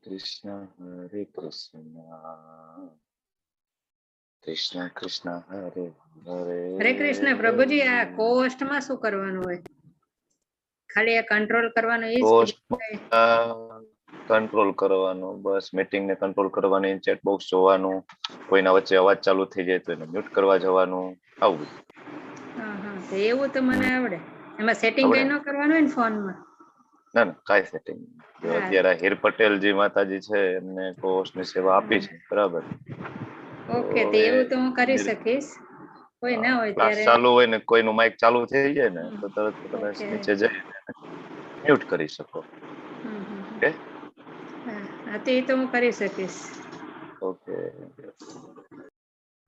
Krishna, Hare Krishna, Krishna Krishna, Hare Hare. હરે કૃષ્ણ પ્રભુજી, આ cost માં શું કરવાનું હોય? ખાલી આ કંટ્રોલ કરવાનું એ કંટ્રોલ કરવાનું, બસ મીટિંગ ને કંટ્રોલ કરવાની, ચેટ બોક્સ જોવાનું, કોઈના વચ્ચે અવાજ ચાલુ થઈ જાય તો એને મ્યુટ કરવા જવાનું, આવું. હા હા, તો એવું તો મને આવડે. એમાં સેટિંગ કઈ ન કરવાનું હોય ને ફોનમાં? ના ના, કાંઈ સેટિંગ. અત્યારે હીર પટેલજી માતાજી છે, એમને કોર્સ ની સેવા આપી છે, બરાબર. ઓકે, તો એવું તો હું કરી શકીશ. કોઈ ના હોય ક્લાસ ત્યારે ચાલુ હોય ને કોઈનું માઇક ચાલુ થઈ જાય ને તો તરત તમે નીચે જઈને મ્યુટ કરી શકો. ઓકે, હા, તો એ તો હું કરી શકીશ. Okay,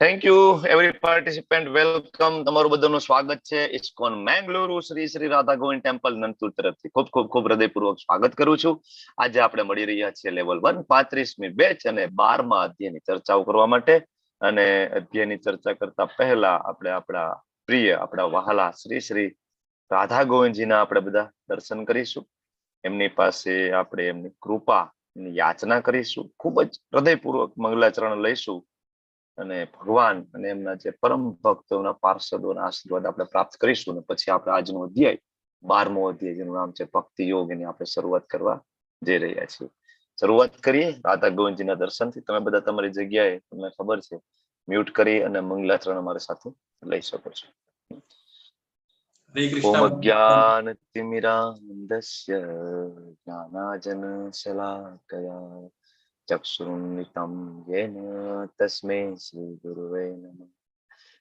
thank you every participant, welcome. તમારું બધાનું સ્વાગત છે ઇસ્કોન મેંગલુરુ શ્રી શ્રી રાધા ગોવિંદ ટેમ્પલ નંતુર તરફથી ખૂબ ખૂબ ખૂબ હૃદયપૂર્વક સ્વાગત કરું છું. આજે આપણે મળી રહ્યા છીએ લેવલ 1 35મી બેચ અને 12મા અધ્યાયની ચર્ચાઓ કરવા માટે. અને અધ્યાયની ચર્ચા કરતા પહેલા આપણે આપણા પ્રિય, આપણા વહાલા શ્રી શ્રી રાધા ગોવિંદજીના આપણે બધા દર્શન કરીશું. એમની પાસે આપણે એમની કૃપાની યાચના કરીશું. ખૂબ જ હૃદયપૂર્વક મંગલાચરણ લઈશું અને ભગવાન અને એમના જે પરમ ભક્તોના પાર્ષદોના આશીર્વાદ આપણે પ્રાપ્ત કરીશું. અને પછી આપણે આજનો અધ્યાય 12મો અધ્યાય, જેનું નામ છે ભક્તિ યોગ, એની આપણે શરૂઆત કરવા જઈ રહ્યા છીએ. શરૂઆત કરીએ રાધા ગોવિંદજીના દર્શનથી. તમે બધા તમારી જગ્યાએ, તમને ખબર છે, મ્યુટ કરી અને મંગલાચરણ અમારી સાથે લઈ શકો છો. ઓમ જ્ઞાનતિમિરાન્ધસ્ય જ્ઞાનાજન શલાકયા ચક્ષુરુન્મિલિતં યેન તસ્મૈ શ્રી ગુરવે નમઃ.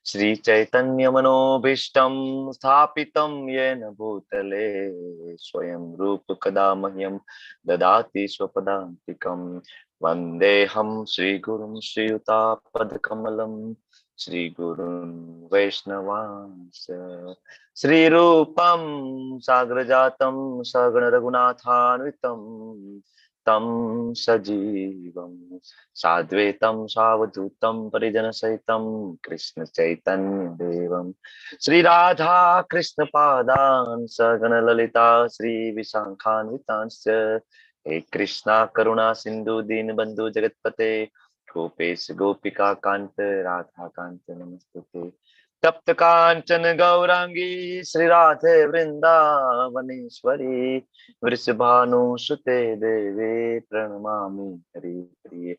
શ્રી ચૈતન્ય મનોભીષ્ટં સ્થાપિतं યેન ભૂતલે સ્વયં રૂપ કદા મહ્યં દદાતિ સ્વપદાન્તિકં. વંદેહં શ્રી ગુરું શ્રીયુતાપદકમલં શ્રી ગુરું વૈષ્ણવાંશ્ચ. શ્રી રૂપં સાગ્રજાતં સગણ રઘુનાથાન્વિતં તમ સજીવં સાદ્વૈતં સાવધૂતં પરિજન સહિતં કૃષ્ણ ચૈતન્ય દેવં શ્રી રાધા કૃષ્ણ પાદાન સગણ લલિતા શ્રી વિશાખાન્વિતાંશ્ચ. હે કૃષ્ણા કરુણા સિંધુ દીનબંધુ જગતપતે ગોપેશ ગોપિકા કાંત રાધા કાંત નમસ્તુતે. તપ્ત કાંચન ગૌરાંગી શ્રી રાધે વૃંદાવનેશ્વરી વૃષભાનુસુતે દેવે પ્रणमामि हरिप्रिये.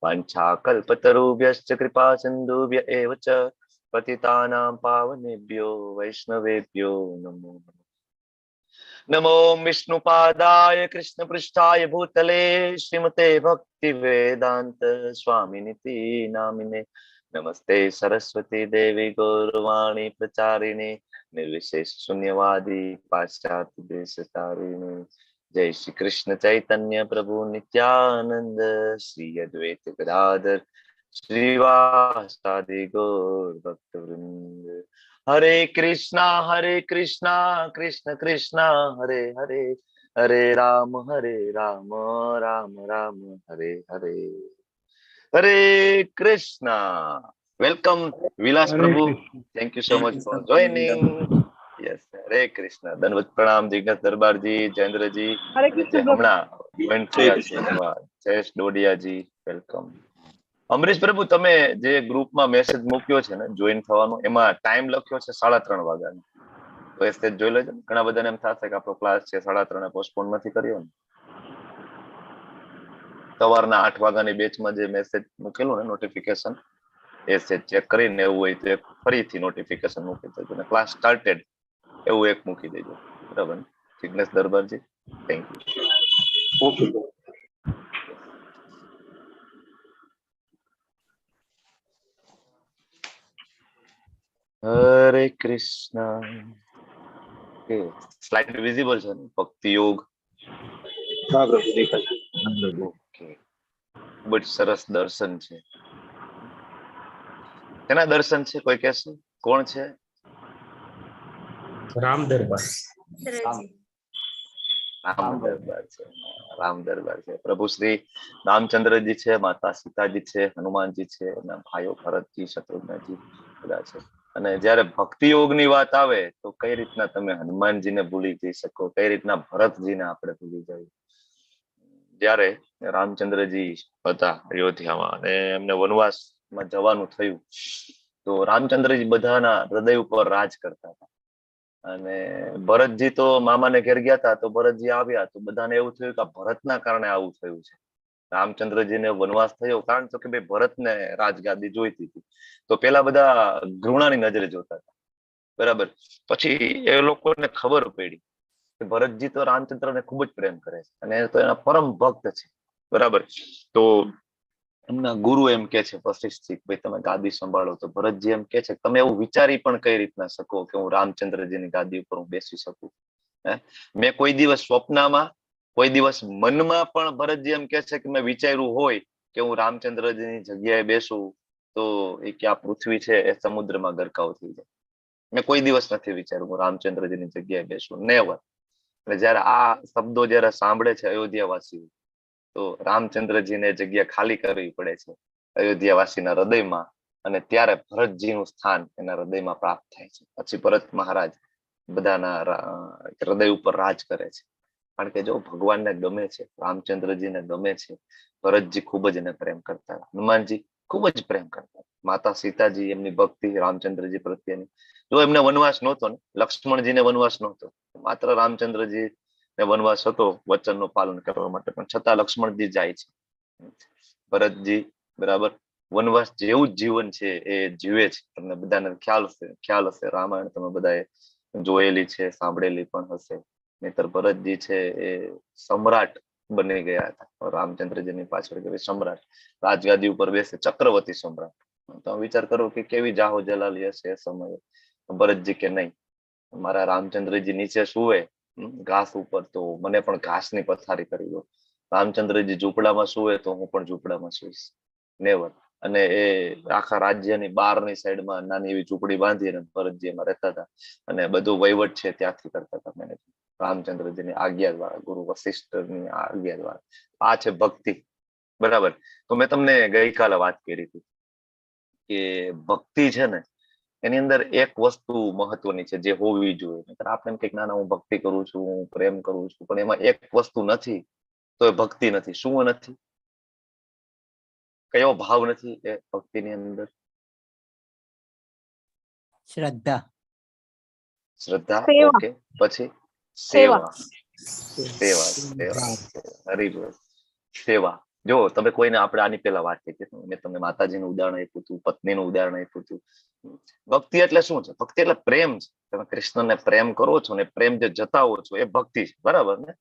वाञ्छाकल्पतरुभ्यश्च कृपा सिन्धुभ्य एव च पतितानां पावनेभ्यो वैष्णवेभ्यो नमो नमः. नमो विष्णुपादाय कृष्णपृष्ठाय भूतले श्रीमते भक्तिवेदान्त स्वामिनिति नामिने. नमस्ते सरस्वती देवी गौरवाणी प्रचारिणे निर्विशेष शून्यवादी पाश्चात्य देशतारिणे. जय श्री कृष्ण चैतन्य प्रभु नित्यानंद श्री अद्वैत गदाधर श्रीवासादि गौर भक्त वृंद. Hare Krishna Krishna Krishna Hare Hare, Hare Ram Ram Ram Hare Hare. Hare Krishna. Welcome Vilas Prabhu, thank you so much for joining. Yes, Hare Krishna. दंडवत प्रणाम जिग्नेश दरबारજી, જયેન્દ્રજી, જે હમણાં જોઈન થયા છે. જયેશ ડોડિયાજી, વેલકમ. અમરીશ પ્રભુ, તમે જે ગ્રુપમાં મેસેજ મૂક્યો છે ને જોઈન થવાનો, એમાં ટાઈમ લખ્યો છે 3:30 વાગ્યાનો. તો એ સ્ટેજ જોઈ લેજો. ઘણા બધાને એમ થશે કે આપણો ક્લાસ છે 3:30 પોસ્ટપોન નથી કર્યો ને. સવારના 8 વાગ્યાની બેચમાં જે મેસેજ મૂકેલું ને નોટિફિકેશન, એ સેટ ચેક કરીને એવું હોય તો એક ફરીથી નોટિફિકેશન મૂકી દેજો ને ક્લાસ સ્ટાર્ટેડ એવું એક મૂકી દેજો, બરાબર? જિગ્નેશ દરબારજી, thank you. Hare Krishna. Slide visible છે ને? ભક્તિ યોગ. હા પ્રભુ, દેખાય. ઓકે, ખૂબ જ સરસ દર્શન છે. તેના દર્શન છે? કોઈ કહેશે કોણ છે? રામ દરબાર. રામ દરબાર છે. રામ દરબાર છે. પ્રભુ શ્રી રામચંદ્રજી છે, માતા સીતાજી છે, હનુમાનજી છે, એના ભાઈઓ ભરતજી, શત્રુઘ્નજી બધા છે. અને જયારે ભક્તિ યોગની વાત આવે તો કઈ રીતના તમે હનુમાનજીને ભૂલી જઈ શકો, કઈ રીતના ભરતજીને આપણે ભૂલી જઈએ. જ્યારે રામચંદ્રજી હતા અયોધ્યામાં અને એમને વનવાસમાં જવાનું થયું, તો રામચંદ્રજી બધાના હૃદય ઉપર રાજ કરતા હતા. અને ભરતજી તો મામાને ઘેર ગયા હતા, તો ભરતજી આવ્યા તો બધાને એવું થયું કે ભરતના કારણે આવું થયું છે. રામચંદ્રજીને વનવાસ થયો કારણ તો કે ભાઈ ભરતને રાજગાદી જોઈતી હતી, તો પેલા બધા ઘૃણાની નજરે જોતા હતા. બરાબર. પછી એ લોકોને ખબર પડી કે ભરતજી તો રામચંદ્રને ખૂબ જ પ્રેમ કરે છે અને તો એના પરમ ભક્ત છે. બરાબર. તો એમના ગુરુ એમ કે છે વશિષ્ઠજી, ભાઈ તમે ગાદી સંભાળો. તો ભરતજી એમ કે છે કે તમે એવું વિચારી પણ કઈ રીતના શકો કે હું રામચંદ્રજીની ગાદી ઉપર હું બેસી શકું? મેં કોઈ દિવસ સ્વપ્નમાં, કોઈ દિવસ મનમાં પણ ભરતજી એમ કે છે કે મેં વિચાર્યું હોય કે હું રામચંદ્રજીની જગ્યાએ બેસું તો એ કે આ પૃથ્વી છે એ સમુદ્રમાં ગરકાવ થઈ જાય. મેં કોઈ દિવસ નથી વિચાર્યું હું રામચંદ્રજીની જગ્યાએ બેસું, નેવર. એટલે જયારે આ શબ્દો જયારે સાંભળે છે અયોધ્યાવાસીઓ, તો રામચંદ્રજીને જગ્યા ખાલી કરવી પડે છે અયોધ્યાવાસીના હૃદયમાં, અને ત્યારે ભરતજીનું સ્થાન એના હૃદયમાં પ્રાપ્ત થાય છે. પછી ભરત મહારાજ બધાના હૃદય ઉપર રાજ કરે છે. કારણ કે જો ભગવાનને ગમે છે, રામચંદ્રજીને ગમે છે, ભરતજી ખૂબ જ એને પ્રેમ કરતા હતા, હનુમાનજી ખૂબ જ પ્રેમ કરતા, માતા સીતાજી એમની ભક્તિ રામચંદ્રજી પ્રત્યેની. જો એમને વનવાસ નહોતો ને, લક્ષ્મણજીને વનવાસ નહોતો, માત્ર રામચંદ્રજી ને વનવાસ હતો વચનનું પાલન કરવા માટે, પણ છતાં લક્ષ્મણજી જાય છે. ભરતજી બરાબર વનવાસ જેવું જ જીવન છે એ જીવે છે. તમને બધાને ખ્યાલ હશે, રામાયણ તમે બધાએ જોયેલી છે, સાંભળેલી પણ હશે. નહીતર ભરતજી છે એ સમ્રાટ બની ગયા હતા રામચંદ્રજીની પાછળ, કે સમ્રાટ રાજગાદી ઉપર બેસે, ચક્રવર્તી સમ્રાટ. તમે વિચાર કરો કે કેવી જાહો જલાલી હશે એ સમયે. ભરતજી કે નહીં, મારા રામચંદ્રજી નીચે સુવે ઘાસ ઉપર, તો મને પણ ઘાસની પથારી કરી દો. રામચંદ્રજી ઝૂંપડામાં સુવે તો હું પણ ઝૂંપડામાં સુઈશ, નેવર. અને એ આખા રાજ્યની બહારની સાઈડમાં નાની એવી ઝૂંપડી બાંધી અને ભરતજી એમાં રહેતા હતા, અને બધું વહીવટ છે ત્યાંથી કરતા હતા મેનેજ, રામચંદ્રજીની આજ્ઞા દ્વારા, ગુરુ વશિષ્ઠની આજ્ઞા દ્વારા. આ છે ભક્તિ. બરાબર. તો મેં તમને ગઈકાલે વાત કરી હતી કે ભક્તિ છે ને એની અંદર એક વસ્તુ મહત્વની છે જે હોવી જોઈએ. આપણે એમ કે ના હું ભક્તિ કરું છું, હું પ્રેમ કરું છું, પણ એમાં એક વસ્તુ નથી તો એ ભક્તિ નથી. શું નથી? કયો ભાવ નથી એ ભક્તિની અંદર? શ્રદ્ધા. શ્રદ્ધા. ઓકે. પછી સેવા. સેવા. સેવા. હરિભોજ. સેવા. જો તમે કોઈને, આપણે આની પેલા વાત કરી, મેં તમને માતાજીનું ઉદાહરણ આપ્યું હતું, પત્નીનું ઉદાહરણ આપ્યું હતું. ભક્તિ એટલે શું છે? ભક્તિ એટલે પ્રેમ છે. તમે કૃષ્ણને પ્રેમ કરો છો ને, પ્રેમ જે જતાવો છો એ ભક્તિ છે. બરાબર ને?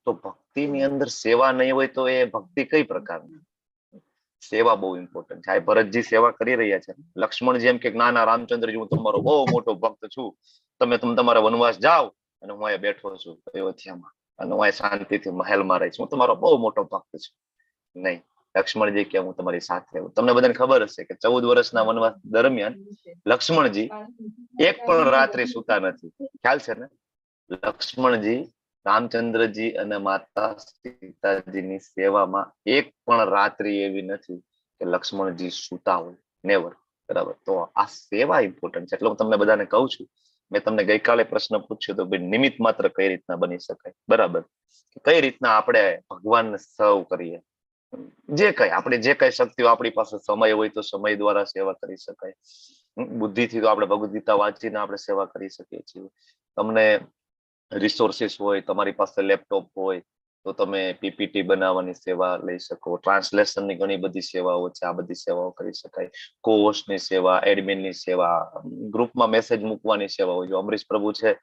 તો ભક્તિની અંદર સેવા નહીં હોય તો એ ભક્તિ કઈ પ્રકારની? સેવા બહુ ઇમ્પોર્ટન્ટ છે. ભરતજી સેવા કરી રહ્યા છે. લક્ષ્મણજી એમ કે ના ના રામચંદ્રજી હું તમારો બહુ મોટો ભક્ત છું, તમે તમારા વનવાસ જાઓ અને હું અહીંયા બેઠો છું અયોધ્યામાં, અને હું અહીંયા શાંતિથી મહેલમાં રહીશ, હું તમારો બહુ મોટો ભક્ત છું. નહીં, લક્ષ્મણજી કે હું તમારી સાથે આવું. તમને બધાને ખબર હશે કે 14 વર્ષના વનવાસ દરમિયાન લક્ષ્મણજી એક પણ રાત્રિ સુતા નથી. ખ્યાલ છે ને? લક્ષ્મણજી રામચંદ્રજી અને માતા સીતાજીની સેવામાં એક પણ રાત્રિ એવી નથી કે લક્ષ્મણજી સુતા હોય, નેવર. બરાબર. તો આ સેવા ઇમ્પોર્ટન્ટ છે. એટલે હું તમને બધાને કહું છું, મેં તમને ગઈકાલે પ્રશ્ન પૂછ્યો તો ભાઈ નિમિત્ત માત્ર કઈ રીતના બની શકાય? બરાબર. કઈ રીતના આપણે ભગવાનને સર્વ કરીએ? જે કઈ આપણે, જે કઈ શક્તિઓ આપણી પાસે, સમય હોય તો સમય દ્વારા સેવા કરી શકાય, બુદ્ધિથી તો આપણે ભગવદ્ગીતા વાંચીને આપણે સેવા કરી શકીએ છીએ. તમને રિસોર્સિસ હોય, તમારી પાસે લેપટોપ હોય તો તમે પીપીટી બનાવવાની સેવા લઈ શકો, ટ્રાન્સલેશનની ઘણી બધી સેવાઓ છે, આ બધી સેવાઓ કરી શકાય. કોર્સની સેવા, એડમિનની સેવા, ગ્રુપમાં મેસેજ મૂકવાની સેવા હોય. જો અમરીશ પ્રભુ છે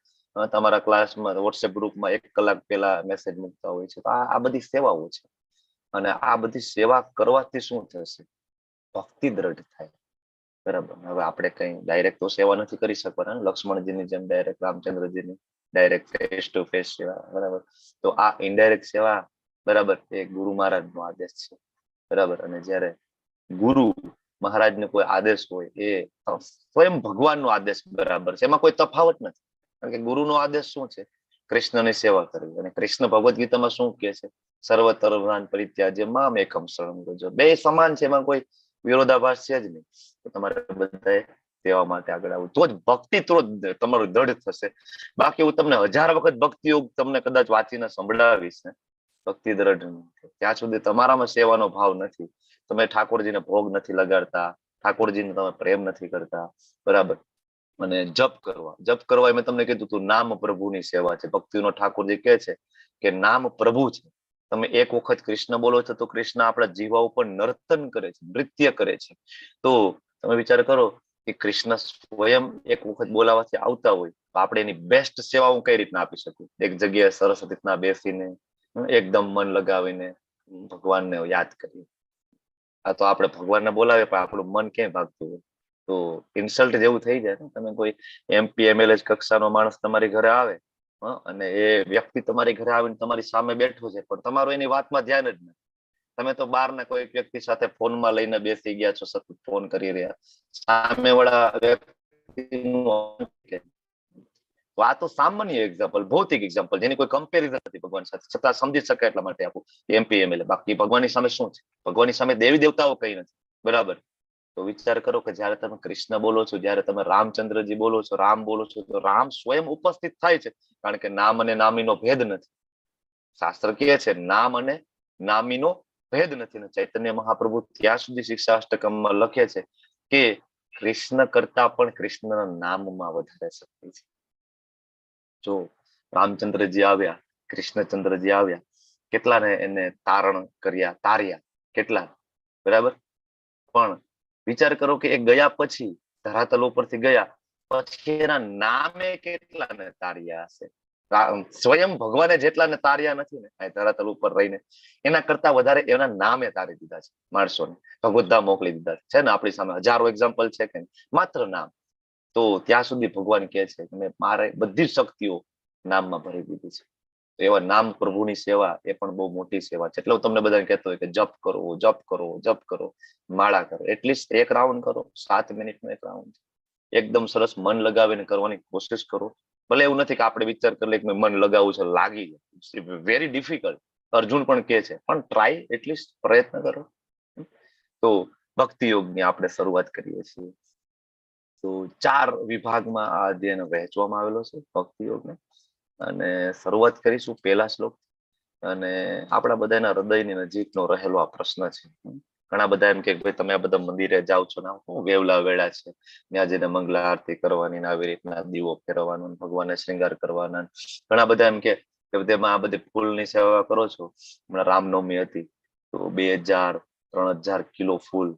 તમારા ક્લાસમાં વોટ્સએપ ગ્રુપમાં 1 કલાક પહેલા મેસેજ મૂકતા હોય છે. તો આ બધી સેવાઓ છે. અને આ બધી સેવા કરવાથી શું થશે? ભક્તિ દ્રઢ થાય. બરાબર. હવે આપણે કઈ ડાયરેક્ટ તો સેવા નથી કરી શકવાના, લક્ષ્મણજીની જેમ ડાયરેક્ટ, રામચંદ્રજીની ડાયરેક્ટ ફેસ ટુ ફેસ સેવા. બરાબર. તો આ ઇનડાયરેક્ટ સેવા, બરાબર, એ ગુરુ મહારાજનો આદેશ છે. બરાબર. અને જ્યારે ગુરુ મહારાજનો કોઈ આદેશ હોય એ સ્વયં ભગવાનનો આદેશ બરાબર છે, એમાં કોઈ તફાવત નથી. કારણ કે ગુરુનો આદેશ શું છે? કૃષ્ણની સેવા કરવી. અને કૃષ્ણ ભગવદ્ ગીતામાં શું કહે છે? સર્વતર્વાન પરિત્યાજ્ય મામ એકમ શરણં વ્રજ. બે સમાન છે, એમાં કોઈ વિરોધાભાસ છે જ નહીં. તો તમારે બધાએ સેવા માટે આગળ આવવું, તો જ ભક્તિ તો તમારું દ્રઢ થશે. બાકી હું તમને 1000 વખત ભક્તિ યોગ તમને કદાચ વાંચીને સંભળાવીશ ને, ભક્તિ દ્રઢ નથી, ત્યાં સુધી તમારામાં સેવાનો ભાવ નથી, તમે ઠાકોરજીને ભોગ નથી લગાડતા, ઠાકોરજીને તમે પ્રેમ નથી કરતા, બરાબર. અને જપ કરવા મેં તમને કીધું તું, નામ પ્રભુની સેવા છે. ભક્તિનો ઠાકોરજી કહે છે કે નામ પ્રભુ છે. તમે એક વખત કૃષ્ણ બોલો છો તો કૃષ્ણ આપણા જીવા ઉપર નર્તન કરે છે, નૃત્ય કરે છે. તો તમે વિચાર કરો કે કૃષ્ણ સ્વયં એક વખત બોલાવાથી આવતા હોય તો આપણે એની બેસ્ટ સેવા હું કઈ રીતના આપી શકું? એક જગ્યાએ સરસ રીતના બેસીને એકદમ મન લગાવીને ભગવાનને યાદ કરીએ. આ તો આપણે ભગવાનને બોલાવે પણ આપણું મન ક્યાંય ભાગતું હોય તો ઇન્સલ્ટ જેવું થઈ જાય ને. તમે કોઈ MP MLA કક્ષાનો માણસ તમારી ઘરે આવે અને એ વ્યક્તિ તમારી ઘરે આવીને તમારી સામે બેઠો છે પણ તમારું એની વાતમાં ધ્યાન જ નથી. તમે તો બહારના કોઈ વ્યક્તિ સાથે ફોનમાં લઈને બેસી ગયા છો, સતત ફોન કરી રહ્યા, સામે વાળા વ્યક્તિનું તો આ તો સામાન્ય એક્ઝામ્પલ, ભૌતિક એક્ઝામ્પલ, જેની કોઈ કમ્પેરિઝન નથી ભગવાન સાથે, છતાં સમજી શકાય એટલા માટે આપું MP MLA. બાકી ભગવાનની સામે શું છે? ભગવાનની સામે દેવી દેવતાઓ કઈ નથી, બરાબર. તો વિચાર કરો કે જયારે તમે કૃષ્ણ બોલો છો, જયારે તમે રામચંદ્રજી બોલો છો, રામ બોલો છો, તો રામ સ્વયં ઉપસ્થિત થાય છે, કારણ કે નામ અને નામીનો ભેદ નથી. શાસ્ત્ર કહે છે નામ અને નામીનો ભેદ નથી. ચૈતન્ય મહાપ્રભુ ત્યાં સુધી શિક્ષાષ્ટકમમાં લખે છે કે કૃષ્ણ કરતા પણ કૃષ્ણના નામમાં વધારે શક્તિ છે. જો રામચંદ્રજી આવ્યા, કૃષ્ણચંદ્રજી આવ્યા, કેટલાને એને તાર્યા, કેટલા, બરાબર. પણ વિચાર કરો કે એ ગયા પછી, ધરાતલ ઉપરથી ગયા પછી એના નામે કેટલાને તાર્યા હશે? સ્વયં ભગવાને જેટલાને તાર્યા નથી ને ધરાતલ ઉપર રહીને, એના કરતા વધારે એના નામે તારી દીધા છે માણસોને, ભગવદ્ધા મોકલી દીધા છે ને. આપણી સામે હજારો એક્ઝામ્પલ છે કે માત્ર નામ. તો ત્યાં સુધી ભગવાન કહે છે કે મેં મારે બધી શક્તિઓ નામમાં ભરી દીધી છે. તો એવા નામ પ્રભુની સેવા એ પણ બહુ મોટી સેવા છે. એટલે હું તમને બધાને કહેતો હોય કે જપ કરો, જપ કરો, જપ કરો, માળા કરો, એટલીસ્ટ એક રાઉન્ડ કરો, 7 મિનિટનો એક રાઉન્ડ, એકદમ સરસ મન લગાવીને કરવાની કોશિશ કરો. ભલે એવું નથી કે આપણે વિચાર કરી લઈએ કે મન લગાવવું છે, લાગી જાય, વેરી ડિફિકલ્ટ. અર્જુન પણ કહે છે, પણ ટ્રાય, એટલીસ્ટ પ્રયત્ન કરો. તો ભક્તિ યોગની આપણે શરૂઆત કરીએ છીએ. તો 4 વિભાગમાં આ અધ્યયન વહેંચવામાં આવેલો છે ભક્તિ યોગને. અને શરૂઆત કરીશું પહેલા શ્લોક. અને આપણા બધાના હૃદયની નજીકનો રહેલો આ પ્રશ્ન છે. ઘણા બધા એમ કે ભાઈ તમે આ બધા મંદિરે જાઓ છો ને, હું વેવલા વેળા છે, ત્યાં જઈને મંગલા આરતી કરવાની, આવી રીતના દીવો ફેરવવાનો, ભગવાનને શ્રૃંગાર કરવાના. ઘણા બધા એમ કે તેમાં આ બધી ફૂલની સેવા કરો છો. હમણાં રામનવમી હતી તો 2000-3000 કિલો ફૂલ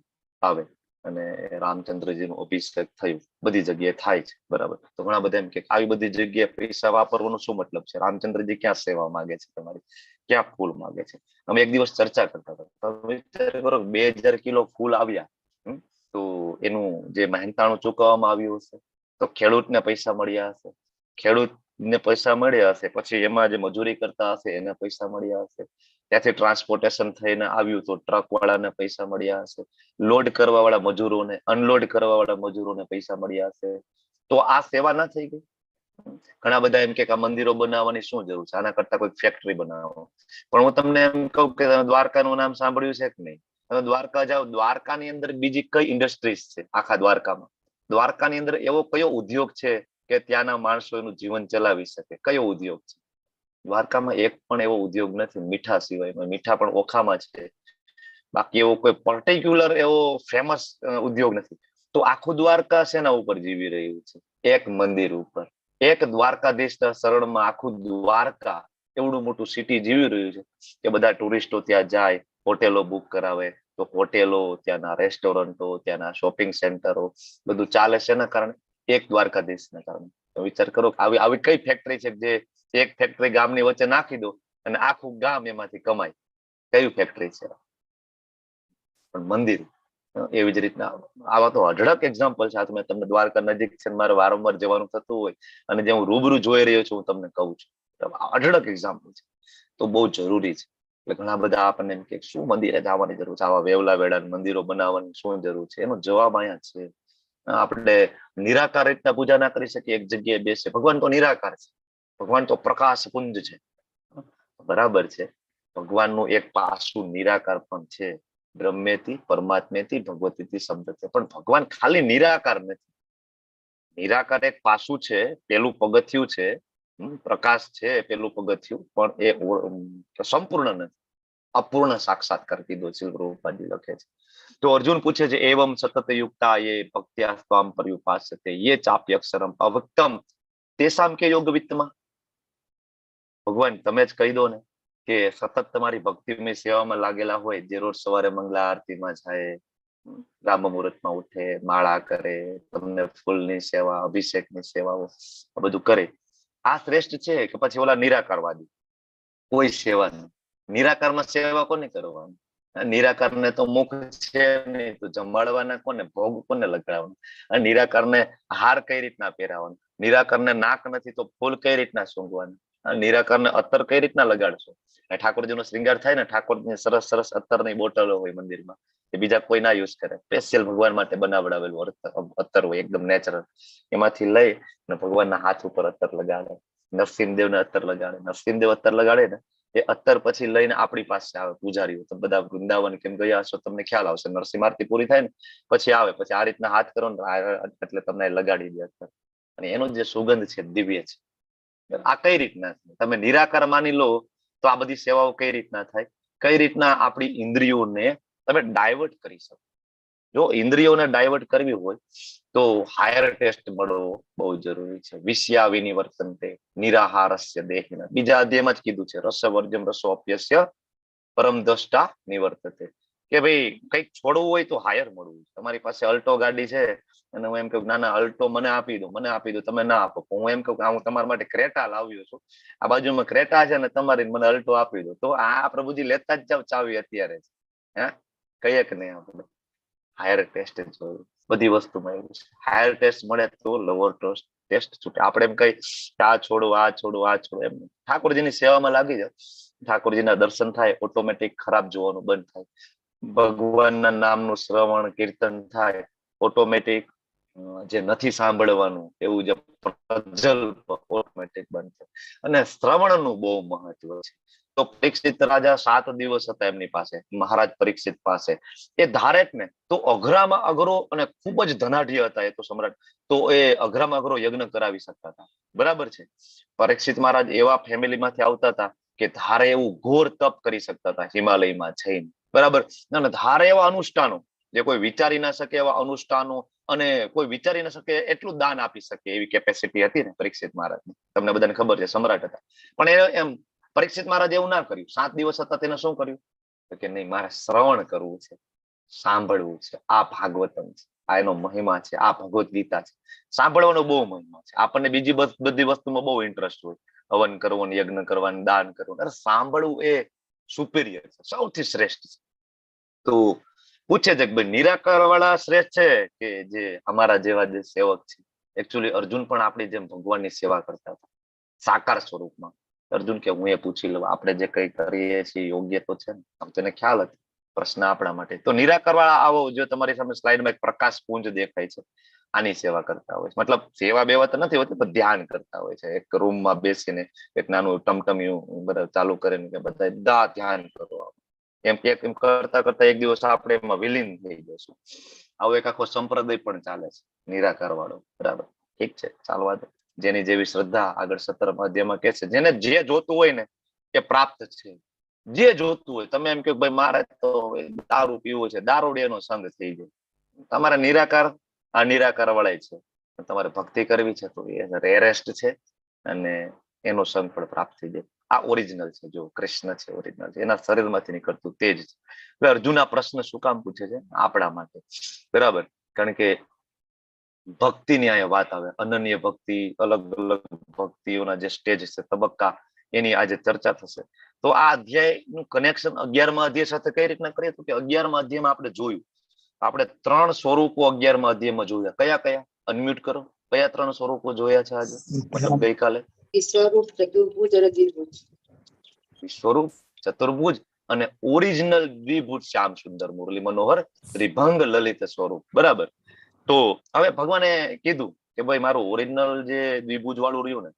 આવે અને રામચંદ્રજીનું અભિષેક થયું, બધી જગ્યાએ થાય છે, બરાબર. તો ઘણા બધા એમ કે આવી બધી જગ્યાએ પૈસા વાપરવાનો શું મતલબ છે? રામચંદ્રજી ક્યાં સેવા માંગે છે તમારી, ક્યાં ફૂલ માંગે છે? અમે એક દિવસ ચર્ચા કરતા હતા, વિચાર કરો 2000 કિલો ફૂલ આવ્યા, તો એનું જે મહેનતાણું ચૂકવવામાં આવ્યું હશે, તો ખેડૂતને પૈસા મળ્યા હશે, ખેડૂતને પૈસા મળ્યા હશે, પછી એમાં જે મજૂરી કરતા હશે એને પૈસા મળ્યા હશે, ત્યાંથી ટ્રાન્સપોર્ટેશન થઈને આવ્યું તો ટ્રક વાળાને પૈસા મળ્યા હશે, લોડ કરવા વાળા મજૂરોને, અનલોડ કરવા વાળા મજૂરોને પૈસા મળ્યા હશે. તો આ સેવા ના થઈ ગઈ? ઘણા બધા એમ કે આ મંદિરો બનાવવાની શું જરૂર છે, આના કરતા કોઈ ફેક્ટરી બનાવો. પણ હું તમને એમ કહું કે તમે દ્વારકાનું નામ સાંભળ્યું છે કે નહીં? તમે દ્વારકા જાઓ, દ્વારકાની અંદર બીજી કઈ ઇન્ડસ્ટ્રીઝ છે આખા દ્વારકામાં? દ્વારકાની અંદર એવો કયો ઉદ્યોગ છે કે ત્યાંના માણસો એનું જીવન ચલાવી શકે? કયો ઉદ્યોગ છે? દ્વારકામાં એક પણ એવો ઉદ્યોગ નથી, મીઠા સિવાય. મીઠા પણ ઓખામાં છે, બાકી એવો કોઈ પર્ટિક્યુલર એવો ફેમસ ઉદ્યોગ નથી. તો આખું દ્વારકા શેના ઉપર જીવી રહ્યું છે? એક મંદિર ઉપર. એક દ્વારકાધીશના શરણમાં આખું દ્વારકા એવડું મોટું સિટી જીવી રહ્યું છે કે બધા ટુરિસ્ટો ત્યાં જાય, હોટેલો બુક કરાવે, તો હોટેલો, ત્યાંના રેસ્ટોરન્ટો, ત્યાંના શોપિંગ સેન્ટરો, બધું ચાલે છે એના કારણે, એક દ્વારકાધીશના કારણે. તો વિચાર કરો આવી કઈ ફેક્ટરી છે જે એક ફેક્ટરી ગામની વચ્ચે નાખી દો અને આખું ગામ એમાંથી કમાય? કયું ફેક્ટરી છે? પણ મંદિર. એવી જ રીતના આવા તો અઢળક એક્ઝામ્પલ છે. આ મેં તમને દ્વારકા નજીક છે, મારે વારંવાર જવાનું થતું હોય અને જે હું રૂબરૂ જોઈ રહ્યો છું, હું તમને કહું છું, અઢળક એક્ઝામ્પલ છે. તો બહુ જરૂરી છે. એટલે ઘણા બધા આપણને એમ કે શું મંદિરે જવાની જરૂર છે, આવા વેવલા વેળા મંદિરો બનાવવાની શું જરૂર છે? એનો જવાબ અહીંયા છે. આપણે નિરાકાર રીતના પૂજા ના કરી શકીએ, એક જગ્યાએ બેસે? ભગવાન તો નિરાકાર છે, ભગવાન તો પ્રકાશ પુંજ છે, બરાબર છે. ભગવાનનું એક પાસું નિરાકાર પણ છે, બ્રહ્મેથી, પરમાત્મેથી, ભગવતીથી શબ્દ છે. પણ ભગવાન ખાલી નિરાકાર નથી. નિરાકાર એક પાસું છે, પેલું પગથિયું છે, પ્રકાશ છે પેલું પગથિયું, પણ એ સંપૂર્ણ નથી, અપૂર્ણ સાક્ષાત્કાર કીધો છે પ્રભુપાદજી લખે છે. તો અર્જુન પૂછે છે એવમ સતત યુક્તા યે ભક્ત્યા સ્વામ પર્યુપાસ્યતે યે ચાપ્ય અક્ષરમ અવક્તમ તેસામ કે યોગ વિત્તમાં. ભગવાન તમે જ કહી દો ને કે સતત તમારી ભક્તિમય સેવામાં લાગેલા હોય, જે રોજ સવારે મંગલા આરતીમાં જાય, રામ મુહૂર્તમાં ઉઠે, માળા કરે, તમને ફૂલની સેવા, અભિષેકની સેવાઓ આ બધું કરે, આ શ્રેષ્ઠ છે કે પછી ઓલા નિરાકારવાદી? કોઈ સેવા નહીં. નિરાકારમાં સેવા કોને કરવાની? નિરાકારને તો મુખ છે નહીં, તો જમાડવાના કોને, ભોગ કોને લગાડવાનો? નિરાકારને હાર કઈ રીતના પહેરાવાનો? નિરાકારને નાક નથી તો ફૂલ કઈ રીતના સૂંઘવાનું? નિરાકારને અત્તર કઈ રીતના લગાડશો? ઠાકોરજીનો શ્રૃંગાર થાય ને, ઠાકોરની સરસ સરસ અત્તરની બોટલો હોય મંદિરમાં, એ બીજા કોઈ ના યુઝ કરે, સ્પેશિયલ ભગવાન માટે બનાવડાવેલું અત્તર હોય, એકદમ નેચરલ. એમાંથી લઈ અને ભગવાનના હાથ ઉપર અત્તર લગાડે. નરસિંહદેવને અત્તર લગાડે. નરસિંહદેવ અત્તર લગાડે ને, એ અત્તર પછી લઈને આપણી પાસે આવે પૂજારીઓ. તો બધા વૃંદાવન કેમ ગયા હશો તમને ખ્યાલ આવશે. નરસિંહ આરતી પૂરી થાય ને પછી આવે, પછી આ રીતના હાથ કરો ને એટલે તમને લગાડી દે અત્તર. અને એનો જે સુગંધ છે દિવ્ય છે. આ કઈ રીતના તમે નિરાકાર માની લો તો આ બધી સેવાઓ કઈ રીતના થાય? કઈ રીતના આપણી ઇન્દ્રિયોને તમે ડાયવર્ટ કરી શકો? જો ઇન્દ્રિયોને ડાયવર્ટ કરવી હોય તો હાયર ટેસ્ટ મળવો બહુ જરૂરી છે. વિષ્યા વિનિવર્તન્તે નિરાહારસ્ય દેહિના, બીજા અધ્યાયમાં જ કીધું છે, રસવર્જમ રસોપ્યસ્ય પરમ દ્રષ્ટા નિવર્તતે, કે ભાઈ કઈક છોડવું હોય તો હાયર મળવું. તમારી પાસે અલ્ટો ગાડી છે અને હું એમ કહું ના ના અલ્ટો મને આપી દો, તમે ના આપો, હું એમ કહું હું તમારા માટે ક્રેટા લાવ્યો છું, આ બાજુમાં ક્રેટા છે ને તમારી, મને અલ્ટો આપી દો, તો આ પ્રભુજી લેતા જ જાવ ચાવી અત્યારે જ. હે કહીએ કે નહીં? આપણે હાયર ટેસ્ટ જોયું, બધી વસ્તુમાં એવું છે. હાયર ટેસ્ટ મળે તો લોઅર ટેસ્ટ છૂટે. આપણે એમ કઈ આ છોડો, આ છોડો, આ છોડો, એમ ઠાકોરજીની સેવામાં લાગી જાવ, ઠાકોરજીના દર્શન થાય, ઓટોમેટિક ખરાબ જોવાનું બંધ થાય. ભગવાનના નામનું શ્રવણ કીર્તન થાય, ઓટોમેટિક જે નથી સાંભળવાનું એવું જે ઓટોમેટિક બંધ થાય. અને શ્રવણનું બહુ મહત્વ છે. તો પરીક્ષિત રાજા 7 દિવસ હતા એમની પાસે, મહારાજ પરીક્ષિત પાસે. એ ધારે ને તો અઘરામાં અઘરો અને ખૂબ જ ધનાઢ્ય હતા એ તો સમ્રાટ, તો એ અઘરામાં અઘરો યજ્ઞ કરાવી શકતા હતા. બરાબર છે. પરીક્ષિત મહારાજ એવા ફેમિલીમાંથી આવતા હતા કે ધારે એવું ઘોર તપ કરી શકતા હતા હિમાલયમાં જઈને. બરાબર. અને ધારે એવા અનુષ્ઠાનો, જે કોઈ વિચારી ના શકે એવા અનુષ્ઠાનો, અને કોઈ વિચારી ના શકે એટલું દાન આપી શકે એવી કેપેસિટી હતી ને પરીક્ષિત મહારાજની. તમને બધાને ખબર છે, સમ્રાટ હતા. પણ એમ પરીક્ષિત મહારાજ એવું ના કર્યું. 7 દિવસ હતા તેને શું કર્યું કે નહીં, મારે શ્રવણ કરવું છે, સાંભળવું છે. આ ભાગવતમ છે, આ એનો મહિમા છે, આ ભગવદ્ ગીતા છે. સાંભળવાનો બહુ મહિમા છે. આપણને બીજી બધી વસ્તુમાં બહુ ઇન્ટરેસ્ટ હોય, હવન કરવાનું, યજ્ઞ કરવાનું, દાન કરવાનું. અરે સાંભળવું એ સુપિરિયર છે, સૌથી શ્રેષ્ઠ છે. તો પૂછે છે કે ભાઈ નિરાકાર વાળા શ્રેષ્ઠ છે કે જે અમારા જેવા જે સેવક છે? એકચ્યુઅલી અર્જુન પણ આપણી જેમ ભગવાનની સેવા કરતા હતા સાકાર સ્વરૂપમાં. અર્જુન કે હું એ પૂછી લઉં, આપણે જે કઈ કરીએ છીએ યોગ્ય તો છે ને? આમ તેને ખ્યાલ હતો. પ્રશ્ન આપણા માટે. તો નિરાકાર વાળા આવો, જો તમારી સામે સ્લાઇડમાં એક પ્રકાશ પુંજ દેખાય છે, આની સેવા કરતા હોય છે. મતલબ સેવા બેવા તો નથી હોતી, પણ ધ્યાન કરતા હોય છે. એક રૂમમાં બેસીને એક નાનું ટમટમિયું બધા ચાલુ કરીને કે બધા ધ્યાન કરો. એમ કરતા કરતા એક દિવસ આપણે એમાં વિલીન થઈ જશું. આવો એક આખો સંપ્રદાય પણ ચાલે છે નિરાકાર વાળો. બરાબર, ઠીક છે, ચાલવા દો. જેની જેવી શ્રદ્ધા. આગળ 17 અધ્યાયમાં કે છે જેને જે જોતું હોય ને એ પ્રાપ્ત છે. જે જોતું હોય. તમે એમ કે ભાઈ મારે તો દારૂ પીવો છે, દારૂડિયાનો સંગ થઈ જાય. તમારે નિરાકાર, આ નિરાકાર વળાય છે. તમારે ભક્તિ કરવી છે તો એ રેરેસ્ટ છે, અને એનો સંગ પણ પ્રાપ્ત થઈ જાય. આ ઓરિજિનલ છે. જો કૃષ્ણ છે ઓરિજિનલ છે, એના શરીરમાંથી નીકળતું તેજ છે. હવે અર્જુન આ પ્રશ્ન શું કામ પૂછે છે? આપણા માટે. બરાબર. કારણ કે ભક્તિની અહીંયા વાત આવે, અનન્ય ભક્તિ, અલગ અલગ ભક્તિઓના જે સ્ટેજ છે, તબક્કા, એની આજે ચર્ચા થશે. તો આ અધ્યાયનું કનેક્શન 11મા અધ્યાય સાથે કઈ રીતના કરીએ? તો કે 11મા અધ્યાયમાં આપણે જોયું, આપણે 3 સ્વરૂપો 11મા અધ્યાયમાં જોયા. કયા કયા? અનમ્યુટ કરો. કયા 3 સ્વરૂપો જોયા છે આજે, મતલબ ગઈકાલે? સ્વરૂપ, ચતુર્ભુજ અને દ્વિભુજ. સ્વરૂપ, ચતુર્ભુજ અને ઓરિજિનલ દ્વિભુજ શ્યામ સુંદર મુરલી મનોહર ત્રિભંગ લલિત સ્વરૂપ. બરાબર. તો હવે ભગવાને કીધું કે ભાઈ મારું ઓરિજિનલ જે દ્વિભુજ વાળું રહ્યું ને,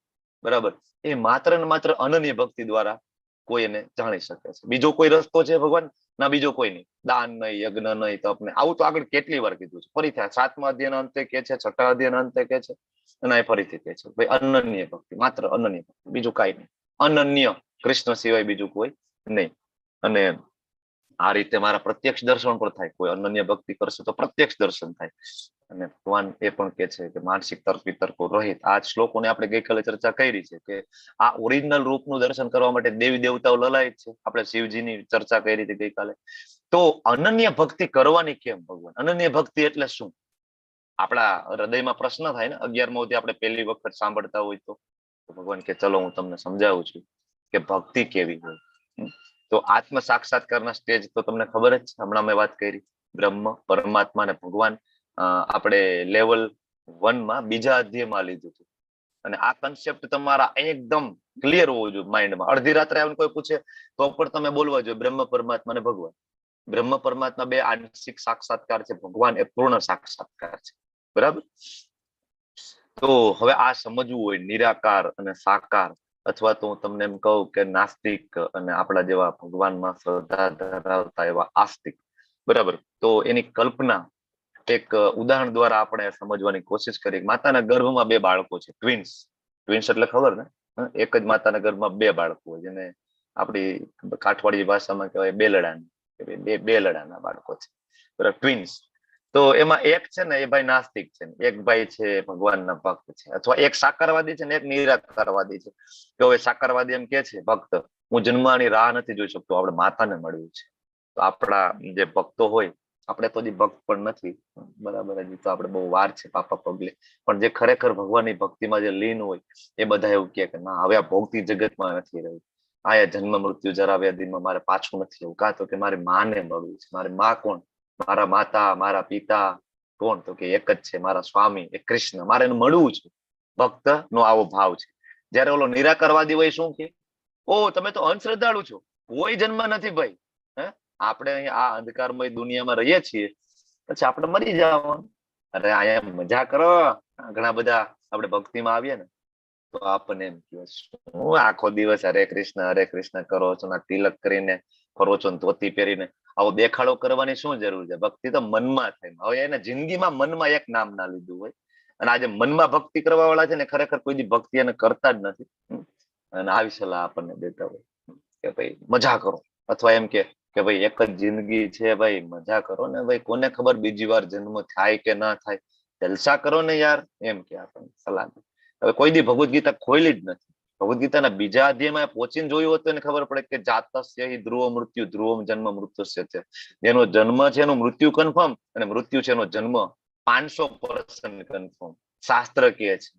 બરાબર, એ માત્ર ને માત્ર અનન્ય ભક્તિ દ્વારા કોઈ એને જાણી શકે છે. બીજો કોઈ રસ્તો છે ભગવાન? ના બીજો કોઈ નહીં, દાન નહીં, યજ્ઞ નહીં, તપ નહીં. આવું તો આગળ કેટલી વાર કીધું છે. ફરીથી 7મા અધ્યાયના અંતે કે છે, 6ઠા અધ્યાયના અંતે કે છે, અને ફરીથી કે છે ભાઈ અનન્ય ભક્તિ, માત્ર અનન્ય ભક્તિ, બીજું કાંઈ નહીં. અનન્ય, કૃષ્ણ સિવાય બીજું કોઈ નહીં. અને આ રીતે મારા પ્રત્યક્ષ દર્શન પણ થાય. કોઈ અનન્ય ભક્તિ કરશે તો પ્રત્યક્ષ દર્શન થાય. અને ભગવાન એ પણ કે છે કે માનસિક તર્ક વિતર્કો રહિત. આ શ્લોકોને આપણે ગઈકાલે ચર્ચા કરી છે કે આ ઓરિજિનલ રૂપનું દર્શન કરવા માટે દેવી દેવતાઓ લલાયત છે. આપણે શિવજીની ચર્ચા કરી હતી ગઈકાલે. તો અનન્ય ભક્તિ કરવાની કેમ ભગવાન? અનન્ય ભક્તિ એટલે શું? આપણા હૃદયમાં પ્રશ્ન થાય ને 11માથી આપણે પહેલી વખત સાંભળતા હોય તો ભગવાન કે ચલો હું તમને સમજાવું છું કે ભક્તિ કેવી હોય. તો આત્મ સાક્ષાત્કારના સ્ટેજ તો તમને ખબર જ છે. હમણાં મેં વાત કરી બ્રહ્મ, પરમાત્મા ને ભગવાન. આપણે લેવલ 1માં બીજા અધ્યાયમાં લીધું હતું. અને આ કન્સેપ્ટ તમારા એકદમ ક્લિયર હોવો જોઈએ માઇન્ડમાં. અડધી રાત્રે આવીને કોઈ પૂછે તો પણ તમે બોલવા જોઈએ બ્રહ્મ, પરમાત્મા ને ભગવાન. બ્રહ્મ પરમાત્મા બે આંશિક સાક્ષાત્કાર છે, ભગવાન એ પૂર્ણ સાક્ષાત્કાર છે. બરાબર? તો હવે આ સમજવું હોય નિરાકાર અને સાકાર, અથવા તો હું તમને એમ કહું કે નાસ્તિક અને આપણા જેવા ભગવાનમાં શ્રદ્ધા ધરાવતા એવા આસ્તિક, બરાબર, તો એની કલ્પના એક ઉદાહરણ દ્વારા આપણે સમજવાની કોશિશ કરી. માતાના ગર્ભમાં બે બાળકો છે, ટ્વિન્સ. ટ્વિન્સ એટલે ખબર ને? એક જ માતાના ગર્ભમાં બે બાળકો હોય, જેને આપણી કાઠવાડી ભાષામાં કહેવાય બેલડાના. બેલડાના બાળકો છે, બરાબર, ટ્વિન્સ. તો એમાં એક છે ને એ ભાઈ નાસ્તિક છે, એક ભાઈ છે ભગવાનના ભક્ત છે, અથવા એક સાકારવાદી છે ને એક નિરાકારવાદી છે. તો હવે સાકારવાદી એમ કે છે ભક્ત, હું જન્મવાની રાહ નથી જોઈ શકતો, આપણે માતાને મળ્યું છે. તો આપણા જે ભક્તો હોય, આપણે તો હજી ભક્ત પણ નથી, બરાબર, હજી તો આપણે બહુ વાર છે પાપા પગલે, પણ જે ખરેખર ભગવાનની ભક્તિમાં જે લીન હોય એ બધા એવું કે ના હવે આ ભૌતિક જગતમાં નથી રહ્યું, આ જન્મ મૃત્યુ જરા વ્યાધિમાં મારે પાછું નથી એવું. કાં તો કે મારી માને મળવું છે. મારી માં કોણ? મારા માતા, મારા પિતા કોણ? તો કે એક જ છે, મારા સ્વામી એ કૃષ્ણ, મારે એને મળવું છે. ભક્ત નો આવો ભાવ છે. જયારે ઓલો નિરાકારવાદી હોય શું કે, ઓ તમે તો અંધશ્રદ્ધાળુ છો, કોઈ જન્મ નથી ભાઈ. આપણે અહીંયા આ અંધકારમય દુનિયામાં રહીએ છીએ, પછી આપણે મરી જવાનું. અરે અહીંયા મજા કરો. ઘણા બધા આપણે ભક્તિમાં આવીએ ને તો આપણને એમ કહે હું આખો દિવસ હરે કૃષ્ણ કરો છો, તિલક કરીને ફરો છો, ધોતી પહેરીને, આવો દેખાડો કરવાની શું જરૂર છે? ભક્તિ તો મનમાં થાય. હવે એને જિંદગીમાં મનમાં એક નામ ના લીધું હોય, અને આજે મનમાં ભક્તિ કરવા વાળા છે ને ખરેખર કોઈ દી ભક્તિ એને કરતા જ નથી. અને આવી સલાહ આપણને દેતા હોય કે ભાઈ મજા કરો, અથવા એમ કે ભાઈ એક જ જિંદગી છે ભાઈ, મજા કરો ને ભાઈ, કોને ખબર બીજી વાર જન્મ થાય કે ના થાય, જલસા કરો ને યાર, એમ કે આપણને સલાહ. હવે કોઈ દી ભગવદ ગીતા ખોલી જ નથી. ભગવદ ગીતાના બીજા અધ્યાયમાં પહોંચીને જોયું હતું એને ખબર પડે કે જાતસ્ય હિ ધ્રુવ મૃત્યુ, ધ્રુવમ જન્મ મૃત્યુસ્ય છે. જેનો જન્મ છે એનું મૃત્યુ કન્ફર્મ, અને મૃત્યુ છે એનો જન્મ 500% કન્ફર્મ. શાસ્ત્ર કહે છે,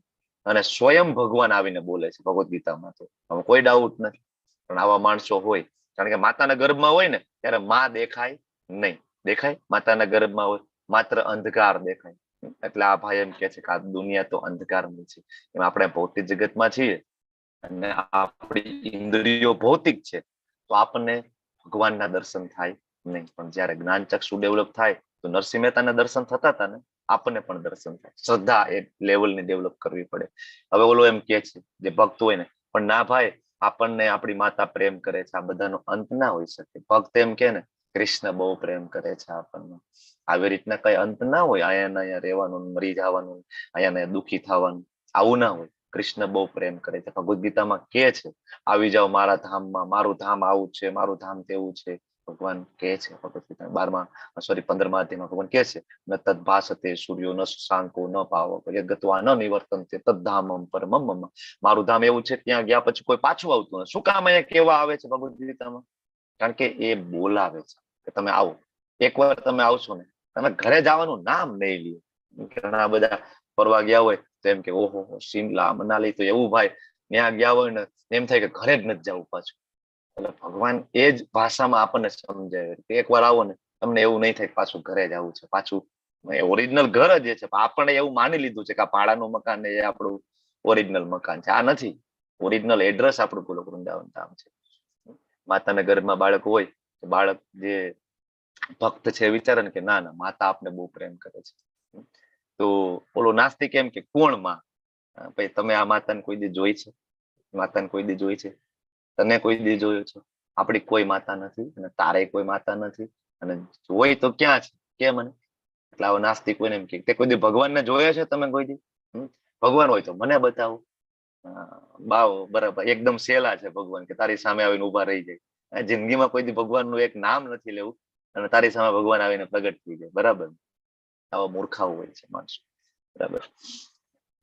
અને સ્વયં ભગવાન આવીને બોલે છે ભગવદ ગીતામાં. તો હવે કોઈ ડાઉટ નથી. પણ આવા માણસો હોય, કારણ કે માતાના ગર્ભમાં હોય ને ત્યારે માં દેખાય નહીં. દેખાય? માતાના ગર્ભમાં હોય માત્ર અંધકાર દેખાય. એટલે આ ભાઈ એમ કે છે કે આ દુનિયા તો અંધકારની છે. એમાં આપણે ભૌતિક જગતમાં છીએ અને આપણી ઇન્દ્રિયો ભૌતિક છે, તો આપણને ભગવાનના દર્શન થાય નહીં. પણ જયારે જ્ઞાન ચક્ષુ ડેવલપ થાય તો નરસિંહ મહેતાના દર્શન થતા હતા ને, આપણને પણ દર્શન થાય. શ્રદ્ધા એ લેવલની ડેવલપ કરવી પડે. હવે ઓલો એમ કે છે જે ભક્ત હોય ને, પણ ના ભાઈ આપણને આપણી માતા પ્રેમ કરે છે, આ બધાનો અંત ના હોઈ શકે. ભક્ત એમ કે ને કૃષ્ણ બહુ પ્રેમ કરે છે આપણને, આવી રીતના કઈ અંત ના હોય. અહીંયા રહેવાનું, મરી જવાનું, અહીંયા દુઃખી થવાનું, આવું ના હોય. કૃષ્ણ બહુ પ્રેમ કરે છે. ભગવદ ગીતામાં કે છે આવી જાઓ મારા ધામમાં, મારું ધામ આવું છે, મારું ધામ તેવું છે. ભગવાન કે છે ભગવદ ગીતા 15મા અધ્યાયમાં ભગવાન કે છે ન તદ ભાસતે સૂર્યો ન શાંકો ન પાવક યગત્વા ન નિવર્તન્તે તદ્ધામમ પરમમ મમ. મારું ધામ એવું છે ત્યાં ગયા પછી કોઈ પાછું આવતું નથી. શું કામ અહીંયા કેવા આવે છે ભગવદ ગીતામાં? કારણ કે એ બોલાવે છે કે તમે આવો. એકવાર તમે આવશો ને, તમે ઘરે જવાનું નામ નહીં લ્યો. ઘણા બધા ફરવા ગયા હોય તો એમ કે ઓહો શિમલા મનાલી તો એવું ભાઈ, ત્યાં ગયા હોય ને એમ થાય કે ઘરે જ નથી જવું પાછું. એટલે ભગવાન એ જ ભાષામાં આપણને સમજાવે કે એકવાર આવો ને તમને એવું નહીં થાય પાછું ઘરે જ આવું છે. પાછું ઓરિજિનલ ઘર જ છે, આપણે એવું માની લીધું છે કે આ ભાડાનું મકાન એ આપણું ઓરિજિનલ મકાન છે. આ નથી. ઓરિજિનલ એડ્રેસ આપણું ગોલોક વૃંદાવન ધામ છે. માતાના ઘરમાં બાળક હોય, બાળક જે ભક્ત છે વિચારે ને કે ના ના માતા આપને બહુ પ્રેમ કરે છે. તો ઓલો નાસ્તિક એમ કે કોણ માં? ભાઈ તમે આ માતાને કોઈ દી જોઈ છે? માતાને કોઈ દી જોઈ છે? તને કોઈ દી જોયો છે? આપણી કોઈ માતા નથી અને તારે કોઈ માતા નથી, અને હોય તો ક્યાં છે કે મને. એટલે આવો નાસ્તિક કોઈને એમ કે તે કોઈ દી ભગવાનને જોયા છે તમે કોઈ દી? ભગવાન હોય તો મને બતાવો. બાવ બરાબર એકદમ સેલા છે ભગવાન, કે તારી સામે આવીને ઉભા રહી જાય. જિંદગીમાં કોઈ દી ભગવાનનું એક નામ નથી લેવું અને તારી સામે ભગવાન આવીને પ્રગટ થઈ જાય. બરાબર, આવા મૂર્ખાઓ હોય છે માણસો. બરાબર,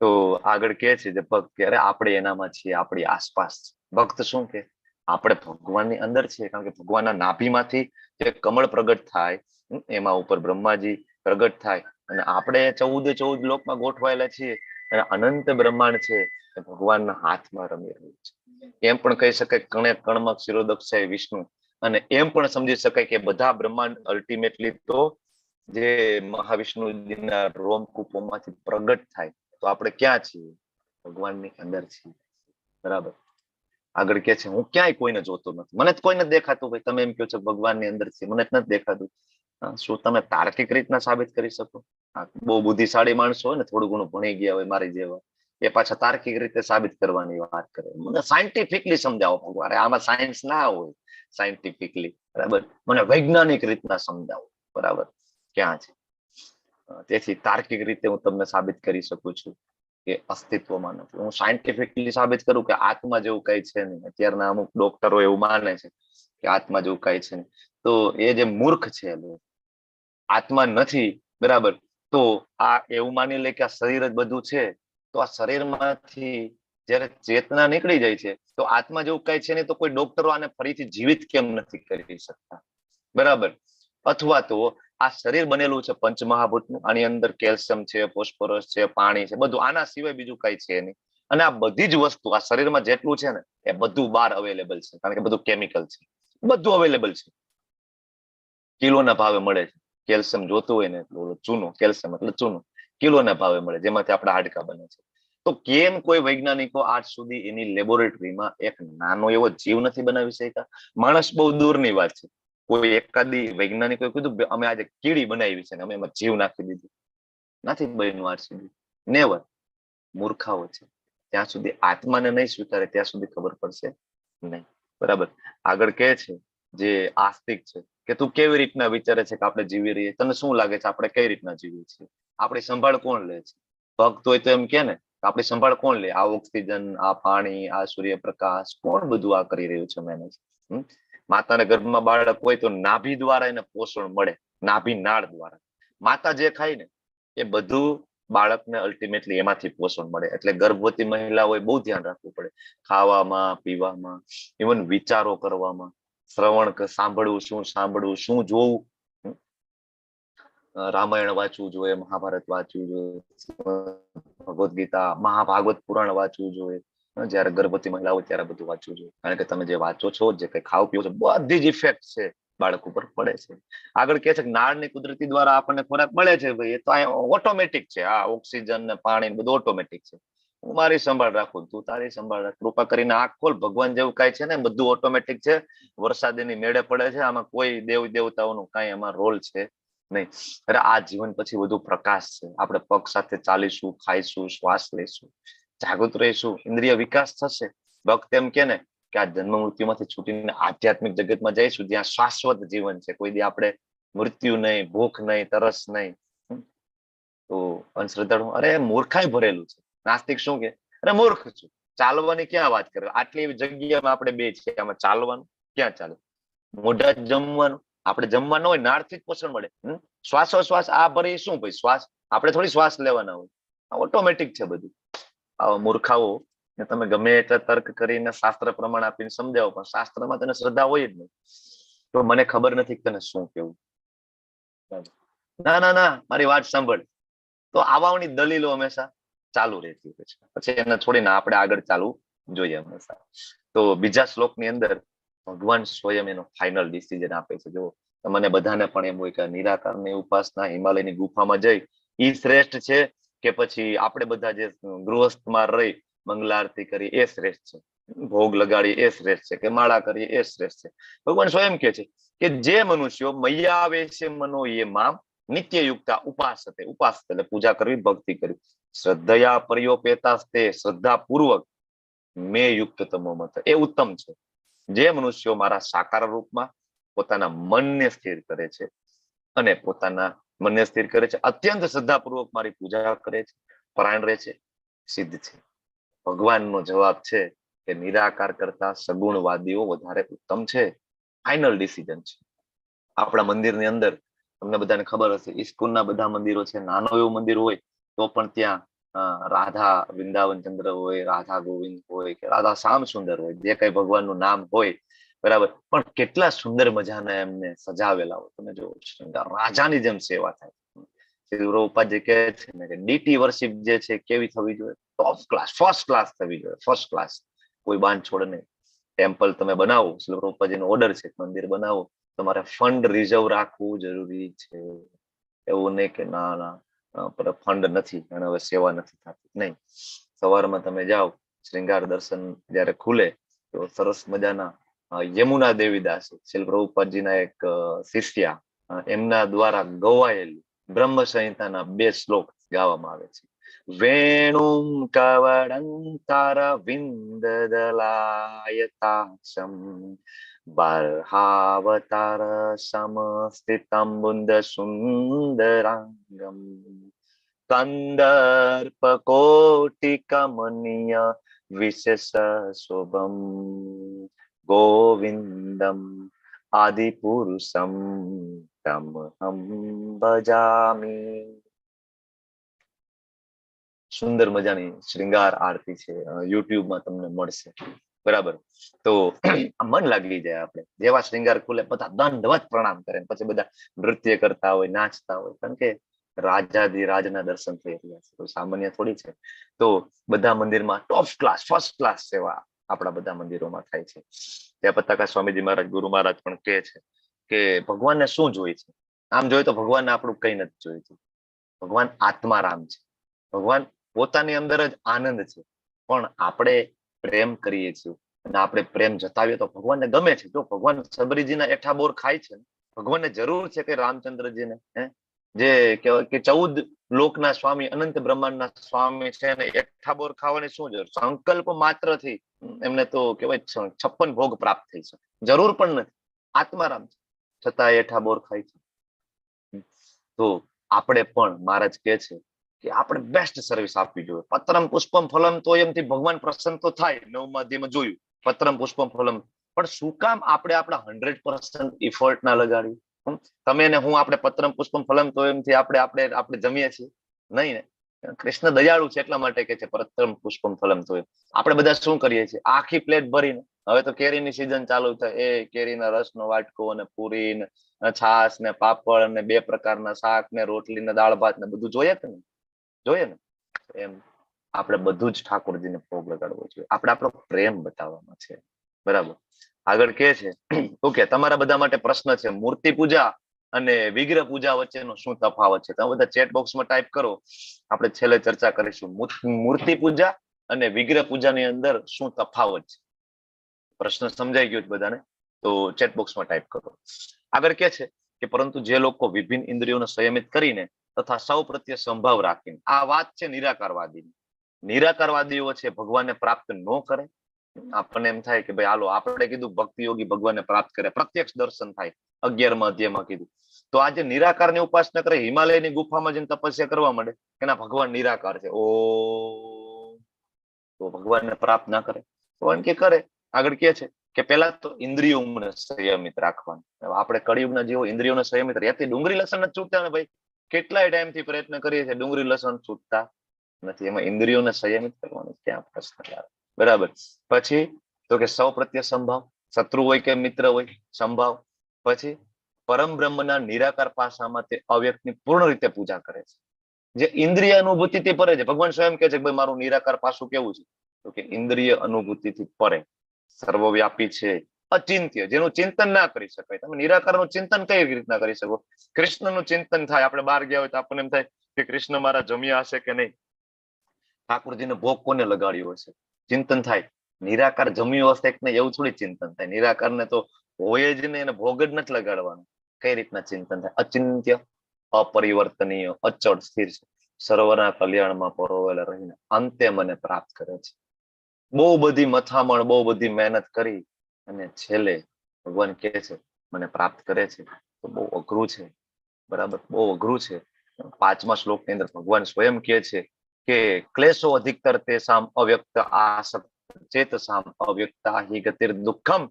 તો આગળ કે છે જે ભક્ત કે અરે આપણે એનામાં છીએ, આપણી આસપાસ. ભક્ત શું કે આપણે ભગવાનની અંદર છીએ, કારણ કે ભગવાનના નાભીમાંથી જે કમળ પ્રગટ થાય એમાં ઉપર બ્રહ્માજી પ્રગટ થાય, અને આપણે 14 લોકમાં ગોઠવાયેલા છીએ, અને અનંત બ્રહ્માંડ છે એ ભગવાનના હાથમાં રમી રહ્યું છે. એમ પણ કહી શકાય કણે કણમાં ક્ષીરોદક્ષાય વિષ્ણુ, અને એમ પણ સમજી શકાય કે બધા બ્રહ્માંડ અલ્ટિમેટલી તો જે મહાવિષ્ણુજીના રોમકૂપોમાંથી પ્રગટ થાય. તો આપણે ક્યાં છીએ? ભગવાનની અંદર છીએ. બરાબર, આગળ કે છે હું ક્યાંય કોઈને જોતો નથી, મને જ કોઈને દેખાતું. ભાઈ તમે એમ કહો છો ભગવાનની અંદર છે, મને જ નથી દેખાતું. શું તમે તાર્કિક રીતના સાબિત કરી શકો? બહુ બુદ્ધિશાળી માણસો હોય ને, થોડું ઘણું ભણી ગયા હોય મારી જેવા, એ પાછા તાર્કિક રીતે સાબિત કરવાની વાત કરે. મને સાયન્ટિફિકલી સમજાવો ભગવાન. આમાં સાયન્સ ના હોય. સાયન્ટિફિકલી બરાબર, મને વૈજ્ઞાનિક રીતના સમજાવો. બરાબર, ક્યાં છે? તેથી તાર્કિક રીતે હું તમને સાબિત કરી શકું છું કે અસ્તિત્વમાં નથી. હું સાયન્ટિફિકલી સાબિત કરું કે આત્મા જેવું કઈ છે નહીં. અત્યારના અમુક ડોક્ટરો એવું માને છે કે આત્મા જેવું કઈ છે નહીં. તો એ જે મૂર્ખ છે, આત્મા નથી બરાબર, તો આ એવું માની લે કે આ શરીર જ બધું છે. તો આ શરીરમાંથી જયારે ચેતના નીકળી જાય છે તો આત્મા જેવું કઈ છે નહીં. તો કોઈ ડોક્ટરો આને ફરીથી જીવિત કેમ નથી કરી શકતા? બરાબર, અથવા તો આ શરીર બનેલું છે પંચમહાભૂતનું, આની અંદર કેલ્શિયમ છે, ફોસ્ફરસ છે, પાણી છે, બધું. આના સિવાય બીજું કઈ છે નહીં. અને આ બધી જ વસ્તુ આ શરીરમાં જેટલું છે ને એ બધું બહાર અવેલેબલ છે, કારણ કે બધું કેમિકલ છે, બધું અવેલેબલ છે, કિલોના ભાવે મળે છે. કેલ્શિયમ જોતું હોય ને ચૂનો, કેલ્શિયમ એટલે ચૂનો, કિલોના ભાવે મળે, જેમાંથી આપણા હાડકા બને છે. તો કેમ કોઈ વૈજ્ઞાનિકો આજ સુધી એની લેબોરેટરીમાં એક નાનો એવો જીવ નથી બનાવી શક્યા? માણસ બહુ દૂરની વાત છે. કોઈ એકાદી વૈજ્ઞાનિકોએ કીધું અમે આજે કીડી બનાવી છે ને અમે એમાં જીવ નાખી દીધું? નથી બન્યું આજ સુધી, નેવર. મૂર્ખાઓ છે. ત્યાં સુધી આત્માને નહીં સ્વીકારે ત્યાં સુધી ખબર પડશે નહીં. બરાબર, આગળ કહે છે જે આસ્તિક છે કે તું કેવી રીતના વિચારે છે કે આપણે જીવી રહીએ? તને શું લાગે છે આપણે કઈ રીતના જીવીએ છીએ? આપણી સંભાળ કોણ લે છે? ભક્ત હોય તો એમ કે ને આપણી સંભાળ કોણ લે? આ ઓક્સિજન, આ પાણી, આ સૂર્યપ્રકાશ, કોણ બધું આ કરી રહ્યું છે મેનેજ? માતાના ગર્ભમાં બાળક હોય તો નાભી દ્વારા એને પોષણ મળે, નાભી નાળ દ્વારા. માતા જે ખાય ને એ બધું બાળકને અલ્ટિમેટલી એમાંથી પોષણ મળે. એટલે ગર્ભવતી મહિલાઓએ બહુ ધ્યાન રાખવું પડે, ખાવામાં, પીવામાં, ઇવન વિચારો કરવામાં, શ્રવણ સાંભળવું, શું સાંભળવું, શું જોવું. રામાયણ વાંચવું જોઈએ, મહાભારત વાંચવું જોઈએ, ભગવદ્ગીતા, મહાભાગવત પુરાણ વાંચવું જોઈએ. જયારે ગર્ભવતી મહિલા હોય ત્યારે બધું વાંચવું જોઈએ, કારણ કે તમે જે વાંચો છો, જે કઈ ખાવ પીવો છો, બધી જ ઇફેક્ટ છે બાળક ઉપર પડે છે. આગળ કે છે કે નાળની કુદરતી દ્વારા આપણને ખોરાક મળે છે. ભાઈ એ તો ઓટોમેટિક છે. આ ઓક્સિજન ને પાણી બધું ઓટોમેટિક છે. હું મારી સંભાળ રાખું, તું તારી સંભાળ રાખ. કૃપા કરીને આંખ ખોલ, ભગવાન જેવું કઈ છે ને બધું ઓટોમેટિક છે. વરસાદ એની મેળે પડે છે. આમાં કોઈ દેવ દેવતાઓનું કઈ એમાં રોલ છે નહીં. અરે આ જીવન પછી વધુ પ્રકાશ છે. આપણે પગ સાથે ચાલીશું, ખાઈશું, શ્વાસ લઈશું, જાગૃત રહીશું, ઇન્દ્રિય વિકાસ થશે. ભક્ત એમ કે ને કે આ જન્મ મૃત્યુમાંથી છૂટીને આધ્યાત્મિક જગતમાં જઈશું જ્યાં શાશ્વત જીવન છે. કોઈ દી આપણે મૃત્યુ નહીં, ભૂખ નહીં, તરસ નહીં. તો અંધશ્રદ્ધાળુ અરે મૂર્ખાઈ ભરેલું છે. નાસ્તિક શું કે અરે મૂર્ખ છું, ચાલવાની ક્યાં વાત કરે? આટલી એવી જગ્યામાં આપણે બે છીએ, આમાં ચાલવાનું ક્યાં ચાલે? મોઢા જમવાનું, આપણે જમવાનું હોય નાળથી જ પોષણ મળે. શ્વાસોશ્વાસ આ ભરી શું ભાઈ? શ્વાસ આપણે થોડી શ્વાસ લેવાના હોય, ઓટોમેટિક છે બધું. આવા મૂર્ખાઓ ને તમે ગમે એટલા તર્ક કરીને શાસ્ત્ર પ્રમાણ આપીને સમજાવો, પણ શાસ્ત્રમાં તને શ્રદ્ધા હોય જ નહીં. તો મને ખબર નથી તને શું કેવું. ના ના ના, મારી વાત સાંભળ. તો આવાની દલીલો હંમેશા ચાલુ રહેતી હોય છે. પછી એને છોડીને આપણે આગળ ચાલવું જોઈએ હંમેશા. તો બીજા શ્લોકની અંદર ભગવાન સ્વયં એનો ફાઇનલ ડિસિઝન આપે છે. જો મને બધાને પણ એમ હોય કે નિરાકારની ઉપાસના હિમાલયની ગુફામાં જઈ ઈ શ્રેષ્ઠ છે કે પછી આપણે બધા જે ગૃહસ્થમાં રહી મંગલારતી કરી એ શ્રેષ્ઠ છે, ભોગ લગાડી એ શ્રેષ્ઠ છે, કે માળા કરી એ શ્રેષ્ઠ છે? ભગવાન સ્વયં કે છે કે જે મનુષ્યો મૈયા વેશે મનો એ મામ નિત્યયુક્તા ઉપાસતે. ઉપાસ એટલે પૂજા કરવી, ભક્તિ કરવી. શ્રદ્ધયા પર્યોપેતાસ્તે, શ્રદ્ધા પૂર્વક મેં યુક્ત તમો મત, એ ઉત્તમ છે. જે મનુષ્યો મારા સાકાર રૂપમાં પોતાના મનને સ્થિર કરે છે અને પોતાના મનને સ્થિર કરે છે, અત્યંત શ્રદ્ધાપૂર્વક મારી પૂજા કરે છે, પરાયણ રહે છે, સિદ્ધ છે. ભગવાનનો જવાબ છે કે નિરાકાર કરતા સગુણવાદીઓ વધારે ઉત્તમ છે. ફાઇનલ ડિસિઝન છે. આપણા મંદિરની અંદર તમને બધાને ખબર હશે, ઇસ્કોનના બધા મંદિરો છે, નાનું એવું મંદિર હોય તો પણ ત્યાં રાધા વૃંદાવન ચંદ્ર હોય, રાધા ગોવિંદ હોય કે રાધા શ્યામ સુંદર હોય, જે કઈ ભગવાનનું નામ હોય, બરાબર, પણ કેટલા સુંદર મજાના એમને સજાવેલા હોય. તમે જો રાજાની જેમ સેવા થાય. ઉપાધ્યાય કહે છે ને કે ડીટી વર્શિપ જે છે કેવી થવી જોઈએ? ટોપ ક્લાસ, ફર્સ્ટ ક્લાસ થવી જોઈએ, ફર્સ્ટ ક્લાસ. કોઈ બાંધછોડ નહીં. ટેમ્પલ તમે બનાવો, ઉપાધ્યાયનો ઓર્ડર છે, મંદિર બનાવો, તમારે ફંડ રિઝર્વ રાખવું જરૂરી છે. એવું નહીં કે ના ના ફંડ નથી અને હવે સેવા નથી થતી, નહીં. સવારમાં તમે જાઓ, શ્રૃંગાર દર્શન જયારે ખુલે તો સરસ મજાના યમુના દેવીદાસ શ્રીલ પ્રભુપાદજીના એક શિષ્યા, એમના દ્વારા ગવાયેલી બ્રહ્મ સંહિતાના 2 શ્લોક ગાવામાં આવે છે. વેણું કવડંકાર વિંદદલાયતાક્ષમ બર્હાવતાર સમસ્થિતમ બુંદ સુંદરાંગમ કંદર્પ કોટિ કમનીય વિશેષ શોભમ ગોવિંદમ આદિ પુરુષમ તમહમ ભજામી. સુંદર મજાની શ્રૃંગાર આરતી છે, યુટ્યુબમાં તમને મળશે, બરાબર. તો મન લાગી જાય. આપણે જેવા શ્રૃંગાર ખુલે બધા દંડવત પ્રણામ કરે, પછી બધા નૃત્ય કરતા હોય, નાચતા હોય, કારણ કે રાજાધી રાજના દર્શન થઈ રહ્યા છે, તો સામાન્ય થોડી છે. તો બધા મંદિરમાં ટોપ ક્લાસ, ફર્સ્ટ ક્લાસ સેવા આપણા બધા મંદિરોમાં થાય છે. ત્યાં પતાકા સ્વામીજી મહારાજ, ગુરુ મહારાજ પણ કહે છે કે ભગવાનને શું જોઈએ છે? આમ જોઈએ તો ભગવાનને આપણું કઈ નથી જોઈતું. ભગવાન આત્મારામ છે. ભગવાન પોતાની અંદર જ આનંદ છે, પણ આપણે પ્રેમ કરીએ છીએ અને આપણે પ્રેમ જતાવીએ તો ભગવાનને ગમે છે. જો ભગવાન સબરીજીના એઠા બોર ખાય છે, ભગવાનને જરૂર છે કે રામચંદ્રજીને, જે કહેવાય કે 14 લોકના સ્વામી, અનંત બ્રહ્માંડના સ્વામી છે, અને એઠા બોર ખાવાની શું જરૂર? સંકલ્પ માત્રથી એમને તો કહેવાય 56 ભોગ પ્રાપ્ત થઈ છે, જરૂર પણ નથી. આત્મારામ છે, છતાં એઠા બોર ખાય છે. તો આપણે પણ મહારાજ કહે છે કે આપણે બેસ્ટ સર્વિસ આપવી જોઈએ. પત્રમ પુષ્પમ ફલમ તો એમથી ભગવાન પ્રસન્ન તો થાય. 9મા અધ્યાયમાં જોયું, પત્રમ પુષ્પમ ફલમ. પણ શું કામ આપણે આપણા 100% ઇફર્ટ ના લગાડીએ? તમે ને હું આપણે પત્રમ પુષ્પમ ફલમ તો એમથી આપણે જમીએ છીએ? નહીં ને. કૃષ્ણ દયાળુ છે એટલા માટે કે છે પત્રમ પુષ્પમ ફલમ તો. આપણે બધા શું કરીએ છીએ? આખી પ્લેટ ભરીને, હવે તો કેરીની સિઝન ચાલુ થાય, એ કેરીના રસનો વાટકો અને પૂરી ને છાસ ને પાપડ અને 2 પ્રકારના શાક ને રોટલી ને દાળ ભાત ને બધું જોઈએ કે નહીં? જોઈએ ને. એમ આપણે બધું જ ઠાકોરજીને ભોગ લગાડવો જોઈએ. આપણે આપણો પ્રેમ બતાવવાનો છે, બરાબર. આગળ કે છે, ઓકે, તમારા બધા માટે પ્રશ્ન છે, મૂર્તિ પૂજા અને વિગ્રહ પૂજા વચ્ચેનો શું તફાવત છે? તમે બધા ચેટ બોક્સમાં ટાઈપ કરો, આપણે છેલ્લે ચર્ચા કરીશું. મૂર્તિ પૂજા અને વિગ્રહ પૂજાની અંદર શું તફાવત છે? પ્રશ્ન સમજાઈ ગયો બધાને? તો ચેટ બોક્સમાં ટાઈપ કરો. આગળ કે છે કે પરંતુ જે લોકો વિભિન્ન ઇન્દ્રિયોને સંયમિત કરીને તથા સૌ પ્રત્યે સંભાવ રાખીને, આ વાત છે નિરાકારવાદીની. નિરાકારવાદીઓ છે ભગવાનને પ્રાપ્ત ન કરે. આપણને એમ થાય કે ભાઈ હાલો, આપણે કીધું ભક્તિ યોગી ભગવાનને પ્રાપ્ત કરે, પ્રત્યક્ષ દર્શન થાય, 11મા અધ્યાયમાં કીધું. તો આજે નિરાકારની ઉપાસના કરે, હિમાલયની ગુફામાં જઈને તપસ્યા કરવા માંડે કે ના ભગવાન નિરાકાર છે, ઓ તો ભગવાનને પ્રાપ્ત ના કરે. તો એમ કે કરે. આગળ કે છે કે પેલા તો ઇન્દ્રિયોને સંયમિત રાખવાનું. આપણે કળિયુગના જેવો ઇન્દ્રિયોને સંયમિત રહેતી ડુંગળી લસણ નથી છૂટતા ને ભાઈ. કેટલાય ટાઈમથી પ્રયત્ન કરીએ છીએ, ડુંગળી લસણ છૂટતા નથી. એમાં ઇન્દ્રિયોને સંયમિત કરવાનું ક્યાં પ્રશ્ન આવે? બરાબર. પછી તો કે સૌ પ્રત્યે સંભાવ, શત્રુ હોય કે મિત્ર હોય, સંભાવ. પછી પરમ બ્રહ્મના નિરાકાર પાસામાં તે અવ્યક્તની પૂર્ણ રીતે પૂજા કરે છે. જે ઇન્દ્રિય અનુભૂતિથી પરે છે. ભગવાન સ્વયં કહે છે કે ભાઈ મારું નિરાકાર પાસું કેવું છે? તો કે ઇન્દ્રિય અનુભૂતિથી પરે, સર્વવ્યાપી છે, અચિંત્ય, જેનું ચિંતન ના કરી શકાય. તમે નિરાકારનું ચિંતન કઈ રીતના કરી શકો? કૃષ્ણનું ચિંતન થાય. આપણે બહાર ગયા હોય તો આપણને એમ થાય કે કૃષ્ણ મારા જમ્યા હશે કે નહીં, ઠાકોરજીને ભોગ કોને લગાડ્યો હશે, ચિંતન થાય. નિરાકાર જમ્યું હશે કે નહીં એવું થોડી ચિંતન થાય. નિરાકારને તો હોય જ નહીં, એને ભોગ જ નથી લગાડવાનું. કઈ રીતના ચિંતન થાય? અચિંત્ય, અપરિવર્તનીય, અચળ, સ્થિર છે, સર્વના કલ્યાણમાં પરોવેલા રહીને અંતે મને પ્રાપ્ત કરે છે. બહુ બધી મથામણ, બહુ બધી મહેનત કરી અને છેલ્લે ભગવાન કહે છે મને પ્રાપ્ત કરે છે. તો બહુ અઘરું છે, બરાબર, બહુ અઘરું છે. 5મા શ્લોકની અંદર ભગવાન સ્વયં કહે છે કે ક્લેશો અધિકતર તેસામ અવ્યક્ત આસક્ત ચેતસામ અવ્યક્તા હિ ગતિર દુઃખમ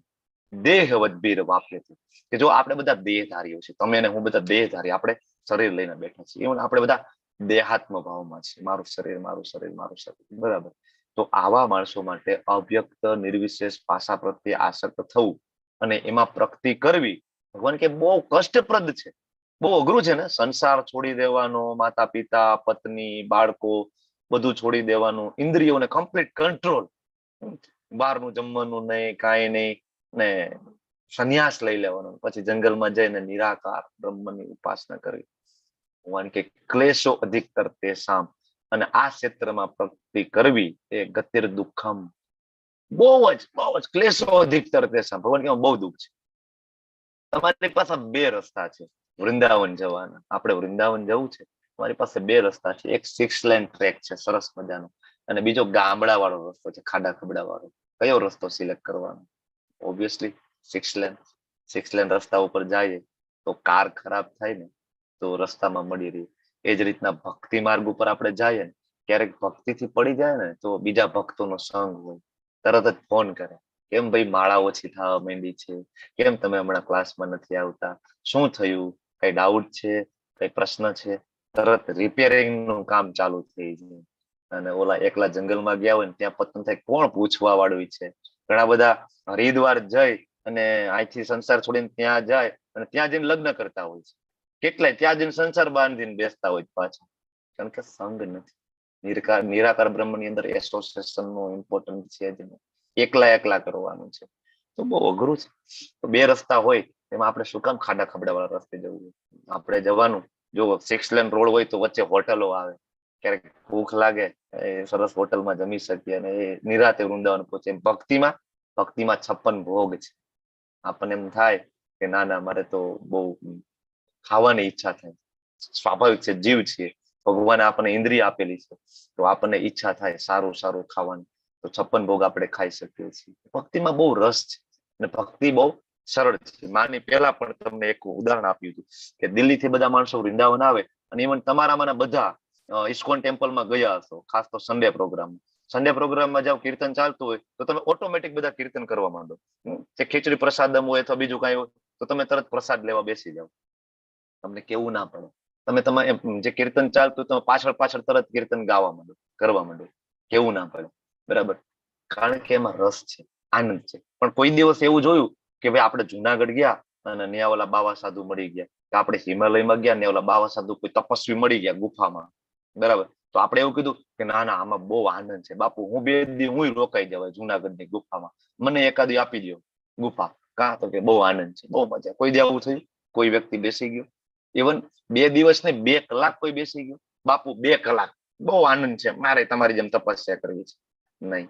દેહવદ્ભીર વાપ્યતે. કે જો આપણે બધા દેહધારીઓ છે, તમે અને હું બધા દેહધારી, આપણે શરીર લઈને બેઠા છીએ, એવું આપણે બધા દેહાત્મ ભાવમાં છે, મારું શરીર મારું શરીર મારું શરીર, બરાબર. તો આવા માણસો માટે અવ્યક્ત નિર્વિશેષ પાસા પ્રત્યે આસક્ત થવું અને એમાં પ્રગતિ કરવી ભગવાન કે બહુ કષ્ટપ્રદ છે, બહુ અઘરું છે ને. સંસાર છોડી દેવાનો, માતા પિતા પત્ની બાળકો બધું છોડી દેવાનું, ઇન્દ્રિયોને કમ્પ્લીટ કંટ્રોલ, બહારનું જમવાનું નહીં, કાંઈ નહીં, ને સંન્યાસ લઈ લેવાનો, પછી જંગલમાં જઈને નિરાકાર બ્રહ્મની ઉપાસના કરવી. ભગવાન કે ક્લેશો અધિકતર તેસામ, અને આ ક્ષેત્રમાં પ્રગતિ કરવી એ ગતિર દુઃખમ, બહુ જ ક્લેશો અધિકતર તેસામ. ભગવાન કે બહુ દુઃખ છે. તમારી પાસે 2 રસ્તા છે વૃંદાવન જવાના. આપણે વૃંદાવન જવું છે, તમારી પાસે 2 રસ્તા છે. એક 6 લેન ટ્રેક છે સરસ મજાનો, અને બીજો ગામડા વાળો રસ્તો છે, ખાડા ખબડા વાળો. કયો રસ્તો સિલેક્ટ કરવાનો? ઓબ્વિયસલી 6 લેન રસ્તા ઉપર જાય તો કાર ખરાબ થાય ને તો રસ્તામાં મળી રહી. એ જ રીતના ભક્તિ માર્ગ ઉપર આપણે જઈએ ને, ક્યારેક ભક્તિથી પડી જાય ને તો બીજા ભક્તોનો સંગ હોય, તરત જ ફોન કરે, કેમ ભાઈ માળા ઓછી થવા માંડી છે, કેમ તમે હમણાં ક્લાસમાં નથી આવતા, શું થયું, કઈ ડાઉટ છે, કઈ પ્રશ્ન છે, તરત રિપેરિંગ નું કામ ચાલુ થઈ જાય. અને ઓલા એકલા જંગલમાં ગયા હોય ને ત્યાં પતંગ થાય, કોણ પૂછવા વાળું છે. ઘણા બધા હરિદ્વાર જઈ અને અહીંથી સંસાર છોડીને ત્યાં જાય અને ત્યાં જઈને લગ્ન કરતા હોય છે. કેટલાય ત્યાં જઈને સંસાર બાંધીને બેસતા હોય પાછા, કારણ કે સંગ નથી. નિરાકાર બ્રહ્મની અંદર એસોસિએશન નો ઇમ્પોર્ટન્ટ છે જ નહીં, એકલા કરવાનું છે. તો બહુ અઘરું છે. તો 2 રસ્તા હોય એમાં આપણે શું કામ ખાડા ખબડા વાળા રસ્તે જવું? આપણે જવાનું, જો 6 લેન રોડ હોય તો વચ્ચે હોટલો આવે, ક્યારેક ભૂખ લાગે સરસ હોટલમાં જમી શકીએ અને એ નિરાતે વૃંદાવન પહોંચે. ભક્તિમાં 56 ભોગ છે. આપણને એમ થાય કે ના મારે તો બહુ ખાવાની ઈચ્છા થાય, સ્વાભાવિક છે, જીવ છીએ, ભગવાને આપણને ઇન્દ્રિય આપેલી છે, તો આપણને ઈચ્છા થાય સારું ખાવાની, તો 56 ભોગ આપણે ખાઈ શકીએ છીએ. ભક્તિમાં બહુ રસ છે અને ભક્તિ બહુ સરળ છે. માની પહેલા પણ તમને એક ઉદાહરણ આપ્યું હતું કે દિલ્હીથી બધા માણસો વૃંદાવન આવે, અને ઇવન તમારામાંના બધા ઇસ્કોન ટેમ્પલમાં ગયા હશો, ખાસ તો સન્ડે પ્રોગ્રામમાં જાવ, કીર્તન ચાલતું હોય તો તમે ઓટોમેટિક બધા કીર્તન કરવા માંડો. જે ખીચડી પ્રસાદમ હોય અથવા બીજું કઈ હોય તો તમે તરત પ્રસાદ લેવા બેસી જાઓ, તમને કેવું ના પડે. તમે જે કીર્તન ચાલતું તમે પાછળ તરત કીર્તન ગાવા માંડો, કરવા માંડો, કેવું ના પડે, બરાબર. કારણ કે એમાં રસ છે, આનંદ છે. પણ કોઈ દિવસ એવું જોયું કે ભાઈ આપણે જુનાગઢ ગયા અને ત્યાં ઓલા બાવા સાધુ મળી ગયા, કે આપણે હિમાલયમાં ગયા ને ઓલા બાવા સાધુ કોઈ તપસ્વી મળી ગયા ગુફામાં, બરાબર, તો આપણે એવું કીધું કે ના આમાં બહુ આનંદ છે બાપુ, હું 2 દી હું રોકાઈ જવાય જુનાગઢની ગુફામાં, મને એકાદી આપી દો ગુફા. કાં તો કે બહુ આનંદ છે, બહુ મજા. કોઈ દી આવું થયું? કોઈ વ્યક્તિ બેસી ગયો? ઇવન 2 દિવસ ને 2 કલાક કોઈ બેસી ગયો? બાપુ 2 કલાક બહુ આનંદ છે, મારે તમારી જેમ તપસ્યા કરવી છે? નહીં.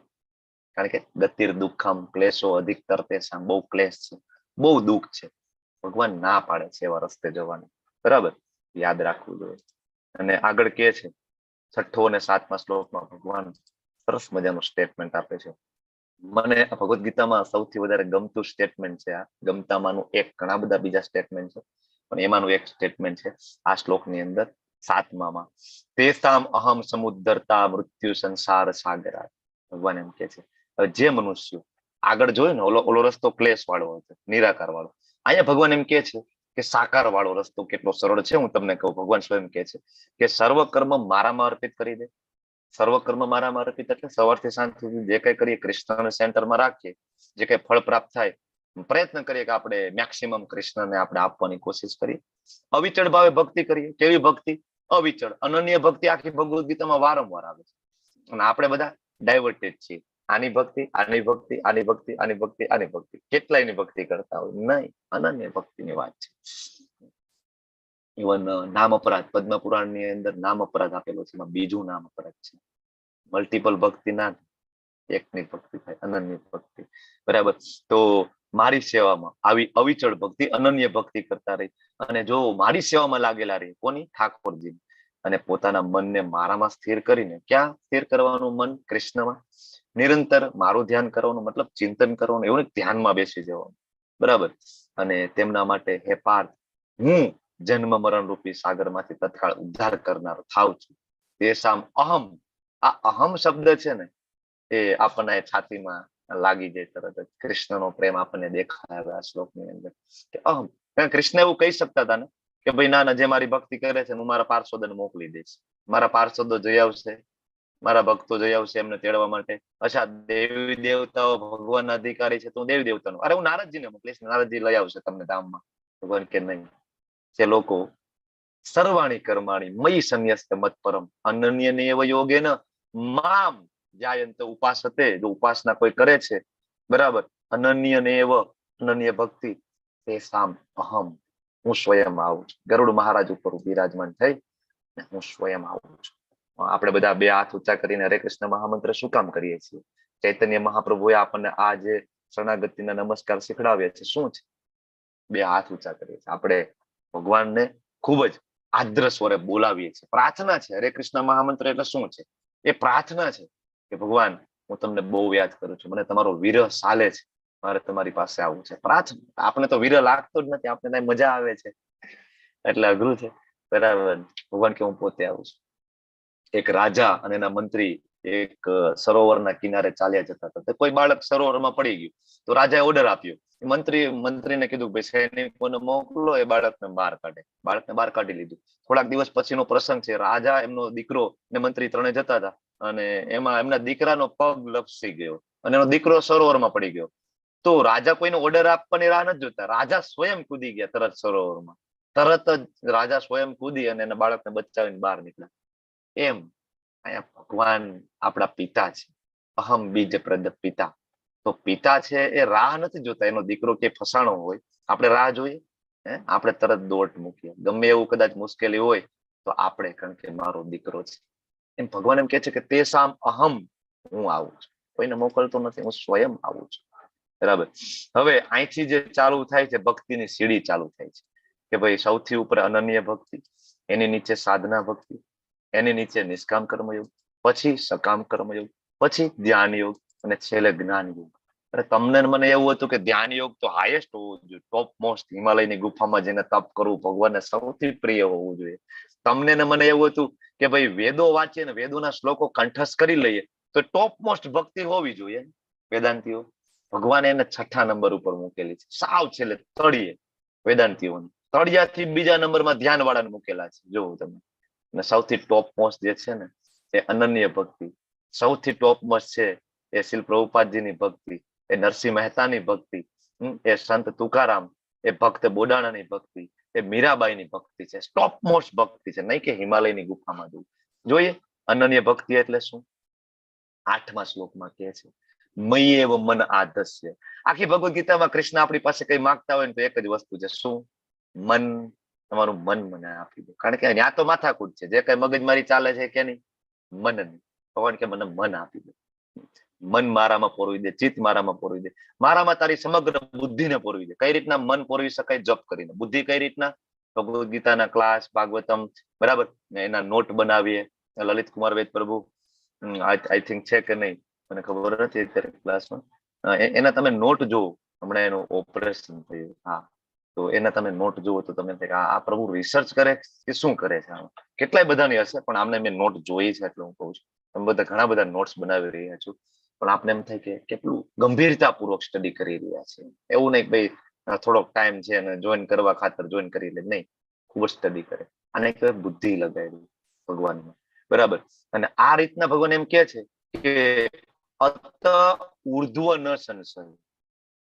કારણ કે ગતિર દુઃખમ ક્લેશો અધિકતર તેસામ, બહુ ક્લેશ છે, બહુ દુઃખ છે. ભગવાન ના પાડે છે એવા રસ્તે જવાનું, બરાબર, યાદ રાખવું જોઈએ. અને આગળ કે છે 6ઠ્ઠો અને 7મા શ્લોકમાં ભગવાન સરસ મજાનું સ્ટેટમેન્ટ આપે છે. મને ભગવદ્ ગીતામાં સૌથી વધારે ગમતું સ્ટેટમેન્ટ છે આ. ગમતામાંનું એક, ઘણા બધા બીજા સ્ટેટમેન્ટ છે પણ એમાંનું એક સ્ટેટમેન્ટ છે આ શ્લોકની અંદર 7મામાં. તેસામ અહમ સમુદ્ધરતા મૃત્યુ સંસાર સાગરા. ભગવાન એમ કે છે જે મનુષ્યો આગળ જોયું ને ઓલો રસ્તો ક્લેશ વાળો હતો, નિરાકાર વાળો, અહીંયા ભગવાન એમ કે છે કે સાકાર વાળો રસ્તો કેટલો સરળ છે. હું તમને કહું, ભગવાન સ્વયં કે છે કે સર્વ કર્મ મારામાં અર્પિત કરી દે. સર્વ કર્મ મારામાં અર્પિત એટલે સવારથી સાંજ સુધી જે કઈ કરીએ કૃષ્ણને સેન્ટરમાં રાખીએ, જે કઈ ફળ પ્રાપ્ત થાય પ્રયત્ન કરીએ કે આપણે મેક્સિમમ કૃષ્ણને આપણે આપવાની કોશિશ કરીએ. અવિચળ ભાવે ભક્તિ કરીએ. કેવી ભક્તિ? અવિચળ અનન્ય ભક્તિ. આખી ભગવદ્ ગીતામાં વારંવાર આવે છે. અને આપણે બધા ડાયવર્ટેડ છીએ. આની ભક્તિ, આની ભક્તિ, આની ભક્તિ, આની ભક્તિ, આની ભક્તિ, કેટલાયની ભક્તિ કરતા હોય. નહીં, અનન્ય ભક્તિની વાત છે. ઇવન નામ અપરાધ, પદ્મ પુરાણની અંદર નામ અપરાધ આપેલો છે, એમાં બીજું નામ અપરાધ છે. મલ્ટિપલ ભક્તિ ના, એકની ભક્તિ થાય, અનન્ય ભક્તિ, બરાબર. તો મારી સેવામાં આવી અવિચળ ભક્તિ, અનન્ય ભક્તિ કરતા રહી, અને જો મારી સેવામાં લાગેલા રહી, કોની? ઠાકોરજી. અને પોતાના મનને મારામાં સ્થિર કરીને, ક્યાં સ્થિર કરવાનું? મન કૃષ્ણમાં. નિરંતર મારું ધ્યાન કરવાનું, મતલબ ચિંતન કરવાનું, એવું ધ્યાનમાં બેસી જવાનું, બરાબર. અને તેમના માટે હે પાર્થ, હું જન્મ મરણ રૂપી સાગરમાંથી તત્કાળ ઉદ્ધાર કરનાર થાવ છું. તેસામ અહમ, આ અહમ શબ્દ છે ને, એ આપણને છાતીમાં લાગી જાય તરત જ. કૃષ્ણનો પ્રેમ આપણને દેખાય આ શ્લોકની અંદર કે અહમ. કૃષ્ણ એવું કહી શકતા હતા ને કે ભાઈ ના ના, જે મારી ભક્તિ કરે છે હું મારા પાર્ષદોને મોકલી દઈશ, મારા પાર્ષદો જઈ આવશે, મારા ભક્તો જઈ આવશે એમને તેડવા માટે. અચ્છા, દેવી દેવતાઓ ભગવાનના અધિકારી છે તો હું દેવી દેવતાનો, અરે હું નારદજીને મોકલીશ, નારદજી લઈ આવશે તમને ધામમાં. ભગવાન કે નહીં, જે લોકો સર્વાણી કર્માણી મયી સંન્યસ્ત મત પરમ અનન્ય એવ યોગેન મામ જાયંત ઉપાસતે, જો ઉપાસના કોઈ કરે છે, બરાબર, અનન્ય એવ, અનન્ય ભક્તિ, તે સામ અહમ, હું સ્વયં આવું છું. ગરુડ મહારાજ ઉપર બિરાજમાન થઈ હું સ્વયં આવું છું. આપણે બધા બે હાથ ઊંચા કરીને હરે કૃષ્ણ મહામંત્ર શું કામ કરીએ છીએ? ચૈતન્ય મહાપ્રભુએ આપણને આ જે શરણાગતિના નમસ્કાર શીખડાવ્યા છે શું છે? બે હાથ ઊંચા કરીએ છીએ. આપણે ભગવાનને ખૂબ જ આદ્ર સ્વરે બોલાવીએ છીએ. પ્રાર્થના છે. હરે કૃષ્ણ મહામંત્ર એટલે શું છે? એ પ્રાર્થના છે કે ભગવાન, હું તમને બહુ યાદ કરું છું, મને તમારો વિરહ સાલે છે, મારે તમારી પાસે આવવું છે. પ્રાર્થના. આપણે તો વિરહ લાગતો જ નથી, આપણે મજા આવે છે એટલે અઘરું છે, બરાબર. ભગવાન કે હું પોતે આવું છું. એક રાજા અને એના મંત્રી એક સરોવરના કિનારે ચાલ્યા જતા હતા. કોઈ બાળક સરોવરમાં પડી ગયું તો રાજાએ ઓર્ડર આપ્યો. મંત્રીને કીધું ભાઈ સૈનિકોને મોકલો, એ બાળકને બહાર કાઢે. બાળકને બહાર કાઢી લીધું. થોડાક દિવસ પછીનો પ્રસંગ છે. રાજા, એમનો દીકરો ને મંત્રી ત્રણે જતા હતા અને એમાં એમના દીકરાનો પગ લપસી ગયો અને એનો દીકરો સરોવરમાં પડી ગયો. તો રાજા કોઈને ઓર્ડર આપવાની રાહ નથી જોતા, રાજા સ્વયં કૂદી ગયા તરત સરોવરમાં. તરત જ રાજા સ્વયં કૂદી અને એના બાળકને બચાવીને બહાર નીકળ્યા. એમ અહીંયા ભગવાન આપણા પિતા છે. અહમ બીજ પ્રદ પિતા. તો પિતા છે એ રાહ નથી જોતા એનો દીકરો કે ફસાણો હોય. આપણે રાહ જોઈએ? આપણે તરત દોટ મૂકીએ. ગમે એવું કદાચ મુશ્કેલી હોય તો આપણે, કારણ કે મારો દીકરો છે. એમ ભગવાન એમ કે છે કે તે સામ અહમ, હું આવું છું. કોઈને મોકલતો નથી, હું સ્વયં આવું છું, બરાબર. હવે અહીંથી જે ચાલુ થાય છે, ભક્તિની સીડી ચાલુ થાય છે કે ભાઈ સૌથી ઉપર અનન્ય ભક્તિ, એની નીચે સાધના ભક્તિ, એની નીચે નિષ્કામ કર્મયોગ, પછી સકામ કર્મયોગ, પછી ધ્યાન યોગ અને છેલ્લે જ્ઞાન યોગ. અરે તમને મને એવું હતું કે ધ્યાન યોગ તો હાઈએસ્ટ હોવું જોઈએ, ટોપ મોસ્ટ, હિમાલયની ગુફામાં જઈને તપ કરવું ભગવાનને સૌથી પ્રિય હોવું જોઈએ. તમને ને મને એવું હતું કે ભાઈ વેદો વાંચીએ ને વેદોના શ્લોકો કંઠસ્થ કરી લઈએ તો ટોપ મોસ્ટ ભક્તિ હોવી જોઈએ. વેદાંતિઓ ભગવાને એને 6ઠા નંબર ઉપર મૂકેલી છે, સાવ છેલ્લે તળિયે. વેદાંતિઓને તળિયાથી બીજા નંબરમાં ધ્યાન વાળાને મૂકેલા છે. જોવું તમે. અને સૌથી ટોપ મોસ્ટ જે છે ને એ અનન્ય ભક્તિ. સૌથી ટોપ મોસ્ટ છે એ શીલ પ્રભુપાદજીની ભક્તિ, એ નરસિંહ મહેતાની ભક્તિ, એ સંત તુકારામ, એ ભક્ત બોડાણાની ભક્તિ, એ મીરાબાઈની ભક્તિ છે. ટોપ મોસ્ટ ભક્તિ છે, નહીં કે હિમાલયની ગુફામાં જવું. જોઈએ અનન્ય ભક્તિ એટલે શું? 8મા શ્લોકમાં કહે છે મય્યેવ મન આધસ્ય. આખી ભગવદ ગીતામાં કૃષ્ણ આપણી પાસે કઈ માંગતા હોય ને તો એક જ વસ્તુ છે, શું? મન. તમારું મન મને આપી દો. કારણ કે ત્યાં તો માથાકૂટ છે, જે કઈ મગજમારી ચાલે છે કે નહીં, મનની. ભગવાન કે મને મન આપી દો. મન મારામાં પોરવી દે, ચિત્ત મારામાં પોરવી દે, મારામાં તારી સમગ્ર બુદ્ધિને પોરવી દે. કઈ રીતના મન પોરવી શકાય? જપ કરીને. બુદ્ધિ કઈ રીતના? ભગવદ ગીતાના ક્લાસ, ભાગવતમ, બરાબર, એના નોટ બનાવીએ. લલિત કુમાર વેદ પ્રભુ આઈ થિંક છે કે નહીં મને ખબર નથી અત્યારે ક્લાસમાં, એના તમે નોટ જોવો. હમણાં એનું ઓપરેશન થયું, હા, તો એના તમે નોટ જુઓ તો તમે આ પ્રભુ રિસર્ચ કરે કે શું કરે છે? કેટલાય બધાની હશે, પણ આમને મેં નોટ જોઈ છે એટલે હું કહું છું. તમે બધા ઘણા બધા નોટ્સ બનાવી રહ્યા છો, પણ આપણે એમ થાય કે કેટલું ગંભીરતાપૂર્વક સ્ટડી કરી રહ્યા છે. એવું નહીં ભાઈ થોડોક ટાઈમ છે અને જોઈન કરવા ખાતર જોઈન કરી લે, નહીં, ખૂબ જ સ્ટડી કરે. આને કહેવાય બુદ્ધિ લગાવી ભગવાનમાં, બરાબર. અને આ રીતના ભગવાન એમ કે છે કે અત ઉર્ધ્વ ન સંશય,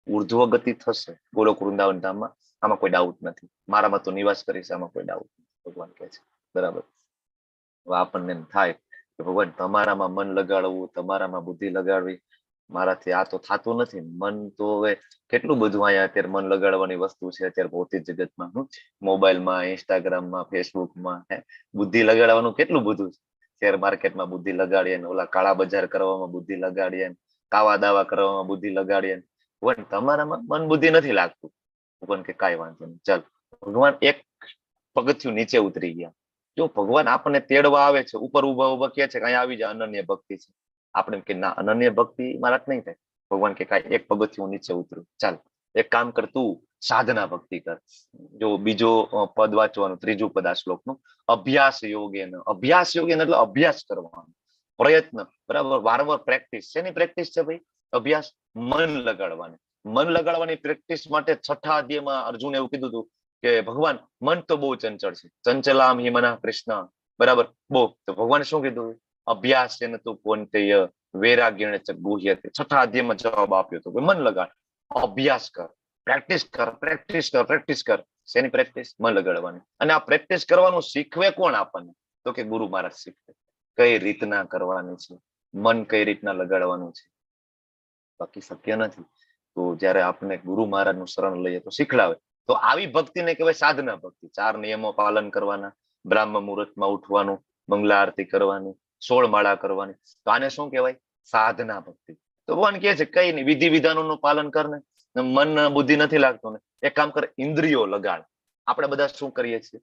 ઉર્ધ્વ ગતિ થશે ગોલોક વૃંદાવન ધામમાં. આમાં કોઈ ડાઉટ નથી. મારામાં તો નિવાસ કરીશ, આમાં કોઈ ડાઉટ નથી, ભગવાન કહે છે, બરાબર. આપણને એમ થાય કે ભગવાન તમારામાં મન લગાડવું, તમારામાં બુદ્ધિ લગાડવી, મારાથી આ તો થતું નથી. મન તો હવે કેટલું બધું અહીંયા અત્યારે મન લગાડવાની વસ્તુ છે અત્યારે ભૌતિક જગતમાં, મોબાઈલમાં, ઇન્સ્ટાગ્રામમાં, ફેસબુકમાં બુદ્ધિ લગાડવાનું કેટલું બધું છે. શેર માર્કેટમાં બુદ્ધિ લગાડીએ, ઓલા કાળા બજાર કરવામાં બુદ્ધિ લગાડીએ, કાવા દાવા કરવામાં બુદ્ધિ લગાડીએ. ભગવાન તમારામાં મન બુદ્ધિ નથી લાગતું. ભગવાન કે કાંઈ વાંધો નહીં, ચાલ. ભગવાન એક પગથિયું નીચે ઉતરી ગયા. જો ભગવાન આપણને તેડવા આવે છે, ઉપર ઉભા ઉભા કે છે કે અહીંયા આવી જાય, અનન્ય ભક્તિ છે, આપણે કે ના, અનન્ય ભક્તિ મારા નહીં થાય. ભગવાન કે કાંઈ એક પગથિયું નીચે ઉતરું, ચાલ એક કામ કર, તું સાધના ભક્તિ કર. જો બીજો પદ વાંચવાનું, ત્રીજું પદ આ શ્લોકનું, અભ્યાસ યોગેન. અભ્યાસ યોગેન એટલે અભ્યાસ કરવાનો, પ્રયત્ન, બરાબર, વારંવાર પ્રેક્ટિસ. શેની પ્રેક્ટિસ છે ભાઈ? અભ્યાસ, મન લગાડવાની. મન લગાડવાની પ્રેક્ટિસ માટે 6થા અધ્યાયમાં અર્જુને એવું કીધું હતું કે ભગવાન મન તો બહુ ચંચળ છે, ચંચલામ હિ મનઃ કૃષ્ણ, બરાબર, બહુ. તો ભગવાને શું કીધું? અભ્યાસ એને તું કોન્તેય વૈરાગ્યને ચ ગુહ્યતે. 6થા અધ્યાયમાં જવાબ આપ્યો હતો, મન લગાડ, અભ્યાસ કર, પ્રેક્ટિસ કર, પ્રેક્ટિસ કર, પ્રેક્ટિસ કર. શેની પ્રેક્ટિસ? મન લગાડવાની. અને આ પ્રેક્ટિસ કરવાનું શીખવે કોણ આપણને? તો કે ગુરુ મહારાજ શીખવે. કઈ રીતના કરવાની છે, મન કઈ રીતના લગાડવાનું છે, બાકી શક્ય નથી. તો જયારે આપણે ગુરુ મહારાજ નું શરણ લઈએ તો શીખડાવે. તો આવી ભક્તિને કહેવાય સાધના ભક્તિ. 4 નિયમો પાલન કરવાના, બ્રાહ્મ મુહૂર્તમાં ઉઠવાનું, મંગલા આરતી કરવાની, 16 માળા કરવાની. તો આને શું કહેવાય? સાધના ભક્તિ. તો ભગવાન કહે છે કઈ નહીં, વિધિ વિધાનોનું પાલન કરને, મન બુદ્ધિ નથી લાગતું ને, એક કામ કર, ઇન્દ્રિયો લગાડ. આપણે બધા શું કરીએ છીએ?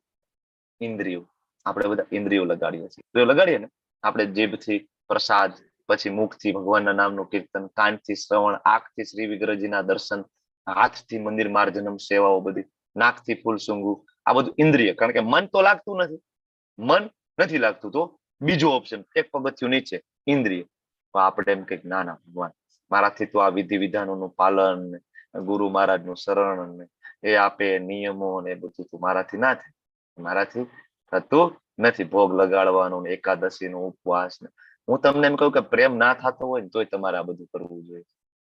ઇન્દ્રિયો, આપણે બધા ઇન્દ્રિયો લગાડીએ છીએ. ઇન્દ્રિયો લગાડીએ ને, આપણે જીભથી પ્રસાદ, પછી મુખથી ભગવાનના નામનું કીર્તન, કાનથી શ્રવણ, આંખથી શ્રી વિગ્રહજીના દર્શન, હાથથી મંદિર માર્જનમ સેવાઓ બધી, નાકથી ફૂલ સૂંઘવું, આ બધું ઇન્દ્રિય. કારણ કે મન તો લાગતું નથી, મન નથી લાગતું, તો બીજો ઓપ્શન, એક પગથિયું નીચે, ઇન્દ્રિય. તો આપણે એમ કઈક ના ના ભગવાન, મારાથી તો આ વિધિ વિધાનોનું પાલન, ગુરુ મહારાજનું શરણ ને એ આપે નિયમો ને એ બધું તો મારાથી ના થાય, મારાથી થતું નથી. ભોગ લગાડવાનો ને એકાદશી નો ઉપવાસ ને. હું તમને એમ કહું કે પ્રેમ ના થતો હોય ને તોય તમારે આ બધું કરવું જોઈએ,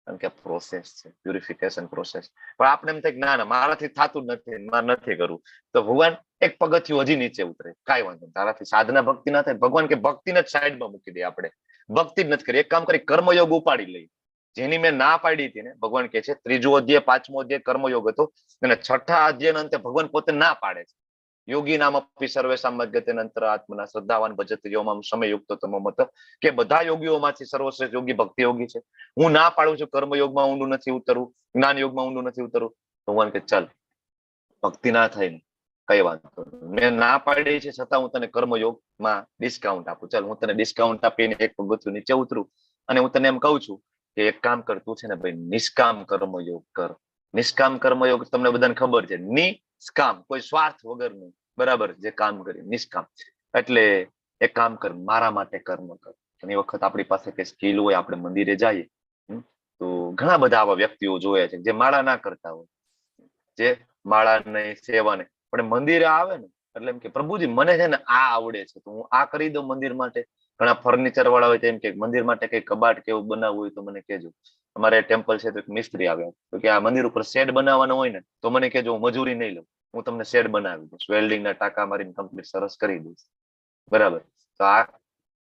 કારણ કે પ્રોસેસ છે, પ્યુરિફિકેશન પ્રોસેસ. પણ આપણે એમ થાય કે ના ના મારાથી થતું નથી, મારે નથી કરવું. તો ભગવાન એક પગથિયું હજી નીચે ઉતરે, કાંઈ વાંધો નહીં, તારાથી સાધના ભક્તિ ના થાય. ભગવાન કે ભક્તિને જ સાઈડમાં મૂકી દે, આપણે ભક્તિ જ નથી કરી. એક કામ કરી, કર્મયોગ ઉપાડી લઈ, જેની મેં ના પાડી હતી ને. ભગવાન કે છે 3જો અધ્યાય 5મો અધ્યાય કર્મયોગ હતો, અને 6થા અધ્યાયના અંતે ભગવાન પોતે ના પાડે છે. યોગી નામ અપી સર્વેષાં મદ્યતે અંતર આત્મના શ્રદ્ધાવાન ભજતે યોમામ સમયુક્તો તમો મત. કે બધા યોગીઓમાંથી સર્વશ્રેષ્ઠ યોગી ભક્તિ યોગી છે. હું ના પાડું છું કર્મયોગમાં ઊંડું નથી ઉતરવું, જ્ઞાન યોગમાં ઊંડું નથી ઉતરવું. ભગવાન કે ચાલ, ભક્તિ ના થાય ને કઈ વાત, મેં ના પાડી છે છતાં હું તને કર્મયોગમાં ડિસ્કાઉન્ટ આપું. ચાલ, હું તને ડિસ્કાઉન્ટ આપીને એક પગથિયું નીચે ઉતરું, અને હું તને એમ કહું છું કે એક કામ કર, તું છે ને ભાઈ નિષ્કામ કર્મયોગ કર. નિષ્કામ કર્મયોગ તમને બધાને ખબર છે, નિષ્કામ, કોઈ સ્વાર્થ વગરનું, બરાબર, જે કામ કરી નિષ્કામ. એટલે એક કામ કર, મારા માટે કર્મ કર. ઘણી વખત આપણી પાસે કઈ સ્કિલ હોય, આપણે મંદિરે જઈએ તો ઘણા બધા આવા વ્યક્તિઓ જોયા છે જે માળા ના કરતા હોય, જે માળા નહીં, સેવા નહીં, પણ મંદિરે આવે ને એટલે એમ કે પ્રભુજી મને છે ને આ આવડે છે તો હું આ કરી દઉં મંદિર માટે. ઘણા ફર્નિચર વાળા હોય તેમ કે મંદિર માટે કઈ કબાટ કેવું બનાવવું હોય તો મને કહેજો. અમારે ટેમ્પલ છે તો એક મિસ્ત્રી આવ્યા તો કે આ મંદિર ઉપર શેડ બનાવવાનો હોય ને તો મને કહેજો, હું મજૂરી નહીં લઉં, હું તમને શેડ બનાવી દઈશ, વેલ્ડિંગ ના ટાંકા મારીને કમ્પ્લીટ સરસ કરી દઈશ. બરાબર, તો આ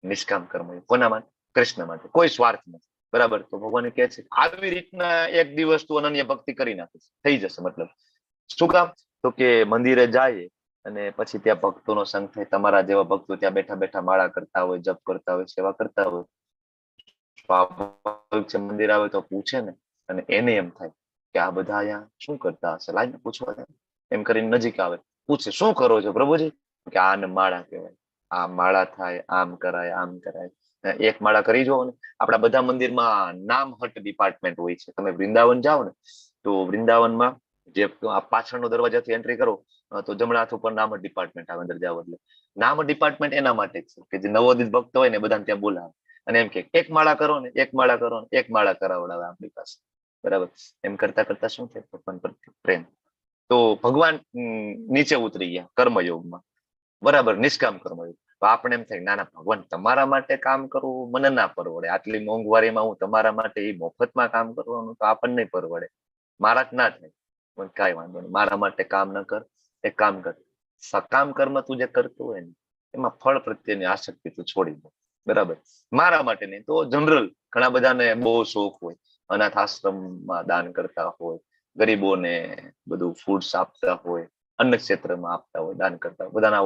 નિષ્કામ કર્મ કોના માટે? કૃષ્ણ માટે, કોઈ સ્વાર્થ નથી. બરાબર, તો ભગવાન કહે છે આવી રીતના એક દિવસ તું અનન્ય ભક્તિ કરી નાખીશ, થઈ જશે. મતલબ શું કામ? તો કે મંદિરે જાય અને પછી ત્યાં ભક્તોનો સંગ થાય, તમારા જેવા ભક્તો ત્યાં બેઠા બેઠા માળા કરતા હોય, જપ કરતા હોય, સેવા કરતા હોય. મંદિર આવે તો પૂછે ને, અને એને એમ થાય કે આ બધા અહીંયા શું કરતા હશે, લાઈને પૂછવા જાય. એમ કરીને નજીક આવે, પૂછે શું કરો છો પ્રભુજી? કે આને માળા કહેવાય, આ માળા થાય, આમ કરાય, આમ કરાય. એક માળા કરી જુઓ ને. આપણા બધા મંદિરમાં નામ હટ ડિપાર્ટમેન્ટ હોય છે. તમે વૃંદાવન જાઓ ને તો વૃંદાવનમાં જે પાછળનો દરવાજાથી એન્ટ્રી કરો તો જમણા હાથ ઉપર નામ ડિપાર્ટમેન્ટ આવે અંદર જાવ એટલે. નામ ડિપાર્ટમેન્ટ એના માટે છે કે જે નવોદિત ભક્ત હોય ને બધાને ત્યાં બોલાવે અને એમ કે એક માળા કરો ને, એક માળા કરો ને, એક માળા કરાવડાવે આપણી પાસે. બરાબર, એમ કરતા કરતા શું થાય? ભગવાન પ્રત્યે પ્રેમ. તો ભગવાન નીચે ઉતરી ગયા કર્મયોગમાં, બરાબર, નિષ્કામ કર્મયોગ. તો આપણે એમ થાય ના ના ભગવાન તમારા માટે કામ કરવું મને ના પરવડે, આટલી મોંઘવારીમાં હું તમારા માટે એ મફતમાં કામ કરવાનું તો આપણને નહીં પરવડે, મારા જ ના થાય. પણ કાંઈ વાંધો નહીં, મારા માટે કામ ન કર, એક કામ કર, સકામ કર્મ તું જે કરતું હોય ને એમાં ફળ પ્રત્યેની આસક્તિ તું છોડી દે. બરાબર, મારા માટે નહીં તો જનરલ ઘણા બધાને બહુ શોખ હોય, અનાથ આશ્રમમાં દાન કરતા હોય, ગરીબોને બધું ફૂડ્સ આપતા હોય, અન્ન ક્ષેત્રમાં આપતા હોય, દાન કરતા હોય, બધાના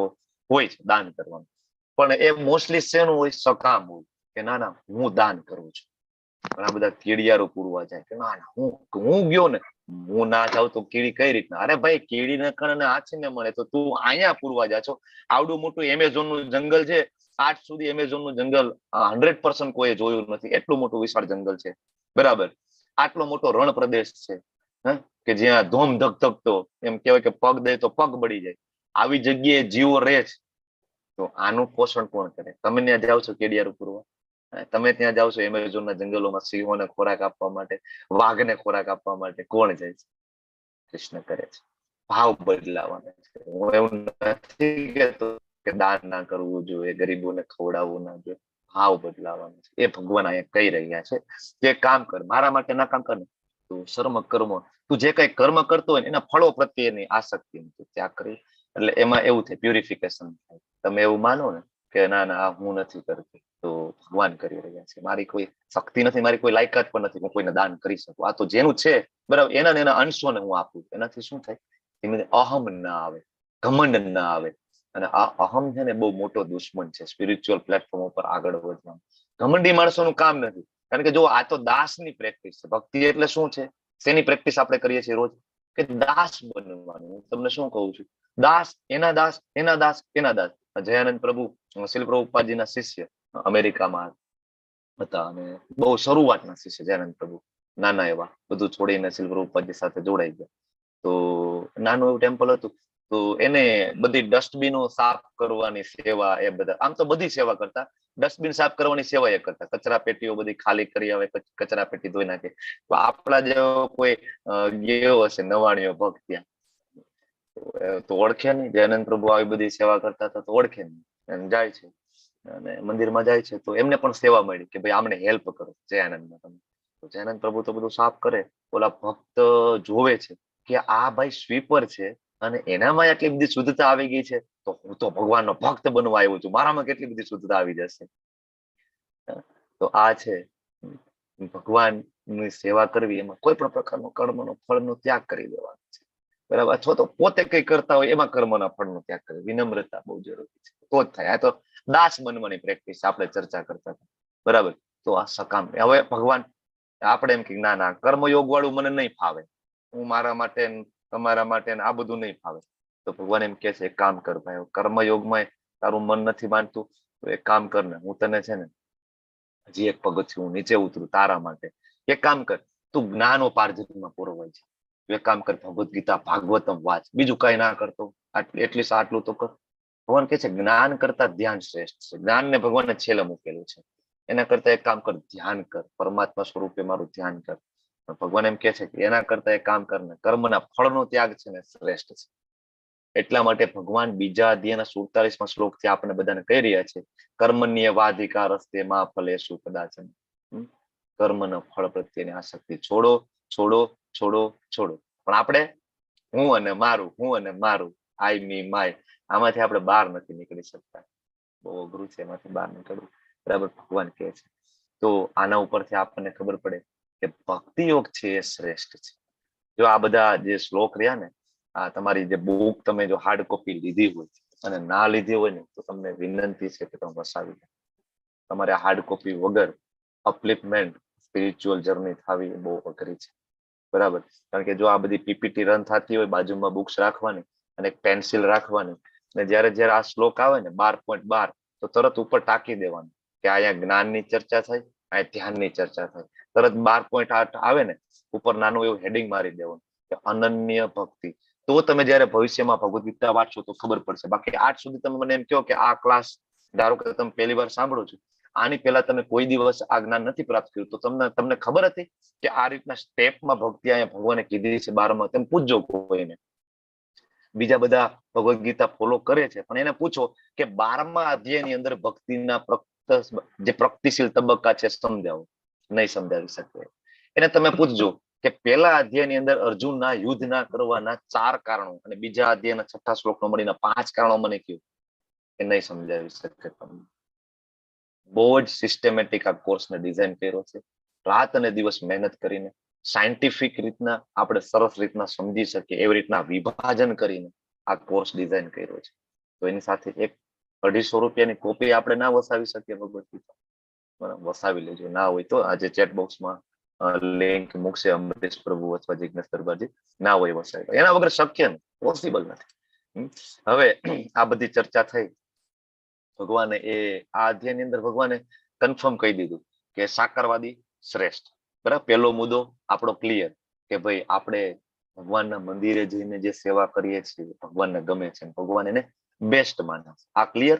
હોય છે દાન કરવાનું. પણ એ મોસ્ટલી શેનું હોય? સકામ હોય કે ના ના હું દાન કરું છું. ઘણા બધા કીડિયારો પૂરવા જાય કે ના હું ગયો ને, હું ના જાઉં તો કીડી કઈ રીતના? અરે ભાઈ, કીડી ને કણ આછીને મળે તો તું અહીંયા પૂરવા જા છો. આવડું મોટું એમેઝોન નું જંગલ છે, આજ સુધી એમેઝોન નું જંગલ 100% કોઈ જોયું નથી. એટલું મોટું વિશાળ જંગલ છે, બરાબર. આટલો મોટો રણ પ્રદેશ છે, કે જ્યાં ધોમ ધકધકતો, એમ કહેવાય કે પગ દે તો પગ બળી જાય, આવી જગ્યાએ જીવો રહે છે. તો આનું પોષણ કોણ કરે? તમે ત્યાં જાઓ છો કેડિયારું પૂરવા? તમે ત્યાં જાઓ છો એમેઝોનના જંગલોમાં સિંહોને ખોરાક આપવા માટે, વાઘને ખોરાક આપવા માટે? કોણ જાય છે? કૃષ્ણ કરે છે. ભાવ બદલાવાના છે. હું એવું નથી કહેતો કે દાન ના કરવું જોઈએ, ગરીબોને ખવડાવવું ના જોઈએ. ભાવ બદલાવાનો છે. એ ભગવાન અહીંયા કહી રહ્યા છે કે કામ કર, મારા માટે ના કામ કર ને તું શર્મ કર્મ, તું જે કઈ કર્મ કરતો હોય એના ફળો પ્રત્યેની આસક્તિ ત્યાગ કરી. એટલે એમાં એવું થાય, પ્યુરિફિકેશન થાય. તમે એવું માનો ને કે ના ના હું નથી કરતી, તો ભગવાન કરી રહ્યા છે. મારી કોઈ શક્તિ નથી, મારી કોઈ લાયકાત પણ નથી, હું કોઈને દાન કરી શકું. આ તો જેનું છે, બરાબર, એના અંશોને હું આપું. એનાથી શું થાય? ધીમે અહમ ના આવે, ઘમંડ ના આવે. અને આ અહમ છે ને બહુ મોટો દુશ્મન છે સ્પિરિચ્યુઅલ પ્લેટફોર્મ ઉપર આગળ વધવાનું. ઘમંડી માણસોનું કામ નથી. કારણ કે જો આ તો દાસની પ્રેક્ટિસ છે. ભક્તિ એટલે શું છે? શેની પ્રેક્ટિસ આપણે કરીએ છીએ રોજ? કે દાસ બનવાનું. હું તમને શું કહું છું? દાસ, એના દાસ, એના દાસ, એના દાસ. જયાનંદ પ્રભુ, શીલ પ્રભુપાદજીના શિષ્ય અમેરિકામાં હતા, અને બહુ શરૂઆતના શિષ્ય જયાનંદ પ્રભુ, નાના એવા, બધું છોડીને શીલ પ્રભુપાદજી સાથે જોડાઈ ગયા. તો નાનું એવું ટેમ્પલ હતું. તો એને બધી ડસ્ટબિનો સાફ કરવાની સેવા, એ બધા, આમ તો બધી સેવા કરતા, ડસ્ટબિન સાફ કરવાની સેવા એ કરતા. કચરા પેટીઓ બધી ખાલી કરી આવે, કચરા પેટી ધોઈ નાખે. તો આપણા જેવો કોઈ ગયો હશે નવાણીઓ ભક્ત ત્યાં, તો ઓળખે નહીં. દયાનંદ પ્રભુ આવી બધી સેવા કરતા હતા તો ઓળખે નહીં. એમ જાય છે અને મંદિરમાં જાય છે, તો એમને પણ સેવા મળી કે ભાઈ આમને હેલ્પ કરો જયાનંદમાં તમે. તો જયાનંદ પ્રભુ તો બધું સાફ કરે. ઓલા ભક્ત જોવે છે કે આ ભાઈ સ્વીપર છે અને એનામાં આટલી બધી શુદ્ધતા આવી ગઈ છે, તો હું તો ભગવાનનો ભક્ત બનવા આવ્યો છું, મારામાં કેટલી બધી શુદ્ધતા આવી જશે. તો આ છે ભગવાનની સેવા કરવી, એમાં કોઈ પણ પ્રકારનો કર્મનો ફળનો ત્યાગ કરી દેવાનો છે, બરાબર. અથવા તો પોતે કઈ કરતા હોય એમાં કર્મના ફળનો ત્યાગ કરે. વિનમ્રતા બહુ જરૂરી છે, તો જ થાય. આ તો દાસ બનવાની પ્રેક્ટિસ આપણે ચર્ચા કરતા હતા, બરાબર. તો આ સકામ. હવે ભગવાન આપણે એમ કે ના ના કર્મયોગ વાળું મને નહીં ફાવે, હું મારા માટે તમારા માટે આ બધું નહીં ફાવે. તો ભગવાન એમ કે છે એક કામ કર ભાઈ, કર્મયોગમાં તારું મન નથી માનતું તો એક કામ કર ને, હું તને છે ને હજી એક પગથિયું હું નીચે ઉતરું તારા માટે. એક કામ કર, તું જ્ઞાન ઉપાર્જનમાં પુરવાય છે. એક કામ કર, ભગવદ ગીતા ભાગવતમ વાંચ. બીજું કઈ ના કરતો, એટલીસ્ટ આટલું તો કર. ભગવાન કે છે જ્ઞાન કરતા ધ્યાન શ્રેષ્ઠ છે. જ્ઞાન ને ભગવાને છેલ્લે મૂકેલું છે. એના કરતા એક કામ કર, ધ્યાન કર, પરમાત્મા સ્વરૂપે મારું ધ્યાન કર. ભગવાન એમ કે છે કે એના કરતા એક કામ કરને, કર્મના ફળનો ત્યાગ છે ને શ્રેષ્ઠ છે. એટલા માટે ભગવાન બીજા અધ્યાયના 47માં શ્લોકથી આપણે બધાને કહી રહ્યા છે, કર્મણ્ય વાધિકાર રસ્તે માં ફલેષુ કદાચન. કર્મના ફળ પ્રત્યેની આસક્તિ છોડો, છોડો, છોડો, છોડો. પણ આપણે હું અને મારું, હું અને મારું, આઈ મી માય, આમાંથી આપણે બહાર નથી નીકળી શકતા. બહુ અઘરું છે એમાંથી બહાર નીકળવું, બરાબર. ભગવાન કહે છે. તો આના ઉપરથી આપણને ખબર પડે કે ભક્તિ યોગ છે એ શ્રેષ્ઠ છે. જો આ બધા જે શ્લોક રહ્યા ને, આ તમારી જે બુક તમે જો હાર્ડ કોપી લીધી હોય અને ના લીધી હોય ને, તો તમને વિનંતી છે કે તમે વસાવી લો. તમારે હાર્ડ કોપી વગર અપલિફમેન્ટ સ્પિરિચ્યુઅલ જર્ની થવી બહુ અઘરી છે, બરાબર. કારણ કે જો આ બધી પીપીટી રન થતી હોય, બાજુમાં બુક્સ રાખવાની અને એક પેન્સિલ રાખવાની, અને જયારે જયારે આ શ્લોક આવે ને 12.12, તો તરત ઉપર ટાંકી દેવાનું કે અહીંયા જ્ઞાનની ચર્ચા થાય, અહીંયા ધ્યાનની ચર્ચા થાય. તરત 12.8 આવે ને, ઉપર નાનું એવું હેડિંગ મારી દેવાનું કે અનન્ય ભક્તિ. તો તમે જયારે ભવિષ્યમાં ભગવદ ગીતા વાંચશો તો ખબર પડશે. બાકી આજ સુધી તમે મને એમ કહો કે આ ક્લાસ, ધારો કે તમે પહેલી વાર સાંભળો છો, આની પહેલા તમે કોઈ દિવસ આ જ્ઞાન નથી પ્રાપ્ત કર્યું, તો તમને ખબર હતી કે આ રીતના સ્ટેપમાં ભક્તિ અહીંયા ભગવાને કીધી છે 12માં? તમે પૂછજો કોઈને. બીજા બધા ભગવદ ગીતા ફોલો કરે છે, પણ એને પૂછો કે 12મા અધ્યાયની અંદર ભક્તિના જે પ્રગતિશીલ તબક્કા છે સમજાવો. નહીં સમજાવી શકે. એને તમે પૂછજો કે પહેલા અધ્યાયની અંદર અર્જુનના યુદ્ધ ના કરવાના 4 કારણો અને બીજા અધ્યાયના 6થા શ્લોકમાં મળીને 5 કારણો મને કહ્યું, એ નહીં સમજાવી શકે તમને. બહુ જ સિસ્ટમેટિક આ કોર્સને ડિઝાઇન કર્યો છે. રાત અને દિવસ મહેનત કરીને સાયન્ટિફિક રીતના આપણે સરસ રીતના સમજી શકીએ એવી રીતના વિભાજન કરીને આ કોર્સ ડિઝાઇન કર્યો છે. તો એની સાથે એક 250 રૂપિયાની કોપી આપણે ના વસાવી શકીએ ભગવદ ગીતા? વસાવી લેજો. ના હોય તો આજે ચેટ બોક્સમાં લિંક મૂકશે અમરીશ પ્રભુ અથવા જિજ્ઞેશ દરબારજી. ના હોય વસાવી, એના વગર શક્ય નથી, પોસિબલ નથી. હવે આ બધી ચર્ચા થઈ. ભગવાને આ અધ્યાયની અંદર ભગવાને કન્ફર્મ કહી દીધું કે સાકારવાદી શ્રેષ્ઠ. બરાબર, પેલો મુદ્દો આપણો ક્લિયર કે ભાઈ આપણે ભગવાનના મંદિરે જઈને જે સેવા કરીએ છીએ ભગવાનને ગમે છે, ભગવાન એને બેસ્ટ માને છે. આ ક્લિયર.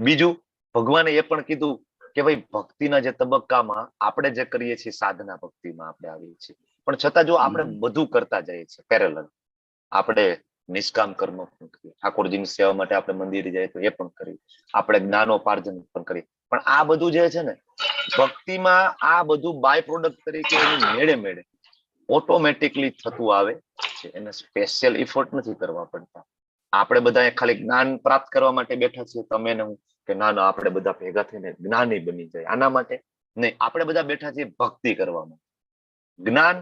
બીજું, ભગવાને એ પણ કીધું કે ભાઈ ભક્તિના જે તબક્કામાં આપણે જે કરીએ છીએ સાધના ભક્તિમાં આપણે આવીએ છીએ, પણ છતાં જો આપણે બધું કરતા જઈએ છીએ પેરેલલ, આપણે નિષ્કામ કર્મ પણ કરીએ, ઠાકોરજીની સેવા માટે આપણે મંદિરે જઈએ તો એ પણ કરીએ, આપણે જ્ઞાનોપાર્જન પણ કરીએ, પણ આ બધું જે છે ને ભક્તિમાં આ બધું બાય પ્રોડક્ટ તરીકે એની મેળે મેળે ઓટોમેટિકલી થતું આવે છે. એને સ્પેશિયલ ઇફોર્ટ નથી કરવા પડતા. આપણે બધા ખાલી જ્ઞાન પ્રાપ્ત કરવા માટે બેઠા છીએ, તમે ને હું, કે ના ના આપણે બધા ભેગા થઈને જ્ઞાની બની જાય આના માટે નહીં. આપણે બધા બેઠા છીએ ભક્તિ કરવા માટે. જ્ઞાન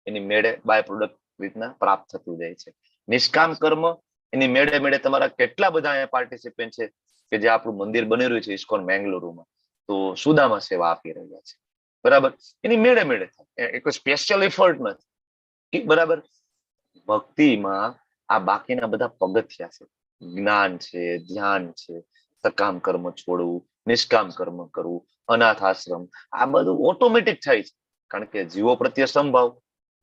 એની મેળે બાય પ્રોડક્ટ રીતના પ્રાપ્ત થતું જાય છે. નિષ્કામ કર્મ એની મેળે મેળે તમારા કેટલા બધા પાર્ટિસિપન્ટ છે કે જે આપણું મંદિર બની રહ્યું છે ઇસ્કોન મેંગલુરુમાં, તો સુદામા સેવા આપી રહ્યા છે. બરાબર, એની મેળે મેળે થાય, કોઈ સ્પેશિયલ એફર્ટ નથી. બરાબર, ભક્તિમાં આ બાકીના બધા પગથિયા છે. જ્ઞાન છે, ધ્યાન છે, સકામ કર્મ છોડવું, નિષ્કામ કર્મ કરવું, અનાથ આશ્રમ, આ બધું ઓટોમેટિક થાય છે. કારણ કે જીવો પ્રત્યે સંભાવ,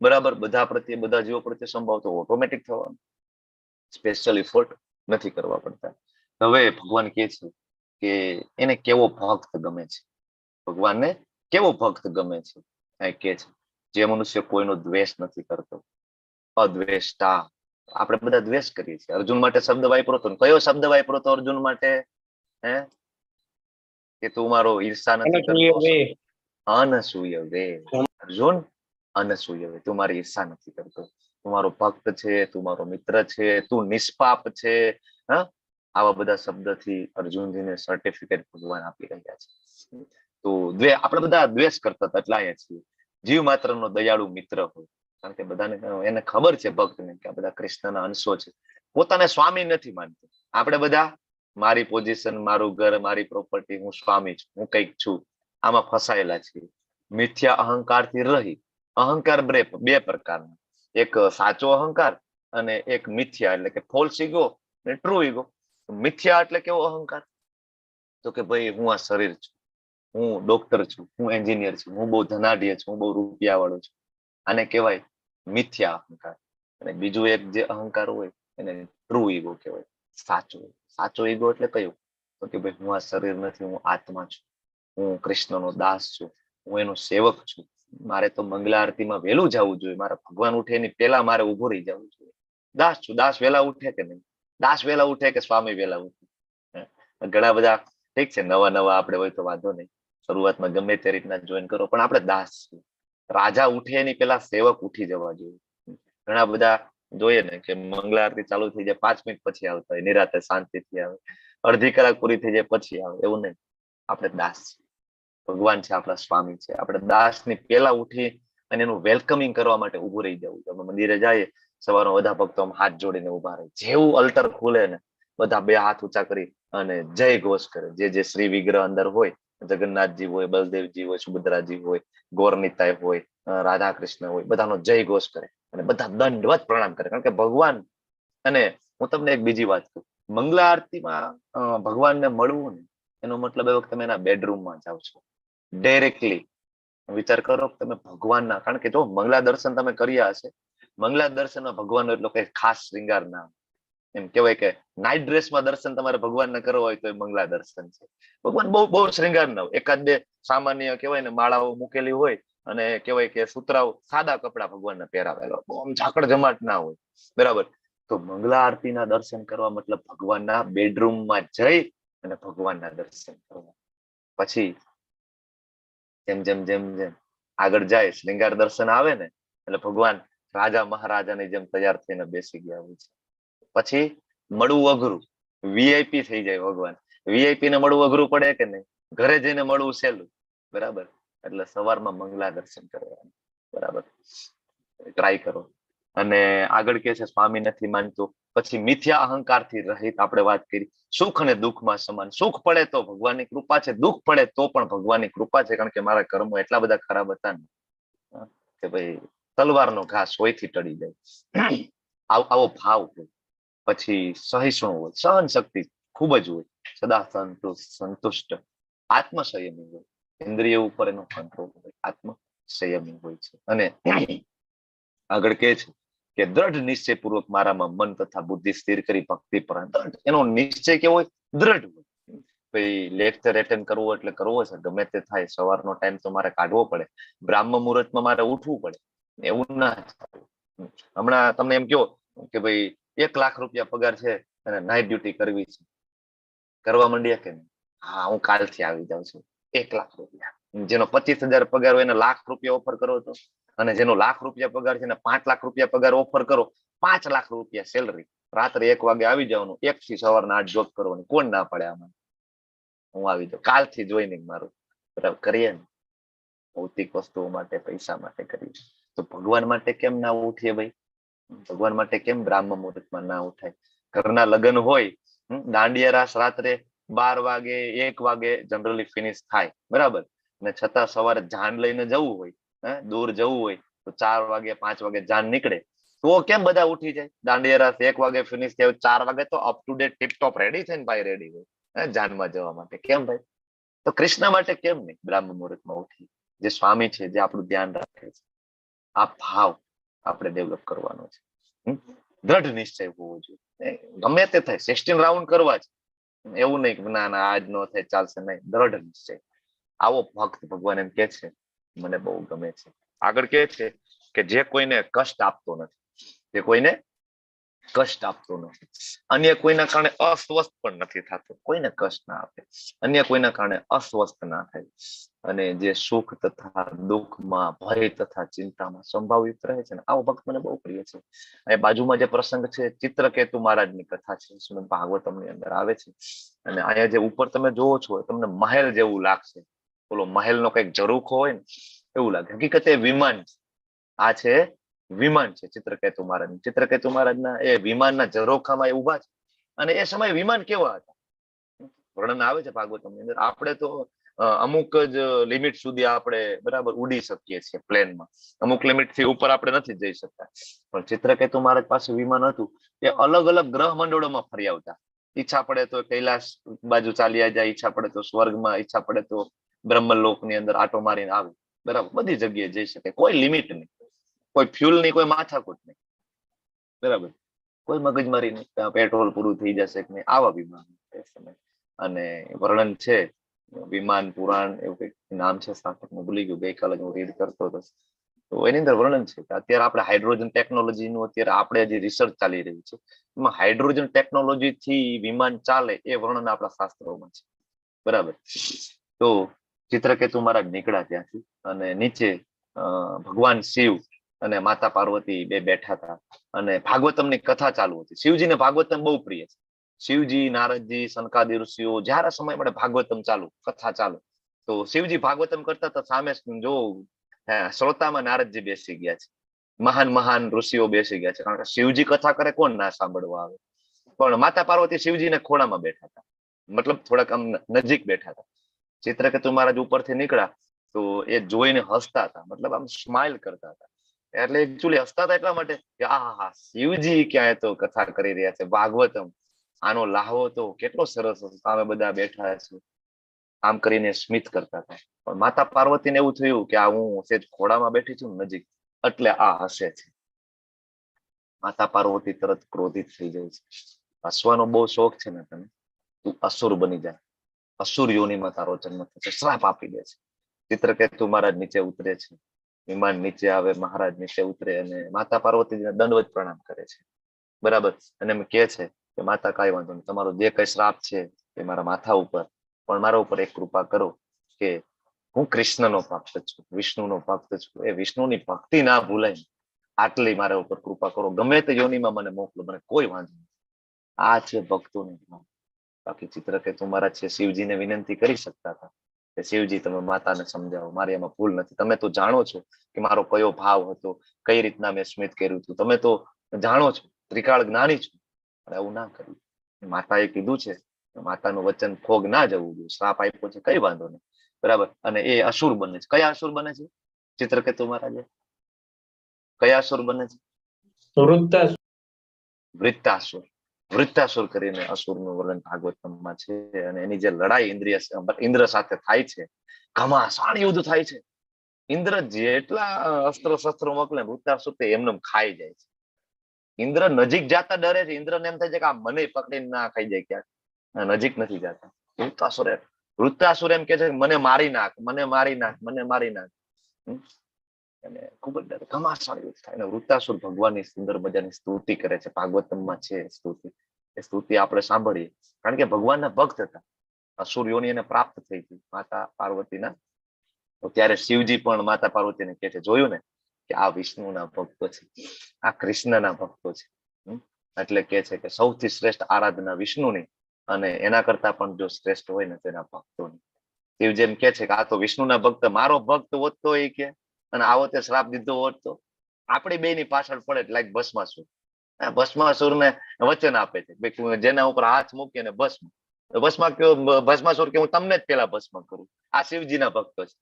બરાબર, બધા જીવો પ્રત્યે સંભાવ તો ઓટોમેટિક થવાનું, સ્પેશિયલ ઇફોર્ટ નથી કરવા પડતા. હવે ભગવાન કહે છે કે એને કેવો ભક્ત ગમે છે. ભગવાનને કેવો ભક્ત ગમે છે એ કહે છે, જે મનુષ્ય કોઈનો દ્વેષ નથી કરતો, અદ્વેષ્ટા. આપણે બધા દ્વેષ કરીએ છીએ. અર્જુન માટે શબ્દ વાપરો તો કયો શબ્દ વાપરો તો અર્જુન માટે? કે તું મારો ઈર્ષા નથી કરતો, અનસૂય વે. અર્જુન અનસૂય વે, તું મારી ઈર્ષા નથી કરતો, તું મારો ભક્ત છે, તું મારો મિત્ર છે, તું નિષ્પાપ છે. આવા બધા શબ્દથી અર્જુનજીને સર્ટિફિકેટ ભગવાન આપી રહ્યા છે. તો આપણે બધા દ્વેષ કરતા હતા એટલે અહીંયા છીએ. જીવ માત્ર નો દયાળુ મિત્ર હોય, કારણ કે બધાને એને ખબર છે ભક્તને કે આ બધા કૃષ્ણના અંશો છે. પોતાને સ્વામી નથી માનતો. આપણે બધા મારી પોઝિશન, મારું ઘર, મારી પ્રોપર્ટી, હું સ્વામી છું, હું કઈક છું, આમાં ફસાયેલા છીએ. મિથ્યા અહંકારથી રહી. અહંકાર બે પ્રકારના, એક સાચો અહંકાર અને એક મિથ્યા એટલે કે ફોલ્સ ઈગો અને ટ્રુ ઈગો. મિથ્યા એટલે કેવો અહંકાર? તો કે ભાઈ હું આ શરીર છું, હું ડોક્ટર છું, હું એન્જિનિયર છું, હું બહુ ધનાઢ્ય છું, હું બહુ રૂપિયા વાળો છું. આને કહેવાય મિથ્યા અહંકાર. અને બીજું એક જે અહંકાર હોય એને ટ્રુ ઈગો કહેવાય, સાચો ઈગો એટલે કયું? તો કે ભાઈ હું આ શરીર નથી, હું આત્મા છું, હું કૃષ્ણનો દાસ છું, હું એનો સેવક છું. મારે તો મંગલા આરતીમાં વહેલું જવું જોઈએ, મારા ભગવાન ઉઠે એની પહેલા મારે ઉભું રહી જવું જોઈએ. દાસ છું. દાસ વહેલા ઉઠે કે નહીં? દાસ વહેલા ઉઠે કે સ્વામી વહેલા ઉઠે? ઘણા બધા ઠીક છે, નવા આપણે હોય તો વાંધો નહીં, શરૂઆતમાં ગમે તે રીતના જોઈન કરો, પણ આપણે દાસ છીએ. રાજા ઉઠે એની પેલા સેવક ઉઠી જવા જોઈએ. ઘણા બધા જોઈએ ને કે મંગલા આરતી ચાલુ થઈ જાય 5 મિનિટ પછી આવતા હોય, નિરાતે શાંતિથી આવે, અડધી કલાક પૂરી થઈ જાય પછી આવે, એવું નહીં. આપણે દાસ છીએ, ભગવાન છે આપણા સ્વામી છે. આપણે દાસની પેલા ઉઠી અને એનું વેલકમિંગ કરવા માટે ઉભું રહી જવું. અમે મંદિરે જઈએ, સવારમાં બધા ભક્તો હાથ જોડીને ઉભા રહે. જેવું અલ્ટર ખુલે ને બધા બે હાથ ઊંચા કરી અને જય ઘોષ કરે. જે શ્રી વિગ્રહ અંદર હોય, જગન્નાથજી હોય, બલદેવજી હોય, સુભદ્રાજી હોય, ગોરનિતાય હોય, રાધા કૃષ્ણ હોય, બધાનો જય ઘોષ કરે અને બધા દંડવત પ્રણામ કરે. કારણ કે ભગવાન, અને હું તમને એક બીજી વાત કહું, મંગલા આરતીમાં ભગવાનને મળવું ને એનો મતલબ એવો કે તમે એના બેડરૂમમાં જાઓ છો ડાયરેક્ટલી. વિચાર કરો તમે ભગવાનના, કારણ કે જો મંગલા દર્શન તમે કર્યા હશે, મંગલા દર્શનમાં ભગવાનનો એટલો કઈ ખાસ શ્રૃંગાર ના, એમ કહેવાય કે નાઇટ ડ્રેસમાં દર્શન તમારે ભગવાનને કરવા હોય તો એ મંગલા દર્શન છે. ભગવાન બહુ શ્રૃંગાર ના હોય, એકાદ બે સામાન્ય કહેવાય ને માળાઓ મૂકેલી હોય અને કહેવાય કે સુતરાઓ સાદા કપડા ભગવાનને પહેરાવેલા, બહુ આમ ઝાકળ જમાટ ના હોય. બરાબર, તો મંગલા આરતીના દર્શન કરવા મતલબ ભગવાનના બેડરૂમમાં જઈ અને ભગવાનના દર્શન કરવા. પછી જેમ જેમ જેમ જેમ આગળ જાય, શ્રૃંગાર દર્શન આવે ને એટલે ભગવાન રાજા મહારાજાની જેમ તૈયાર થઈને બેસી ગયા હોય છે. પછી મળવું અઘરું, વીઆઈપી થઈ જાય ભગવાન. વીઆઈપી ને મળવું અઘરું પડે કે નહીં? ઘરે જઈને મળવું સહેલું. બરાબર, એટલે સવારમાં મંગલા દર્શન કરવાનું. બરાબર, ટ્રાય કરો. અને આગળ કે છે સ્વામી નથી માનતો, પછી મિથ્યા અહંકારથી રહિત આપણે વાત કરી. સુખ અને દુઃખમાં સમાન. સુખ પડે તો ભગવાનની કૃપા છે, દુઃખ પડે તો પણ ભગવાનની કૃપા છે, કારણ કે મારા કર્મો એટલા બધા ખરાબ હતા ને કે ભાઈ તલવારનો ઘા સોયથી ટળી જાય. આવો ભાવ હોય. પછી સહિષ્ણુ હોય, સહન શક્તિ ખૂબ જ હોય, સદા સંતુષ્ટ, આત્મસંયમી હોય, ઇન્દ્રિય ઉપર એનો કંટ્રોલ હોય, આત્મસંયમી હોય છે. અને આગળ કે છે કે દ્રઢ નિશ્ચય પૂર્વક મારામાં મન તથા બુદ્ધિ સ્થિર કરી ભક્તિ પર. એનો નિશ્ચય કેવો હોય? દ્રઢ હોય. ભાઈ લેક્ચર એટેન્ડ કરવો એટલે કરવો છે, ગમે તે થાય. સવારનો ટાઈમ તો મારે કાઢવો પડે, બ્રાહ્મ મુહૂર્તમાં મારે ઉઠવું પડે, એવું ના. હમણાં તમને એમ કહો કે ભાઈ 1 લાખ રૂપિયા પગાર છે અને નાઇટ ડ્યુટી કરવી છે, કરવા માંડ્યા કે નહીં? હા, હું કાલથી આવી જાઉં છું. 1 લાખ રૂપિયા. જેનો 25,000 પગાર હોય એને લાખ રૂપિયા ઓફર કરો તો, અને જેનો લાખ રૂપિયા પગાર છે એને 5 લાખ રૂપિયા પગાર ઓફર કરો, 5 લાખ રૂપિયા સેલરી, રાત્રે 1 વાગે આવી જવાનું, 1 થી સવારના 8 જોબ કરવાની. કોણ ના પડે આમાં? હું આવી જાઉં કાલથી, જોઈનિંગ મારું. બરાબર કરીએ ને, ભૌતિક વસ્તુઓ માટે, પૈસા માટે કરીએ તો ભગવાન માટે કેમ ના ઉઠીએ ભાઈ? ભગવાન માટે કેમ બ્રાહ્મ મુહૂર્તમાં ના ઉઠાય? ઘરના લગ્ન હોય, દાંડિયા રાસ રાત્રે 12 વાગે 1 વાગે જનરલી ફિનિશ થાય, બરાબર, ને છતાં સવારે જાન લઈને જવું હોય, દૂર જવું હોય તો 4 વાગે 5 વાગે જાન નીકળે, તો કેમ બધા ઉઠી જાય? દાંડિયા રાસ 1 વાગે ફિનિશ થાય, 4 વાગે તો up to date tiptop ready થઈને ભાઈ રેડી હોય જાનમાં જવા માટે. કેમ ભાઈ? તો કૃષ્ણ માટે કેમ નહીં બ્રાહ્મ મુહૂર્તમાં ઉઠી? જે સ્વામી છે, જે આપણું ધ્યાન રાખે છે, આ ભાવ આપણે ડેવલપ કરવાનો છે. દ્રઢ નિશ્ચય હોવો જોઈએ. ગમે તે થાય, 16 રાઉન્ડ કરવા છે, એવું નહીં કે ના ના આજ નો થાય ચાલશે, નહીં. દ્રઢ નિશ્ચય. આવો ભક્ત ભગવાન એમ કે છે, મને બહુ ગમે છે. આગળ કે છે કે જે કોઈને કષ્ટ આપતો નથી, જે કોઈને કષ્ટ આપતો નથી, અન્ય કોઈના કારણે અસ્વસ્થ પણ નથી થતો. કોઈને કષ્ટ ના આપે, અન્ય કોઈના કારણે અસ્વસ્થ ના થાય, અને જે સુખ તથા દુઃખમાં, ભય તથા ચિંતામાં સંભાવિત રહે છે ને, આવો ભક્ત મને બહુ પ્રિય છે. અને બાજુમાં જે પ્રસંગ છે, ચિત્રકેતુ મહારાજની કથા છે, શ્રીમદ ભાગવતમની અંદર આવે છે. અને અહીંયા જે ઉપર તમે જોવો છો, તમને મહેલ જેવું લાગશે. બોલો, મહેલનો કઈક ઝરૂખો હોય ને એવું લાગે. હકીકતે વિમાન છે. આ છે વિમાન છે ચિત્રકેતુ મહારાજ. ચિત્રકેતુ મહારાજના એ વિમાનના ઝરોખામાં એ ઉભા છે. અને એ સમયે વિમાન કેવા હતા વર્ણન આવે છે ભાગવતમની અંદર. આપણે તો અમુક જ લિમિટ સુધી આપણે બરાબર ઉડી શકીએ છીએ પ્લેનમાં, અમુક લિમિટ થી ઉપર આપણે નથી જઈ શકતા. પણ ચિત્રકેતુ મહારાજ પાસે વિમાન હતું. એ અલગ અલગ ગ્રહ મંડળોમાં ફરી આવતા. ઈચ્છા પડે તો કૈલાસ બાજુ ચાલ્યા જાય, ઈચ્છા પડે તો સ્વર્ગમાં, ઈચ્છા પડે તો બ્રહ્મલોક ની અંદર આટો મારીને આવે. બરાબર, બધી જગ્યાએ જઈ શકે, કોઈ લિમિટ નહીં, કોઈ ફ્યુલ નહીં, કોઈ માથાકૂટ નહીં, બરાબર, કોઈ મગજમારી નહીં, પેટ્રોલ પૂરું થઈ જશે કે નહીં. આવા વિમાન. અને વર્ણન છે વિમાન પુરાણ, એવું કઈક નામ છે, હું ભૂલી ગયું, ગઈકાલે હું રીડ કરતો હતો. તો એની અંદર વર્ણન છે કે અત્યારે આપણે હાઇડ્રોજન ટેકનોલોજીનું અત્યારે આપણે હજી રિસર્ચ ચાલી રહી છે, એમાં હાઇડ્રોજન ટેકનોલોજી થી વિમાન ચાલે એ વર્ણન આપણા શાસ્ત્રોમાં છે, બરાબર. તો ચિત્રકેતુ મહારાજ નીકળ્યા ત્યાંથી, અને નીચે ભગવાન શિવ અને માતા પાર્વતી બે બેઠા હતા, અને ભાગવતમની કથા ચાલુ હતી. શિવજીને ભાગવતમ બહુ પ્રિય છે. શિવજી, નારદજી, સનકાદી ઋષિઓ જયારે સમય મળે ભાગવતમ ચાલુ, કથા ચાલુ, તો શિવજી ભાગવતમ કરતા તો સામે જો શ્રોતામાં નારદજી બેસી ગયા છે, મહાન મહાન ઋષિઓ બેસી ગયા છે. કારણ કે શિવજી કથા કરે, કોણ ના સાંભળવા આવે? પણ માતા પાર્વતી શિવજીને ખોળામાં બેઠા હતા, મતલબ થોડાક આમ નજીક બેઠા હતા. ચિત્રકેતુ મહારાજ ઉપરથી નીકળ્યા તો એ જોઈને હસતા હતા, મતલબ આમ સ્માઇલ કરતા હતા. એટલે એકચ્યુઅલી હસતા હતા એટલા માટે કે આહા, શિવજી ક્યાંય તો કથા કરી રહ્યા છે, ભાગવતમ, આનો લાહવો તો કેટલો સરસ હશે, સામે બધા બેઠા છે, આમ કરીને સ્મિત કરતા હતા. પણ માતા પાર્વતીને એવું થયું કે આ હું સેજ ખોળામાં બેઠી છું નજીક, એટલે આ હસે છે. માતા પાર્વતી તરત ક્રોધિત થઈ જાય છે. હસવાનો બહુ શોખ છે ને તને, તું અસુર બની જાય, અસુર યોનિમાં તારો જન્મ થશે, શ્રાપ આપી દે છે. ચિત્રકેતુ મહારાજ નીચે ઉતરે છે, વિમાન નીચે આવે, મહારાજ નીચે ઉતરે અને માતા પાર્વતીને દંડવત પ્રણામ કરે છે, બરાબર. અને એમ કે છે કે માતા કાંઈ વાંધો નહીં, તમારો જે કઈ શ્રાપ છે એ મારા માથા ઉપર, પણ મારા ઉપર એક કૃપા કરો કે હું કૃષ્ણનો ભક્ત છું, વિષ્ણુનો ભક્ત છું, એ વિષ્ણુની ભક્તિ ના ભૂલાય, આટલી મારા ઉપર કૃપા કરો, ગમે તે યોનિમાં મને મોકલો, મને કોઈ વાંધો નહીં. આ છે ભક્તોની ભાવ. બાકી ચિત્રકેતુ મહારાજ છે શિવજીને વિનંતી કરી શકતા હતા કે શિવજી તમે માતાને સમજાવો, મારી એમાં ભૂલ નથી, તમે તો જાણો છો કે મારો કયો ભાવ હતો, કઈ રીતના મેં સ્મિત કર્યું હતું, તમે તો જાણો છો, ત્રિકાળ જ્ઞાની છો, પણ એવું ના કર્યું. માતાએ કીધું છે માતાનું વચન ફોગ ના જવું જોઈએ, શ્રાપ આપ્યો છે કઈ વાંધો નહીં, બરાબર. અને એ અસુર બને છે. કયા અસુર બને છે ચિત્રકેતુ મહારાજે? કયા અસુર બને છે? વૃત્તાસુર. વૃત્તાસુર કરીને અસુરનું વર્ણન ભાગવતમાં છે. અને એની જે લડાઈ ઇન્દ્ર સાથે થાય છે, ઘમાસાણ યુદ્ધ થાય છે. ઇન્દ્ર જેટલા અસ્ત્ર શસ્ત્રો મોકલે વૃત્તાસુર તે એમને ખાઈ જાય છે. ઇન્દ્ર નજીક જતા ડરે છે. ઇન્દ્રને એમ થાય છે કે આ મને પકડીને ના ખાઈ જાય ક્યાંક, નજીક નથી જતા. વૃત્તાસુર એમ કે છે મને મારી નાખ, મને મારી નાખ, મને મારી નાખ. અને ખૂબ જ ડરે, ઘમાસાણ યુદ્ધ થાય. અને વૃત્તાસુર ભગવાનની સુંદર મજાની સ્તુતિ કરે છે. ભાગવતમમાં છે સ્તુતિ. એ સ્તુતિ આપણે સાંભળીએ, કારણ કે ભગવાનના ભક્ત હતા. અસુર યોનિ એને પ્રાપ્ત થઈ હતી માતા પાર્વતીના. તો ત્યારે શિવજી પણ માતા પાર્વતીને કહે છે, જોયું ને કે આ વિષ્ણુના ભક્તો છે, આ કૃષ્ણના ભક્તો છે. એટલે કે છે કે સૌથી શ્રેષ્ઠ આરાધના વિષ્ણુની, અને એના કરતા પણ જો શ્રેષ્ઠ હોય ને તેના ભક્તોની. શિવજી એમ કે છે કે આ તો વિષ્ણુના ભક્ત, મારો ભક્ત હોત તો એ કે, અને આવો તે શ્રાપ દીધો હોત તો આપણી બેની પાછળ પડે લાઈક ભસ્માસુર. ભસ્માસુરને વચન આપે છે જેના ઉપર હાથ મૂકીને ભસ્માસુર કે હું તમને જ પેલા ભસ્મ કરું. આ શિવજીના ભક્તો છે.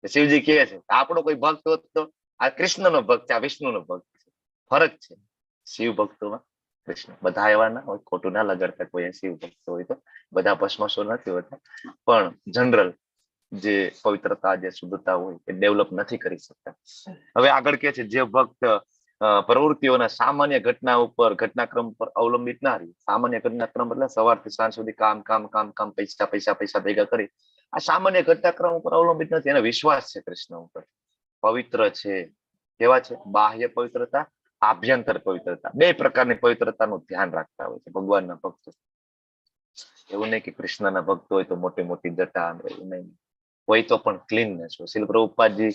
શિવજી કહે છે આપણો કોઈ ભક્ત હોત તો આ કૃષ્ણનો ભક્ત છે, આ વિષ્ણુનો ભક્ત છે. ફરક છે શિવ ભક્તોમાં કૃષ્ણ. બધા એવા ના હોય, ખોટું ના લગાડતા કોઈ શિવ ભક્તો હોય તો, બધા ભસ્માસુર નથી હોતા. પણ જનરલ જે પવિત્રતા, જે શુદ્ધતા હોય એ ડેવલપ નથી કરી શકતા. હવે આગળ કે છે જે ભક્ત પ્રવૃત્તિઓના સામાન્ય ઘટના ઉપર, ઘટનાક્રમ પર અવલંબિત ના રહી. સામાન્ય ઘટનાક્રમ એટલે સવારથી સાંજ સુધી કામ કામ કામ કામ, પૈસા પૈસા પૈસા ભેગા કરી, આ સામાન્ય ઘટનાક્રમ ઉપર અવલંબિત નથી. એને વિશ્વાસ છે કૃષ્ણ ઉપર, પવિત્ર છે. કેવા છે? બાહ્ય પવિત્રતા, આભ્યંતર પવિત્રતા. બે પ્રકારની પવિત્રતાનું ધ્યાન રાખતા હોય છે ભગવાનના ભક્તો. એવું નહીં કે કૃષ્ણના ભક્તો હોય તો મોટી મોટી જટા, એવું નહીં. હોય તો પણ ક્લીનનેસ હોય. શીલ પ્રભુપાદજી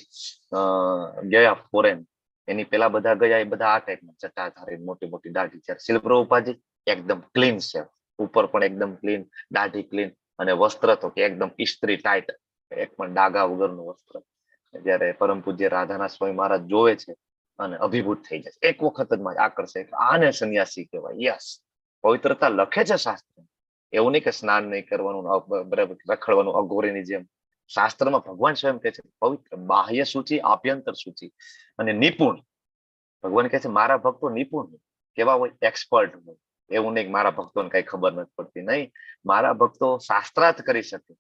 ગયા ફોરેન, એની પેલા બધા ગયા એ બધા આ ટાઈપના જટાધારી, મોટી મોટી દાઢી. જ્યારે શીલ પ્રભુપાદજી એકદમ ક્લીન છે, ઉપર પણ એકદમ ક્લીન, દાઢી ક્લીન, અને વસ્ત્ર તો કે એકદમ ઇસ્ત્રી ટાઈટ, એક પણ ડાઘા વગરનું વસ્ત્ર. જયારે પરમ પૂજ્ય રાધાના સ્વામી મહારાજ જોવે છે અને અભિભૂત થઈ જાય, એક વખત જ માં આકર્ષે, આને સંન્યાસી કહેવાય. યસ, પવિત્રતા લખે છે શાસ્ત્ર. એવું નહીં કે સ્નાન નહીં કરવાનું, રખડવાનું અઘોરીની જેમ. શાસ્ત્રમાં ભગવાન સ્વયં કહે છે પવિત્ર, બાહ્ય સૂચિ, આભ્યંતર સૂચિ, અને નિપુણ. ભગવાન કહે છે મારા ભક્તો નિપુણ હોય. કેવા હોય? એક્સપર્ટ હોય. એવું નહીં કે મારા ભક્તોને કઈ ખબર નથી પડતી. નહીં, મારા ભક્તો શાસ્ત્રાર્થ કરી શકે,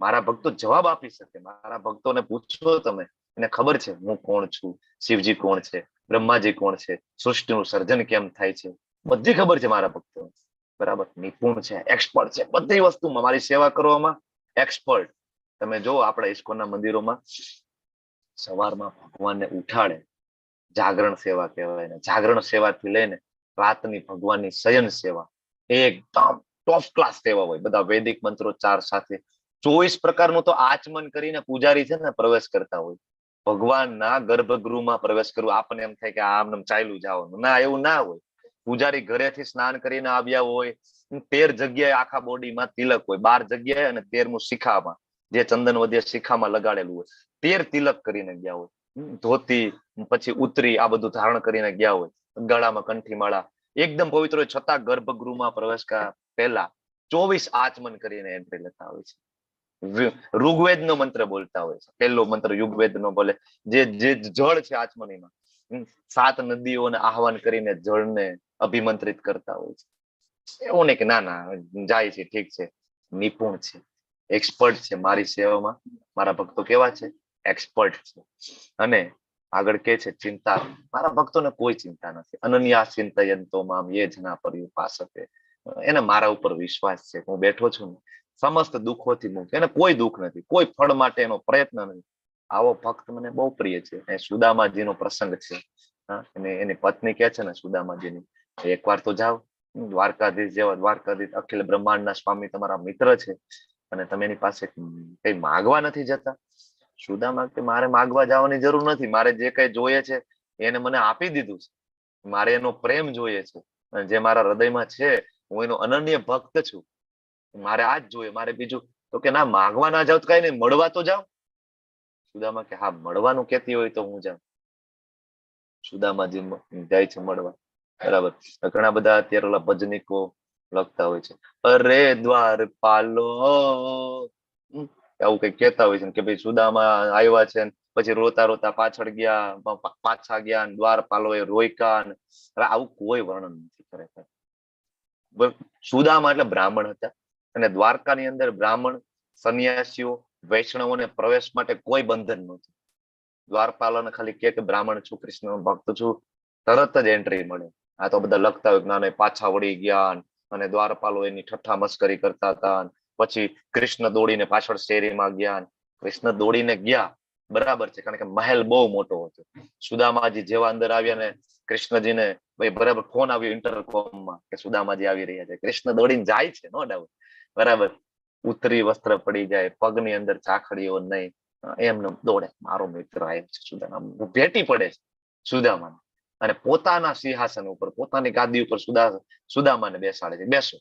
મારા ભક્તો જવાબ આપી શકે. મારા ભક્તોને પૂછો તમે, એને ખબર છે હું કોણ છું, શિવજી કોણ છે, બ્રહ્માજી કોણ છે, સૃષ્ટિનું સર્જન કેમ થાય છે, બધી ખબર છે મારા ભક્તો. બરાબર, નિપુણ છે, એક્સપર્ટ છે બધી વસ્તુમાં. મારી સેવા કરવામાં એક્સપર્ટ. તમે જો આપણા ઇસ્કોનના મંદિરોમાં સવારમાં ભગવાનને ઉઠાડે, જાગરણ સેવા કહેવાય ને. જાગરણ સેવાથી લઈને રાતની ભગવાનની શયન સેવા, એકદમ ટોપ ક્લાસ સેવા હોય. બધા વૈદિક મંત્રોચ્ચાર સાથે 24 પ્રકારનું તો આચમન કરીને પૂજારી છે ને પ્રવેશ કરતા હોય. ભગવાનના ગર્ભગૃહમાં પ્રવેશ કરવો આપણને એમ થાય કે આમ ચાલ્યું જવાનું, ના, એવું ના હોય. પૂજારી ઘરેથી સ્નાન કરીને આવ્યા હોય, 13 જગ્યાએ આખા બોડીમાં તિલક હોય, 12 જગ્યાએ, અને 13મું શિખામાં, જે ચંદન વધે શિખામાં લગાડેલું હોય, 13 તિલક કરીને ગયા હોય. ધોતી, પછી ઉતરી, આ બધું ધારણ કરીને ગયા હોય. ગળામાં કંઠી માળા, એકદમ પવિત્ર હોય. છતાં ગર્ભગૃહમાં પ્રવેશ પહેલા 24 આચમન કરીને એન્ટ્રી લેતા હોય છે. ઋગ્વેદ નો મંત્ર બોલતા હોય છે. પહેલો મંત્ર યુગવેદ નો બોલે. જે જળ છે આચમનીમાં, 7 નદીઓને આહવાન કરીને જળને અભિમંત્રિત કરતા હોય છે. એવું નહીં કે ના ના જાય છે, ઠીક છે. નિપુણ છે, એક્સપર્ટ છે મારી સેવામાં. મારા ભક્તો કેવા છે? એક્સપર્ટ છે. અને આગળ કે છે ચિંતા, મારા ભક્તોને કોઈ ચિંતા નથી. અનન્યા ચિંતયંતો મામ યે જના પર્યુપાસતે. એને મારા ઉપર વિશ્વાસ છે. હું બેઠો છું ને, સમસ્ત દુઃખોથી મુક્ત. એને કોઈ દુઃખ નથી, કોઈ ફળ માટે એનો પ્રયત્ન નથી. આવો ભક્ત મને બહુ પ્રિય છે. એ સુદામાજીનો પ્રસંગ છે. એની પત્ની કે છે ને સુદામાજીની, એકવાર તો જાઓ, દ્વારકાધીશ જેવા દ્વારકાધીશ અખિલ બ્રહ્માંડના સ્વામી તમારા મિત્ર છે, અને તમે એની પાસે કઈ માગવા નથી જતા. સુદામા કે મારે માગવા જવાની જરૂર નથી, મારે જે કઈ જોઈએ છે એને મને આપી દીધું છે. મારે એનો પ્રેમ જોઈએ છે, જે મારા હૃદયમાં છે. હું એનો અનન્ય ભક્ત છું. મારે આ જ જોઈએ, મારે બીજું. તો કે ના, માગવા ના જાવ તો કઈ નહીં, મળવા તો જાઓ. સુદામા કે હા, મળવાનું કેતી હોય તો હું જાઉં. સુદામાજી જાય છે મળવા. બરાબર. ઘણા બધા અત્યારે ઓલા ભજનિકો લખતા હોય છે, અરે દ્વારપાલો આવું કઈ કેતા હોય છે કે ભાઈ સુદામા આવ્યા છે ને પછી રોતા રોતા પાછળ ગયા, પાછા ગયા, દ્વારપાલો એ રોયકા. હવે આવું કોઈ વર્ણન નથી ખરેખર. સુદામા એટલે બ્રાહ્મણ હતા, અને દ્વારકાની અંદર બ્રાહ્મણ, સંન્યાસીઓ, વૈષ્ણવોને પ્રવેશ માટે કોઈ બંધન નહોતું. દ્વારપાલોને ખાલી કે બ્રાહ્મણ છું, કૃષ્ણ ભક્ત છું, તરત જ એન્ટ્રી મળે. આ તો બધા લખતા હોય જ્ઞાને પાછા વળી ગયા અને દ્વારપાલો એની ઠઠ્ઠા મસ્કરી કરતા હતા. પછી કૃષ્ણ દોડીને પાછળ શેરીમાં ગયા. કૃષ્ણ દોડીને ગયા બરાબર છે, કારણ કે મહેલ બહુ મોટો હતો. સુદામાજી જેવા અંદર આવ્યા ને કૃષ્ણજીને ભાઈ બરાબર ફોન આવ્યો ઇન્ટરકોમમાં કે સુદામાજી આવી રહ્યા છે. કૃષ્ણ દોડીને જાય છે, નો ડાઉટ, બરાબર. ઉતરી વસ્ત્ર પડી જાય, પગની અંદર ચાખડીઓ નહીં, એમને દોડે, મારો મિત્ર આવ્યો છે સુદામા, ભેટી પડે છે સુદામાને, અને પોતાના સિંહાસન ઉપર, પોતાની ગાદી ઉપર સુદામાને બેસાડે છે, બેસો.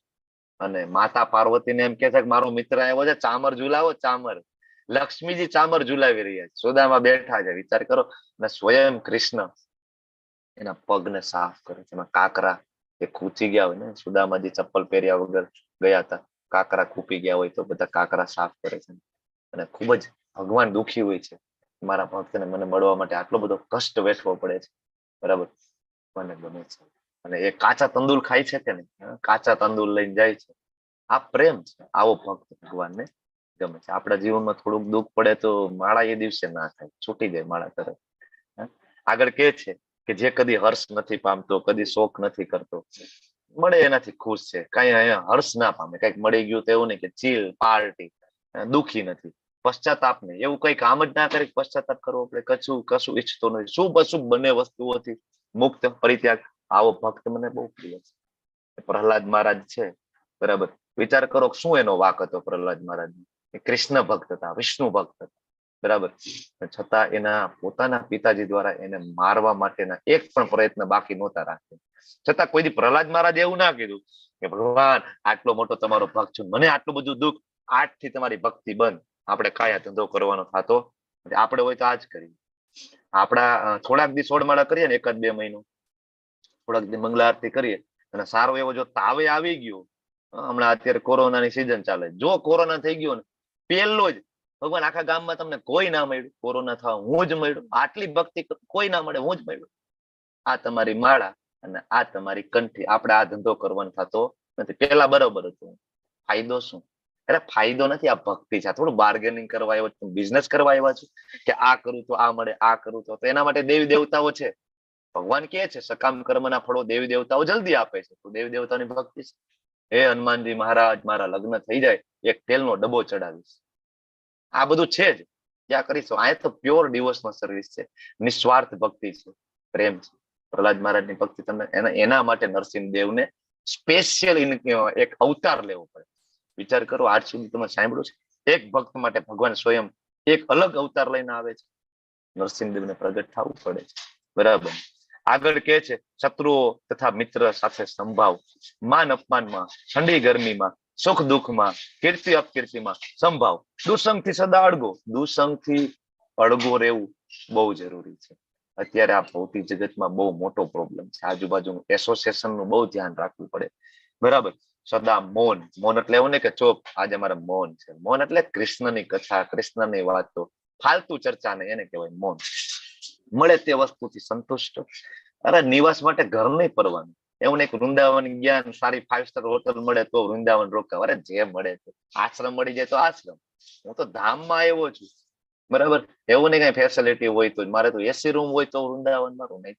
અને માતા પાર્વતીને એમ કે છે કે મારો મિત્ર આવ્યો છે, ચામર ઝુલાવો, ચામર. લક્ષ્મીજી ચામર ઝુલાવી રહ્યા છે, સુદામા બેઠા છે, વિચાર કરો. અને સ્વયં કૃષ્ણ એના પગને સાફ કરે છે. એમાં કાકરા એ ખૂચી ગયા હોય ને, સુદામાજી ચપ્પલ પહેર્યા વગર ગયા હતા, કાકરા ખૂપી ગયા હોય તો બધા કાકરા સાફ કરે છે. અને ખૂબ જ ભગવાન દુખી હોય છે, મારા ભક્તને મને મળવા માટે આટલો બધો કષ્ટ વેઠવો પડે છે, બરાબર. મને ગમે છે. અને એ કાચા તંદુર ખાય છે કે નહીં, કાચા તંદુર લઈને જાય છે. આ પ્રેમ છે, આવો ભક્ત ભગવાનને ગમે છે. આપણા જીવનમાં થોડુંક દુઃખ પડે તો માળા એ દિવસે ના થાય, છૂટી જાય માળા તરફ. આગળ કે છે કે જે કદી હર્ષ નથી પામતો, કદી શોક નથી કરતો, મળે એનાથી ખુશ છે. કઈ અહીંયા હર્ષ ના પામે, કઈક મળી ગયું તો એવું નહીં કે ચીલ પાર્ટી, દુઃખી નથી. પશ્ચાતાપ નહીં, એવું કઈ કામ જ ના કરે પશ્ચાતાપ કરવો પડે, કશું ઈચ્છતો નથી, શુભ અશુભ બંને વસ્તુઓથી મુક્ત, પરિત્યાગ. આવો ભક્ત મને બહુ પ્રિય છે. પ્રહલાદ મહારાજ છે, બરાબર. વિચાર કરો શું એનો વાક હતો પ્રહલાદ મહારાજ, કૃષ્ણ ભક્ત હતા, વિષ્ણુ ભક્ત હતા, બરાબર. છતાં એના પોતાના પિતાજી દ્વારા એને મારવા માટેના એક પણ પ્રયત્ન બાકી નહોતા રાખ્યા. છતાં કોઈ દી પ્રહલાદ મહારાજ એવું ના કીધું કે ભગવાન આટલો મોટો તમારો ભક્ત છું, મને આટલું બધું દુઃખ, આજથી તમારી ભક્તિ બંધ, આપણે કાયા ધંધો કરવાનો થતો, આપણે હોય તો આજ કરીએ. આપણા થોડાક દી સોળમાળા કરીએ ને, એકાદ બે મહિનો, થોડાક દી મંગલા આરતી કરીએ, અને સારો એવો જો તાવે આવી ગયો, હમણાં અત્યારે કોરોનાની સિઝન ચાલે, જો કોરોના થઈ ગયો ને પેલો જ, ભગવાન આખા ગામમાં તમને કોઈ ના મળ્યું, કોરોના થવા હું જ મળ્યું, આટલી ભક્તિ કોઈ ના મળે, હું જ મળ્યું. આ તમારી માળા અને આ તમારી કંઠી, આપણે આ ધંધો કરવાનો થતો નથી. પેલા બરોબર હતું, ફાયદો શું? અરે ફાયદો નથી, આ ભક્તિ છે. થોડું બાર્ગેનિંગ કરવા આવ્યો, બિઝનેસ કરવા આવ્યા છું કે આ કરું તો આ મળે, આ કરું તો એના માટે દેવી દેવતાઓ છે. ભગવાન કે છે સકામ કર્મના ફળો દેવી દેવતાઓ જલ્દી આપે છે, તો દેવી દેવતાની ભક્તિ છે. હે હનુમાનજી મહારાજ, મારા લગ્ન થઈ જાય, એક તેલનો ડબ્બો ચડાવીશ. આ બધું છે જ, ક્યાં કરીશું? આ તો પ્યોર ડિવોશનલ સર્વિસ છે, નિસ્વાર્થ ભક્તિ છે, પ્રેમ છે. પ્રહલાદ મહારાજની ભક્તિ તમને એના માટે નરસિંહ દેવને સ્પેશિયલ એક અવતાર લેવો પડે. વિચાર કરો, આજ સુધી તમે સાંભળ્યું છે એક ભક્ત માટે ભગવાન સ્વયં એક અલગ અવતાર લઈને આવે છે? નરસિંહ દેવને પ્રગટ થવું પડે છે, બરાબર. આગળ કે છે શત્રુઓ તથા મિત્ર સાથે સંભાવ, માન અપમાનમાં, ઠંડી ગરમીમાં, સુખ દુઃખમાં, કીર્તિ અપકીર્તિમાં સંભાવ. દુસંગથી સદા અડગો, દુસંગથી અડગો રહેવું બહુ જરૂરી છે. અત્યારે આ ભૌતિક જગતમાં બહુ મોટો પ્રોબ્લેમ છે. આજુબાજુ એસોસિએશન નું બહુ ધ્યાન રાખવું પડે, બરાબર. સદા મૌન, મૌન એટલે એવું નહીં કે ચોપ આજે મારે મૌન છે. મૌન એટલે કૃષ્ણની કથા, કૃષ્ણની વાતો, ફાલતુ ચર્ચા નહીં, એને કહેવાય મૌન. મળે તે વસ્તુથી સંતુષ્ટ. અરે નિવાસ માટે ઘર નહીં પરવાનું, એવું નહીં વૃંદાવન જ્ઞાન સારી 5 સ્ટાર હોટલ મળે તો વૃંદાવન રોકાવ. અરે જે મળે છે, આશ્રમ મળી જાય તો આશ્રમ. હું તો ધામમાં આવ્યો છું, બરાબર. એવું નહીં કઈ ફેસિલિટી હોય તો, મારે તો એસી રૂમ હોય તો વૃંદાવનમાં રૂમ, નહીં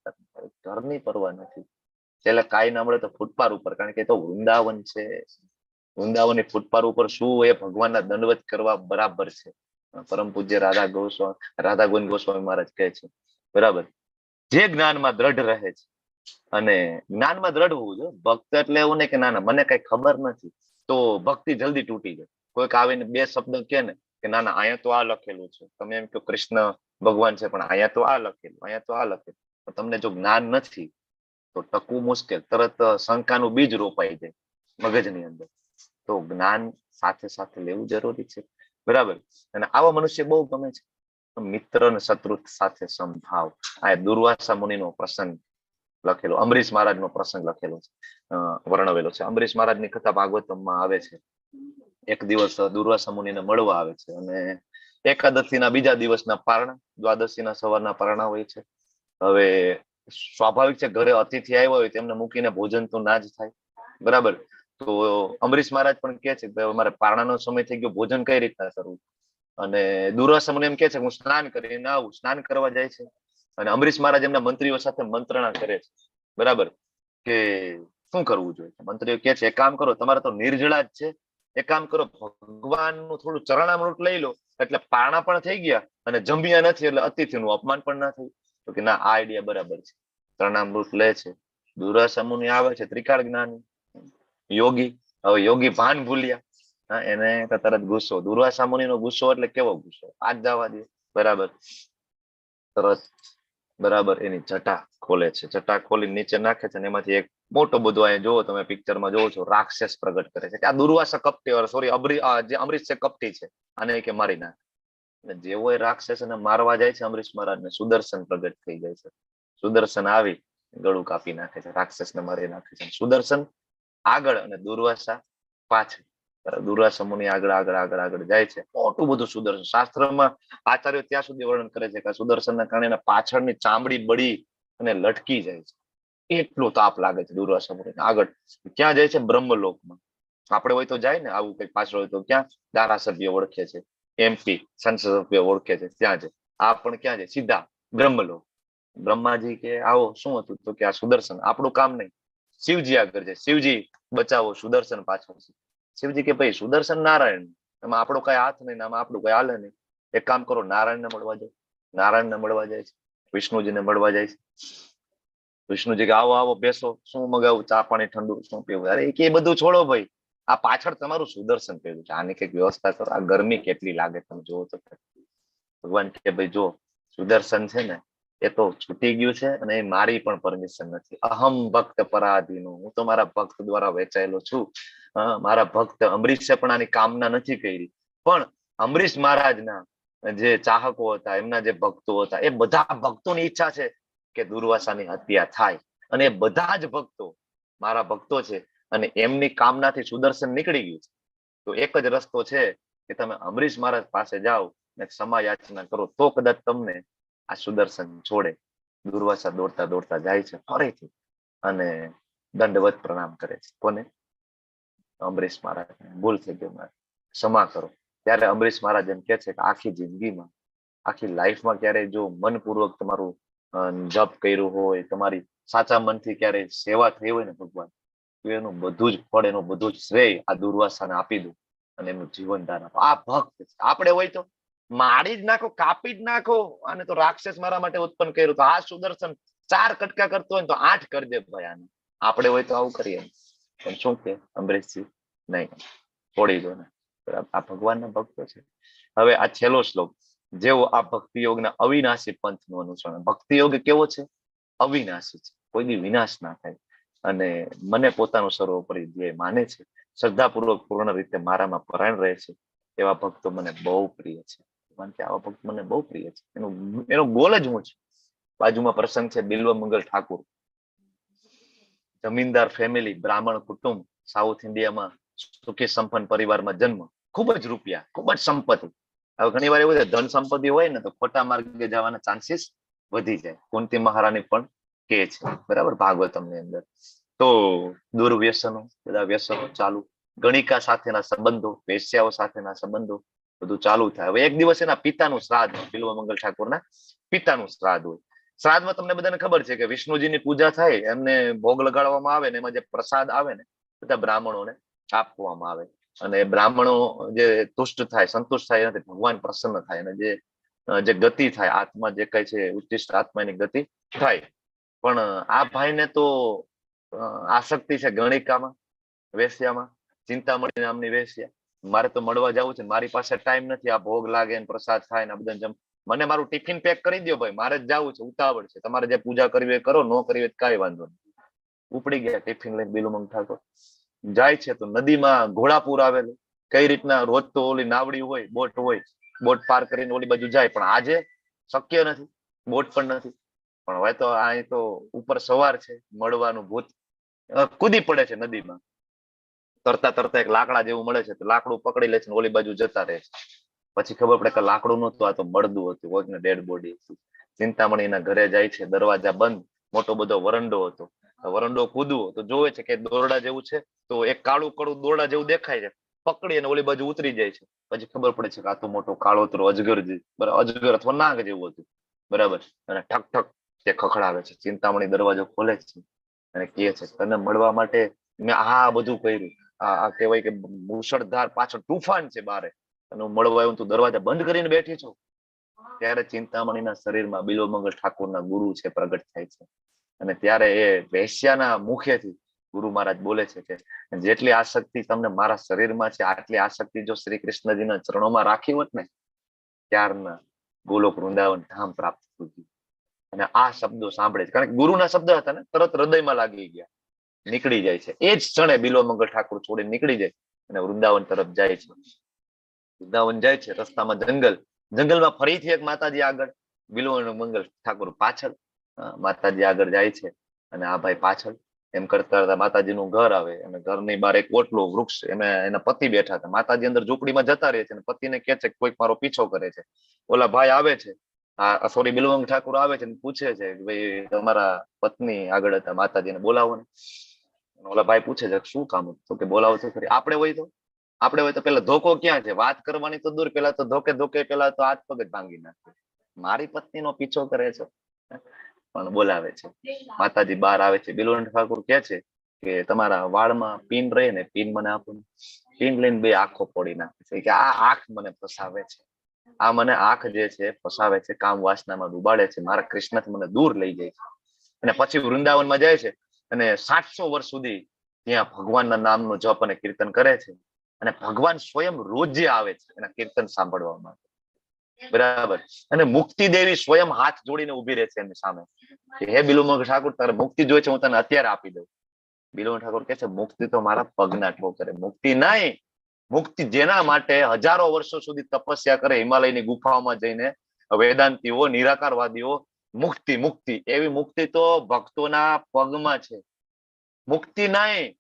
ઘરની પરવા નથી. છેલ્લે કાંઈ ના મળે તો ફૂટપાથ ઉપર, કારણ કે તો વૃંદાવન છે. વૃંદાવનની ફૂટપાથ ઉપર શું એ ભગવાનના દંડવત કરવા બરાબર છે. પરમ પૂજ્ય રાધા ગોવિંદ ગોસ્વામી મહારાજ કહે છે, બરાબર. જે જ્ઞાનમાં દ્રઢ રહે છે, અને જ્ઞાનમાં દ્રઢ હોવું જોઈએ. ભક્ત એટલે એવું નહીં કે ના ના મને કઈ ખબર નથી, તો ભક્તિ જલ્દી તૂટી જાય. કોઈક આવીને બે શબ્દ કે ને કે ના ના અહીંયા તો આ લખેલું છે, તમે એમ કહો કૃષ્ણ ભગવાન છે પણ અહીંયા તો આ લખેલું, અહીંયા તો આ લખેલું. તમને જો જ્ઞાન નથી તો ટકવું મુશ્કેલ, તરત શંકાનું બીજ રોપાઈ જાય મગજની અંદર. તો જ્ઞાન સાથે સાથે લેવું જરૂરી છે, બરાબર. અને આવા મનુષ્ય બહુ ગમે છે. મિત્ર અને શત્રુ સાથે સંભાવ, આ દુર્વાસા મુનિનો પ્રસંગ. લખેલો, અમરીશ મહારાજનો પ્રસંગ લખેલો છે, વર્ણવેલો છે. અમરીશ મહારાજની કથા ભાગવતમાં આવે છે. એક દિવસ દુર્વાસા મુનિને મળવા આવે છે અને એકાદશીના બીજા દિવસના પારણા, દ્વાદશીના સવારના પારણા હોય છે. હવે સ્વાભાવિક છે, ઘરે અતિથિ આવ્યો હોય તેમને મૂકીને ભોજન તો ના જ થાય, બરાબર. તો અમરીશ મહારાજ પણ કે છે કે મારે પારણાનો સમય થઈ ગયો, ભોજન કઈ રીતના કરવું? અને દુર્વાસા મુનિ એમ કે છે હું સ્નાન કરીને આવું. સ્નાન કરવા જાય છે અને અમરીશ મહારાજ એમના મંત્રીઓ સાથે મંત્રણા કરે છે, બરાબર, કે શું કરવું જોઈએ. મંત્રીઓ કે છે એક કામ કરો, તમારે તો નિર્જળા જ છે, એક કામ કરો, ભગવાનનું થોડું ચરણામૃત લઈ લો, એટલે પારણા પણ થઈ ગયા અને જમ્યા નથી એટલે અતિથિનું અપમાન પણ ના થયું. તો કે ના, આ આઈડિયા બરાબર છે. ચરણામૃત લે છે. દુર્વાસા મુનિ આવે છે, ત્રિકાળ જ્ઞાની યોગી. હવે યોગી ભાન ભૂલ્યા, એને તરત ગુસ્સો. દુર્વાસા મુનિનો ગુસ્સો એટલે કેવો ગુસ્સો, આજ જવા દે, બરાબર. તરત બરાબર એની જટા ખોલે છે, જટા ખોલી નીચે નાખે છે અને એમાંથી એક મોટો બધો, અહીંયા જોવો તમે પિક્ચરમાં જોવો છો, રાક્ષસ પ્રગટ કરે છે કે આ દુર્વાસા કપટી, સોરી જે અમરીશ છે કપટી છે, આને કે મારી નાખ. જેવો એ રાક્ષસ એને મારવા જાય છે અમરીશ મહારાજને, સુદર્શન પ્રગટ થઈ જાય છે. સુદર્શન આવી ગળું કાપી નાખે છે, રાક્ષસને મારી નાખે છે. સુદર્શન આગળ અને દુર્વાસા પાછળ. દુર્વાસા મુનિ આગળ આગળ આગળ આગળ જાય છે. મોટું બધું સુદર્શન, શાસ્ત્રમાં આચાર્યો ત્યાં સુધી વર્ણન કરે છે કે સુદર્શનના કારણે પાછળની ચામડી બળી અને લટકી જાય છે. એટલો તાપ લાગે છે દુર્વાસા મુનિ. આગળ ક્યાં જાય છે? બ્રહ્મલોકમાં. આપણે હોય તો જાય ને, આવું કઈ પાછળ હોય તો ક્યાં ધારાસભ્ય ઓળખે છે, MP સંસદ સભ્ય ઓળખે છે, ત્યાં જાય. આ પણ ક્યાં જાય? સીધા બ્રહ્મલોક. બ્રહ્માજી કે આવો, શું હતું? તો કે આ સુદર્શન, આપણું કામ નહીં. શિવજી આગળ છે, શિવજી બચાવો, સુદર્શન પાછળ છે. શિવજી કે ભાઈ સુદર્શન નારાયણ, એમાં આપણો કઈ હાથ નહીં, આમાં આપણું કઈ હાલે નહીં. એક કામ કરો, નારાયણને મળવા જાય. નારાયણને મળવા જાય છે, વિષ્ણુજીને મળવા જાય છે. વિષ્ણુજી કે આવો આવો, બેસો, શું મગાવું? ચા પાણી ઠંડુ શું પીવું? અરે કે એ બધું છોડો ભાઈ, આ પાછળ તમારું સુદર્શન પહેર્યું છે, આની કઈક વ્યવસ્થા કરો. આ ગરમી કેટલી લાગે તમે જોવો તો. ભગવાન કે ભાઈ જો, સુદર્શન છે ને એ તો છૂટી ગયું છે અને એ મારી પણ પરમિશન નથી. અહમ ભક્ત પરાધીનો, હું તો મારા ભક્ત દ્વારા વેચાયેલો છું. મારા ભક્ત અમરીશે પણ આની કામના નથી કરી, પણ અમરીશ મહારાજના જે ચાહકો હતા, એમના જે ભક્તો હતા, એ બધા ભક્તોની ઈચ્છા છે કે દુર્વાસાની હત્યા થાય. અને એ બધા જ ભક્તો મારા ભક્તો છે અને એમની કામનાથી સુદર્શન નીકળી ગયું છે. તો એક જ રસ્તો છે કે તમે અમરીશ મહારાજ પાસે જાઓ ને ક્ષમા યાચના કરો, તો કદાચ તમને આ સુદર્શન છોડે. દુર્વાસા દોડતા દોડતા જાય છે ફરીથી અને દંડવત પ્રણામ કરે છે. કોને? અમરીશ મહારાજ. ભૂલ થઈ ગઈ મારે, ક્ષમા કરો. ત્યારે અમરીશ મહારાજ એમ કે છે કે આખી જિંદગીમાં, આખી લાઈફમાં ક્યારેય જો મનપૂર્વક તમારું જપ કર્યું હોય, તમારી સાચા મનથી ક્યારેય સેવા થઈ હોય ને ભગવાન, તો એનું બધું જ ફળ, એનું બધું જ શ્રેય આ દુર્વાસાને આપી દો અને એનું જીવન દાન આપો. આ ભક્ત છે. આપણે હોય તો મારી જ નાખો, કાપી જ નાખો, આને તો રાક્ષસ મારા માટે ઉત્પન્ન કર્યું, તો આ સુદર્શન 4 કટકા કરતો હોય તો 8 કરી દે ભાઈ આને. આપણે હોય તો આવું કરીએ. પણ શું કે અમરીશજી, નહીં, છોડી દો ને. આ ભગવાનના ભક્તો છે. હવે આ છેલ્લો શ્લોક, જેવો આ ભક્તિ યોગના અવિનાશી પંથનું અનુસરણ. ભક્તિ યોગ કેવો છે? અવિનાશી છે, કોઈ દી વિનાશ ના થાય. અને મને પોતાનું સર્વોપરી ધ્યેય માને છે, શ્રદ્ધાપૂર્વક પૂર્ણ રીતે મારામાં પરાયણ રહે છે, એવા ભક્તો મને બહુ પ્રિય છે. કારણ કે આવા ભક્ત મને બહુ પ્રિય છે. એનો ગોલ જ હું છે. બાજુમાં પ્રસંગ છે, બિલ્વ મંગલ ઠાકુર, જમીનદાર ફેમિલી, બ્રાહ્મણ કુટુંબ, સાઉથ ઇન્ડિયામાં સુખી સંપન્ન પરિવારમાં જન્મ, ખૂબ જ રૂપિયા, ખૂબ જ સંપત્તિ. હવે ઘણી વાર એવું છે, ધન સંપત્તિ હોય ને તો ખોટા માર્ગે જવાના ચાન્સીસ વધી જાય. કુંતી મહારાણી પણ કે છે, બરાબર, ભાગવતમની અંદર. તો દુર્વ્યસનો, બધા વ્યસનો ચાલુ, ગણિકા સાથેના સંબંધો, વેશ્યાઓ સાથેના સંબંધો, બધું ચાલુ થાય. હવે એક દિવસ એના પિતાનું શ્રાદ્ધ, બિલ્વ મંગલ ઠાકોરના પિતાનું શ્રાદ્ધ હોય. શ્રાદ્ધમાં તમને બધાને ખબર છે કે વિષ્ણુજીની પૂજા થાય, એમને ભોગ લગાડવામાં આવે ને એમાં જે પ્રસાદ આવે ને બધા બ્રાહ્મણોને આપવામાં આવે. અને બ્રાહ્મણો જે તુષ્ટ થાય, સંતુષ્ટ થાય, એનાથી ભગવાન પ્રસન્ન થાય અને જે ગતિ થાય, આત્મા જે કઈ છે, ઉત્તિષ્ટ આત્માની ગતિ થાય. પણ આ ભાઈને તો આસક્તિ છે ગણિકામાં, વેશ્યામાં, ચિંતામણી નામની વેશ્યા. મારે તો મળવા જવું છે, મારી પાસે ટાઈમ નથી, આ ભોગ લાગે ને પ્રસાદ થાય ને આ બધા જમ, મને મારું ટિફિન પેક કરી દો ભાઈ, મારે જ જવું છે, ઉતાવળ છે, તમારે જે પૂજા કરવી હોય કરો, ન કરવી હોય કઈ વાંધો નહીં. ઉપડી ગયા ટિફિન લઈને બિલ્વ મંગલ ઠાકોર. જાય છે તો નદીમાં ઘોડાપુર આવેલું. કઈ રીતના રોજ તો ઓલી નાવડી હોય, બોટ હોય, બોટ પાર કરીને ઓલી બાજુ જાય, પણ આજે શક્ય નથી, બોટ પણ નથી. પણ હવે તો અહીં તો ઉપર સવાર છે, મળવાનું ભૂત કૂદી પડે છે નદીમાં. તરતા તરતા એક લાકડા જેવું મળે છે, તો લાકડું પકડી લે છે ને ઓલી બાજુ જતા રહે છે. પછી ખબર પડે કે લાકડું નહોતું, આ તો મળદું હતું, કોઈકને ડેડ બોડી હતી. ચિંતામણીના ઘરે જાય છે, દરવાજા બંધ, મોટો બધો વરંડો હતો. વરંડો કૂદવો તો જોવે છે કે દોરડા જેવું છે, તો એક કાળું કડું દોરડા જેવું દેખાય છે, પકડી અને ઓલી બાજુ ઉતરી જાય છે. પછી ખબર પડે છે કે આ તો મોટો કાળોતરો અજગર અજગર અથવા નાગ જેવું હતું. બરાબર. અને ઠક ઠક તે ખખડાવે છે. ચિંતામણી દરવાજો ખોલે છે અને કહે છે, તને મળવા માટે મેં આ બધું કર્યું. આ કહેવાય કે મુશળધાર પાછળ તુફાન છે બારે, અને હું મળવા આવ્યો, તું દરવાજા બંધ કરીને બેઠી છો. ત્યારે ચિંતામણીના શરીરમાં બિલોમંગલ ઠાકોરના ગુરુ છે પ્રગટ થાય છે. અને ત્યારે એ વેશ્યાના મુખેથી ગુરુ મહારાજ બોલે છે કે જેટલી આસક્તિ તમને મારા શરીરમાં છે, આટલી આસક્તિ જો શ્રી કૃષ્ણજીના ચરણોમાં રાખી હોત ને, ત્યારના ગોલોક વૃંદાવન ધામ પ્રાપ્ત થયું. અને આ શબ્દો સાંભળે છે, કારણ કે ગુરુના શબ્દ હતા ને, તરત હૃદયમાં લાગી ગયા, નીકળી જાય છે. એ જ ક્ષણે બિલોમંગલ ઠાકોર છોડીને નીકળી જાય અને વૃંદાવન તરફ જાય છે. વૃંદાવન જાય છે, રસ્તામાં જંગલ, જંગલમાં ફરીથી એક માતાજી આગળ, બિલોમંગલ ઠાકોર પાછળ. માતાજી આગળ જાય છે અને આ ભાઈ પાછળ. એમ કરતા કરતા માતાજીનું ઘર આવે અને ઘરની બહાર એક ઓટલો વૃક્ષ, એમાં એના પતિ બેઠા હતા. માતાજી અંદર ઝૂંપડીમાં જતા રહે છે અને પતિને કહે છે કે કોઈક મારો પીછો કરે છે. ઓલા ભાઈ આવે છે, સોરી બિલોમંગલ ઠાકોર આવે છે અને પૂછે છે કે ભાઈ તમારા પત્ની આગળ હતા, માતાજીને બોલાવો ને. ઓલા ભાઈ પૂછે છે શું કામ હતું? તો કે બોલાવો તો ખરી. આપણે હોય તો પેલા ધોકો ક્યાં છે? વાત કરવાની તો દૂર, પેલા તો ધોકે પેલા તો હાથ પગ જ ભાંગી નાખે. મારી પત્નીનો પીછો કરે છે, પણ બોલાવે છે. માતાજી બહાર આવે છે. બિલોમંગલ ઠાકોર કહે છે કે તમારા વાળમાં પીન રહે ને, પીન મને આપો. પીન લઈને બે આંખો ફોડી નાખે છે કે આ આંખ મને ફસાવે છે, આ મને આંખ જે છે ફસાવે છે, કામ વાસનામાં ડૂબાડે છે, મારા કૃષ્ણથી મને દૂર લઈ જાય છે. અને પછી વૃંદાવનમાં જાય છે અને 700 વર્ષ સુધી ત્યાં ભગવાનના નામનો જપ અને કીર્તન કરે છે. અને ભગવાન સ્વયં રોજે આવે છે એના કીર્તન સાંભળવા માટે. બરાબર. અને મુક્તિ દેવી સ્વયં હાથ જોડીને ઉભી રહે છે એમની સામે. હે બિલોમંગલ ઠાકોર, તારે મુક્તિ જોઈએ છે, હું તને અત્યારે આપી દઉં. બિલોમંગલ ઠાકોર કહે છે મુક્તિ તો મારા પગના ઠોકરે. મુક્તિ નહીં, મુક્તિ જેના માટે હજારો વર્ષો સુધી તપસ્યા કરે, હિમાલયની ગુફાઓમાં જઈને વેદાંતિઓ, નિરાકારવાદીઓ, મુક્તિ મુક્તિ, એવી મુક્તિ તો ભક્તોના પગમાં છે. મુક્તિ નહીં,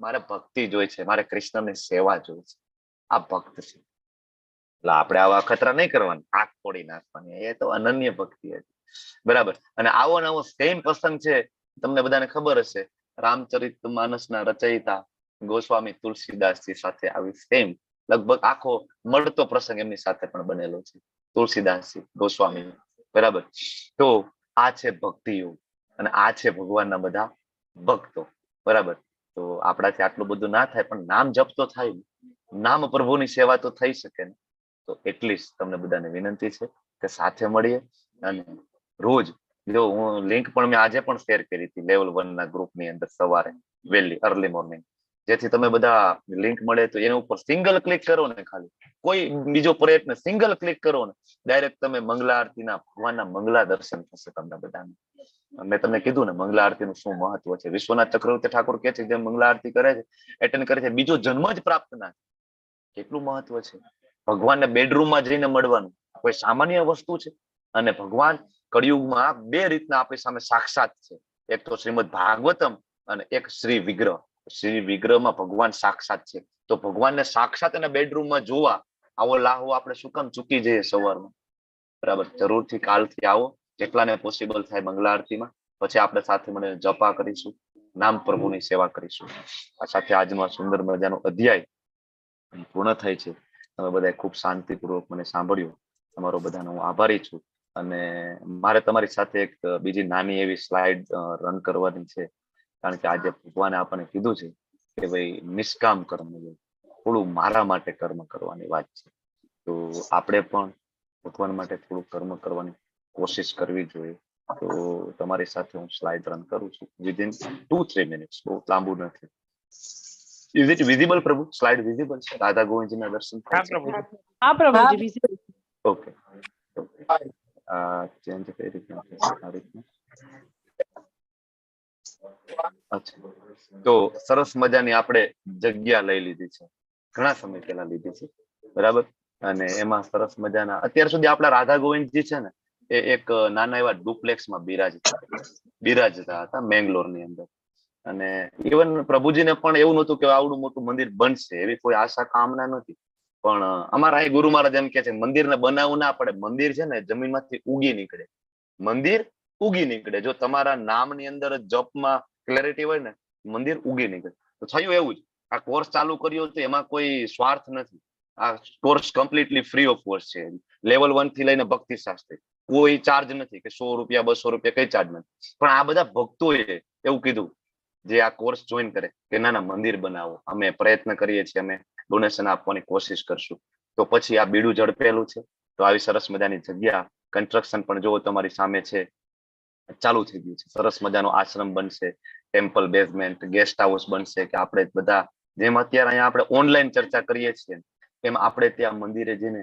મારે ભક્તિ જોઈ છે, મારે કૃષ્ણની સેવા જોઈ છે. આ ભક્ત છે. એટલે આપણે આવા અખતરા નહીં કરવાના, આંખ તોડી નાખવાની, એ તો અનન્ય ભક્તિ હતી. બરાબર. અને આવો નવો સેમ પ્રસંગ છે, તમને બધાને ખબર હશે, રામચરિતમાનસના રચયિતા ગોસ્વામી તુલસીદાસજી સાથે આવી સેમ લગભગ આખો મળતો પ્રસંગ એમની સાથે પણ બનેલો છે, તુલસીદાસજી ગોસ્વામી. બરાબર. તો આ છે ભક્તિ યોગ અને આ છે ભગવાનના બધા ભક્તો. બરાબર. તો આપણાથી આટલું બધું ના થાય, પણ નામ જપ તો થાય, નામ પ્રભુની સેવા તો થઈ શકે ને. તો એટલી જ તમને બધાને વિનંતી છે કે સાથે મળીએ. અને રોજ જો હું લિંક પણ મેં આજે પણ શેર કરી હતી Level-1 ના ગ્રુપની અંદર, સવારે વહેલી અર્લી મોર્નિંગ, જેથી તમે બધા લિંક મળે તો એના ઉપર સિંગલ ક્લિક કરો ને, ખાલી કોઈ બીજો પ્રયત્ન, સિંગલ ક્લિક કરો ને, ડાયરેક્ટ તમે મંગલા આરતીના ભગવાનના મંગલા દર્શન થશે તમને બધાને. મેં તમને કીધું ને મંગલા આરતીનું શું મહત્વ છે. વિશ્વનાથ ચક્રવર્તી ઠાકોર કહે છે જેમ મંગલા આરતી કરે છે, એટેન્ડ કરે છે, બીજો જન્મ જ પ્રાપ્ત ના. કેટલું મહત્વ છે. ભગવાનને બેડરૂમમાં જઈને મળવાનું કોઈ સામાન્ય વસ્તુ છે? અને ભગવાન કળિયુગમાં બે રીતના આપણી સામે સાક્ષાત છે. એક તો શ્રીમદ ભાગવતમ અને એક શ્રી વિગ્રહ. શ્રી વિગ્રહમાં ભગવાન સાક્ષાત છે. તો ભગવાનને સાક્ષાત એના બેડરૂમમાં જોવા આવો લાહો આપણે શું કામ ચૂકી જઈએ સવારમાં? બરાબર. જરૂરથી કાલથી આવો, જેટલાને પોસિબલ થાય મંગલા આરતીમાં. પછી આપણે સાથે મળીને જપા કરીશું, નામ પ્રભુની સેવા કરીશું. આ સાથે આજનો સુંદર મજાનો અધ્યાય પૂર્ણ થાય છે. તમે બધા ખૂબ શાંતિપૂર્વક મને સાંભળ્યું, તમારો બધાનો હું આભારી છું. અને મારે તમારી સાથે એક બીજી નાની એવી સ્લાઇડ રન કરવાની છે, કારણ કે આજે ભગવાને આપણને કીધું છે કે ભાઈ નિષ્કામ કર્મ, થોડું મારા માટે કર્મ કરવાની વાત છે. તો આપણે પણ ભગવાન માટે થોડું કર્મ કરવાની કોશિશ કરવી જોઈએ. તો તમારી સાથે હું સ્લાઇડ રન કરું છું વિધિન 2-3 મિનિટ્સ, બહુ લાંબુ નથી. Is it visible, પ્રભુ? સ્લાઇડ વિઝિબલ છે? રાધા ગોવિંદજીના દર્શન થાય છે? હા પ્રભુજી, visible. ઓકે. ચેન્જ કઈ રીતના થશે આ રીતના? અચ્છા. તો સરસ મજાની આપણે જગ્યા લઈ લીધી છે, ઘણા સમય પહેલા લીધી છે. બરાબર. અને એમાં સરસ મજાના અત્યાર સુધી આપણા રાધા ગોવિંદજી છે ને, એ એક નાના એવા ડુપ્લેક્સમાં બિરાજતા હતા મેંગ્લોરની અંદર. અને ઇવન પ્રભુજીને પણ એવું નહોતું કે આવડું મોટું મંદિર બનશે, એવી કોઈ આશા કામના નથી. પણ અમારા અહીં ગુરુ મહારાજ એમ કે છે, મંદિરને બનાવવું ના પડે, મંદિર છે ને જમીનમાંથી ઉગી નીકળે. મંદિર ઉગી નીકળે. જો તમારા નામની અંદર જપમાં ક્લેરિટી હોય ને, મંદિર ઉગી નીકળે. તો થયું એવું જ, આ કોર્સ ચાલુ કર્યો તો એમાં કોઈ સ્વાર્થ નથી. આ course completely free of course છે. લેવલ 1 થી લઈને ભક્તિ શાસ્ત્રી, કોઈ ચાર્જ નથી કે 100 રૂપિયા 200 રૂપિયા કઈ ચાર્જ નથી. પણ આ બધા ભક્તોએ એવું કીધું જે આ કોર્સ જોઈન કરે કે ના ના મંદિર બનાવો, અમે પ્રયત્ન કરીએ છીએ, અમે ડોનેશન આપવાની કોશિશ કરશું. તો પછી આ બીડું ઝડપેલું છે. તો આવી સરસ મજાની જગ્યા, કન્સ્ટ્રક્શન પણ જો તમારી સામે છે, ચાલુ થઈ ગયું છે. સરસ મજાનો આશ્રમ બનશે, ટેમ્પલ બેઝમેન્ટ, ગેસ્ટ હાઉસ બનશે. કે આપણે બધા જેમ અત્યારે અહીંયા આપણે ઓનલાઈન ચર્ચા કરીએ છીએ, એમ આપણે ત્યાં મંદિરે જઈને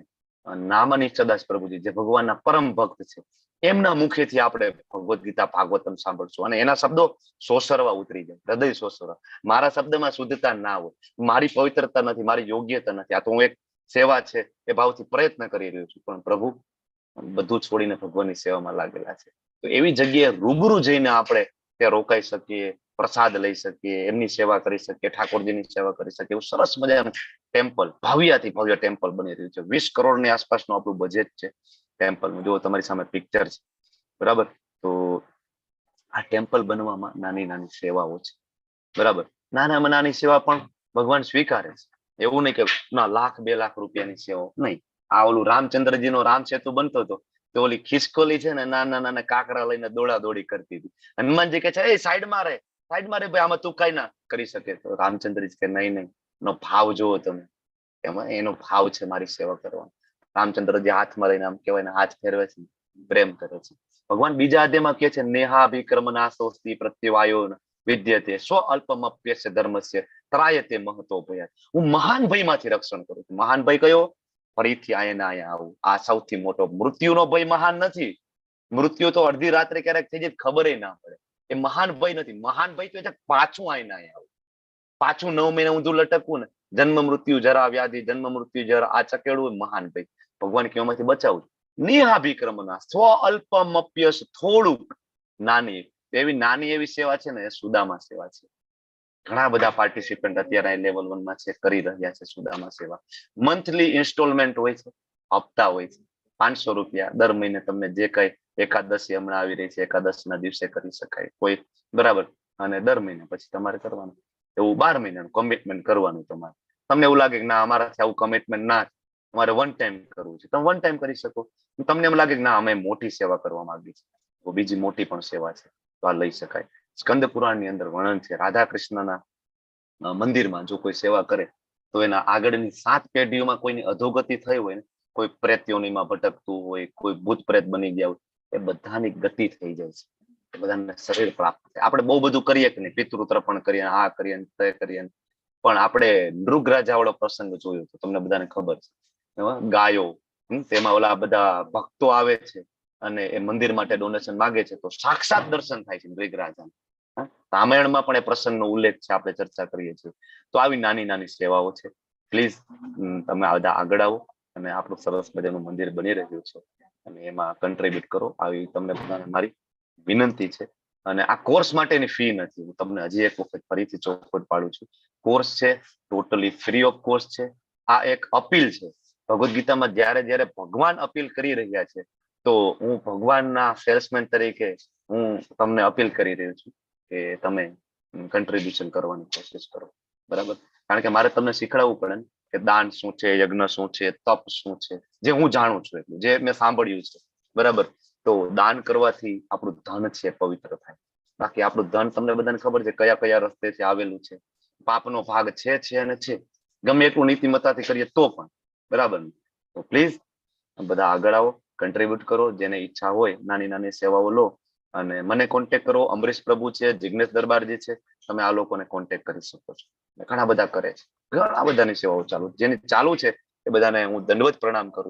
નામની સદાસ પ્રભુજી જે ભગવાનના પરમ ભક્ત છે, એમના મુખેથી આપણે ભગવદ્ ગીતા ભાગવતમ સાંભળશું. અને એના શબ્દો સોસરવા ઉતરી જાય, હૃદય સોસરવા. મારા શબ્દમાં શુદ્ધતા ના હોય, મારી પવિત્રતા નથી, મારી યોગ્યતા નથી. આ તો હું એક સેવા છે એ ભાવથી પ્રયત્ન કરી રહ્યો છું. પણ પ્રભુ બધું છોડીને ભગવાનની સેવામાં લાગેલા છે. તો એવી જગ્યાએ રૂબરૂ જઈને આપણે ત્યાં રોકાઈ શકીએ, પ્રસાદ લઈ શકીએ, એમની સેવા કરી શકીએ, ઠાકોરજીની સેવા કરી શકીએ. એવું સરસ મજાનું ટેમ્પલ, ભવ્યાથી ભવ્ય ટેમ્પલ બની રહ્યું છે. 20 કરોડની આસપાસનું આપણું બજેટ છે ટેમ્પલનું. જો તમારી સામે પિક્ચર છે, બરાબર. તો આ ટેમ્પલ બનવામાં નાની નાની સેવાઓ છે, બરાબર. નાનામાં નાની સેવા પણ ભગવાન સ્વીકારે છે. એવું નહીં કે ના 1,00,000-2,00,000 રૂપિયાની સેવા નહીં. આ ઓલું રામચંદ્રજીનો રામ સેતુ બનતો હતો, તો ઓલી ખિસકોલી છે ને નાના નાના કાંકરા લઈને દોડા દોડી કરતી હતી. હનુમાનજી કે છે એ સાઈડમાં રહે ભાઈ, આમાં તું કઈ ના કરી શકે. તો રામચંદ્રજી કે નહીં નહીં, એનો ભાવ જુઓ તમે, એમાં એનો ભાવ છે મારી સેવા કરવાનો. રામચંદ્રજી હાથમાં લઈને આમ કહેવાય ને હાથ ફેરવે છે, પ્રેમ કરે છે. ભગવાન બીજા અધ્યાયમાં કહે છે નેહાભિક્રમનાશોસ્તિ પ્રત્યવાયો વિદ્યતે સ્વ અલ્પમપ્યસ્ય ધર્મસ્ય ત્રાયતે મહતો ભયાત. હું મહાન ભયમાંથી રક્ષણ કરું છું. મહાન ભય કયો? ફરીથી અહીંયા આવું. આ સૌથી મોટો મૃત્યુનો ભય મહાન નથી. મૃત્યુ તો અડધી રાત્રે ક્યારેક થઈ જાય ખબર ના પડે, એ મહાન ભય નથી. મહાન ભય તો પાછું અહીંયા આવું, પાછું 9 મહિના ઊંધું લટકવું ને, જન્મ મૃત્યુ જરા વ્યાધિ, જન્મ મૃત્યુ જરા, આ ચકેડવું મહાન ભય. ભગવાન કેવામાંથી બચાવું? નિહાભિક્રમના સ્વ અલ્પમપ્યસ, થોડુંક નાની એવી નાની એવી સેવા છે ને એ સુદામા સેવા છે. ઘણા બધા પાર્ટિસિપન્ટ અત્યારે લેવલ 1 માં છે, કરી રહ્યા છે સુદામા સેવા. મંથલી ઇન્સ્ટોલમેન્ટ હોય છે, હપ્તા હોય છે, 500 રૂપિયા દર મહિને. તમને જે કઈ એકાદશી હમણાં આવી રહી છે, એકાદશના દિવસે કરી શકાય કોઈ, બરાબર. અને દર મહિને પછી તમારે કરવાનું. એવું 12 મહિનાનું કમિટમેન્ટ કરવાનું તમારે. તમને એવું લાગે કે ના અમારાથી આવું કમિટમેન્ટ ના, તમારે વન ટાઈમ કરવું છે, તમે વન ટાઈમ કરી શકો. તમને એમ લાગે કે ના અમે મોટી સેવા કરવા માંગીએ છીએ, તો બીજી મોટી પણ સેવા છે, તો આ લઈ શકાય. સ્કંદ પુરાણની અંદર વર્ણન છે, રાધા કૃષ્ણના મંદિરમાં જો કોઈ સેવા કરે તો એના આગળની 7 પેઢીઓમાં કોઈની અધોગતિ થઈ હોય ને, કોઈ પ્રેત્યોનીમાં ભટકતું હોય, કોઈ ભૂત પ્રેત બની ગયા હોય, એ બધાની ગતિ થઈ જાય છે, એ બધાને શરીર પ્રાપ્ત થાય. આપણે બહુ બધું કરીએ કે નહીં, પિતૃ તર્પણ કરીએ, આ કરીએ તે કરીએ, પણ આપણે નૃગરાજા વાળો પ્રસંગ જોયો તો તમને બધાને ખબર છે. ગાયો, તેમાં ઓલા બધા ભક્તો આવે છે અને એ મંદિર માટે ડોનેશન માંગે છે, તો સાક્ષાત દર્શન થાય છે નૃગરાજા. રામાયણમાં પણ એ પ્રસંગનો ઉલ્લેખ છે, આપણે ચર્ચા કરીએ છીએ. તો આવી નાની નાની સેવાઓ છે. પ્લીઝ તમે બધા આગળ આવો અને આપણું સરસ મજાનું મંદિર બની રહ્યું છે અને એમાં કન્ટ્રીબ્યુટ કરો, આવી તમને બધાને મારી વિનંતી છે. અને આ કોર્સ માટેની ફી નથી. હું તમને હજી એક વખત ફરીથી ચોખવટ પાડું છું. કોર્સ છે ટોટલી ફ્રી ઓફ કોસ્ટ છે. આ એક અપીલ છે. ભગવદ્ ગીતામાં જ્યારે જ્યારે ભગવાન અપીલ કરી રહ્યા છે, તો હું ભગવાનના સેલ્સમેન તરીકે હું તમને અપીલ કરી રહ્યો છું કે તમે કન્ટ્રીબ્યુશન કરવાની કોશિશ કરો, બરાબર. કારણ કે મારે તમને શીખડાવવું પડે ને કે દાન શું છે, યજ્ઞ શું છે, તપ શું છે, જે હું જાણું છું એટલું, જે મેં સાંભળ્યું છે, બરાબર. તો દાન કરવાથી આપણું ધન છે પવિત્ર થાય. બાકી આપણું ધન તમને બધાને ખબર છે કયા કયા રસ્તેથી આવેલું છે. પાપનો ભાગ છે અને છે, ગમે એટલું નીતિમત્તાથી કરીએ તો પણ, બરાબર. તો પ્લીઝ બધા આગળ આવો, કન્ટ્રીબ્યુટ કરો. જેને ઈચ્છા હોય નાની નાની સેવાઓ લો અને મને કોન્ટેક્ટ કરો. અમરીશ પ્રભુ છે, જિગ્નેશ દરબારજી છે, તમે આ લોકોને કોન્ટેક્ટ કરી શકો છો. ઘણા બધા કરે છે, ઘણા બધાની સેવાઓ ચાલુ, જેની ચાલુ છે એ બધાને હું દંડવત પ્રણામ કરું.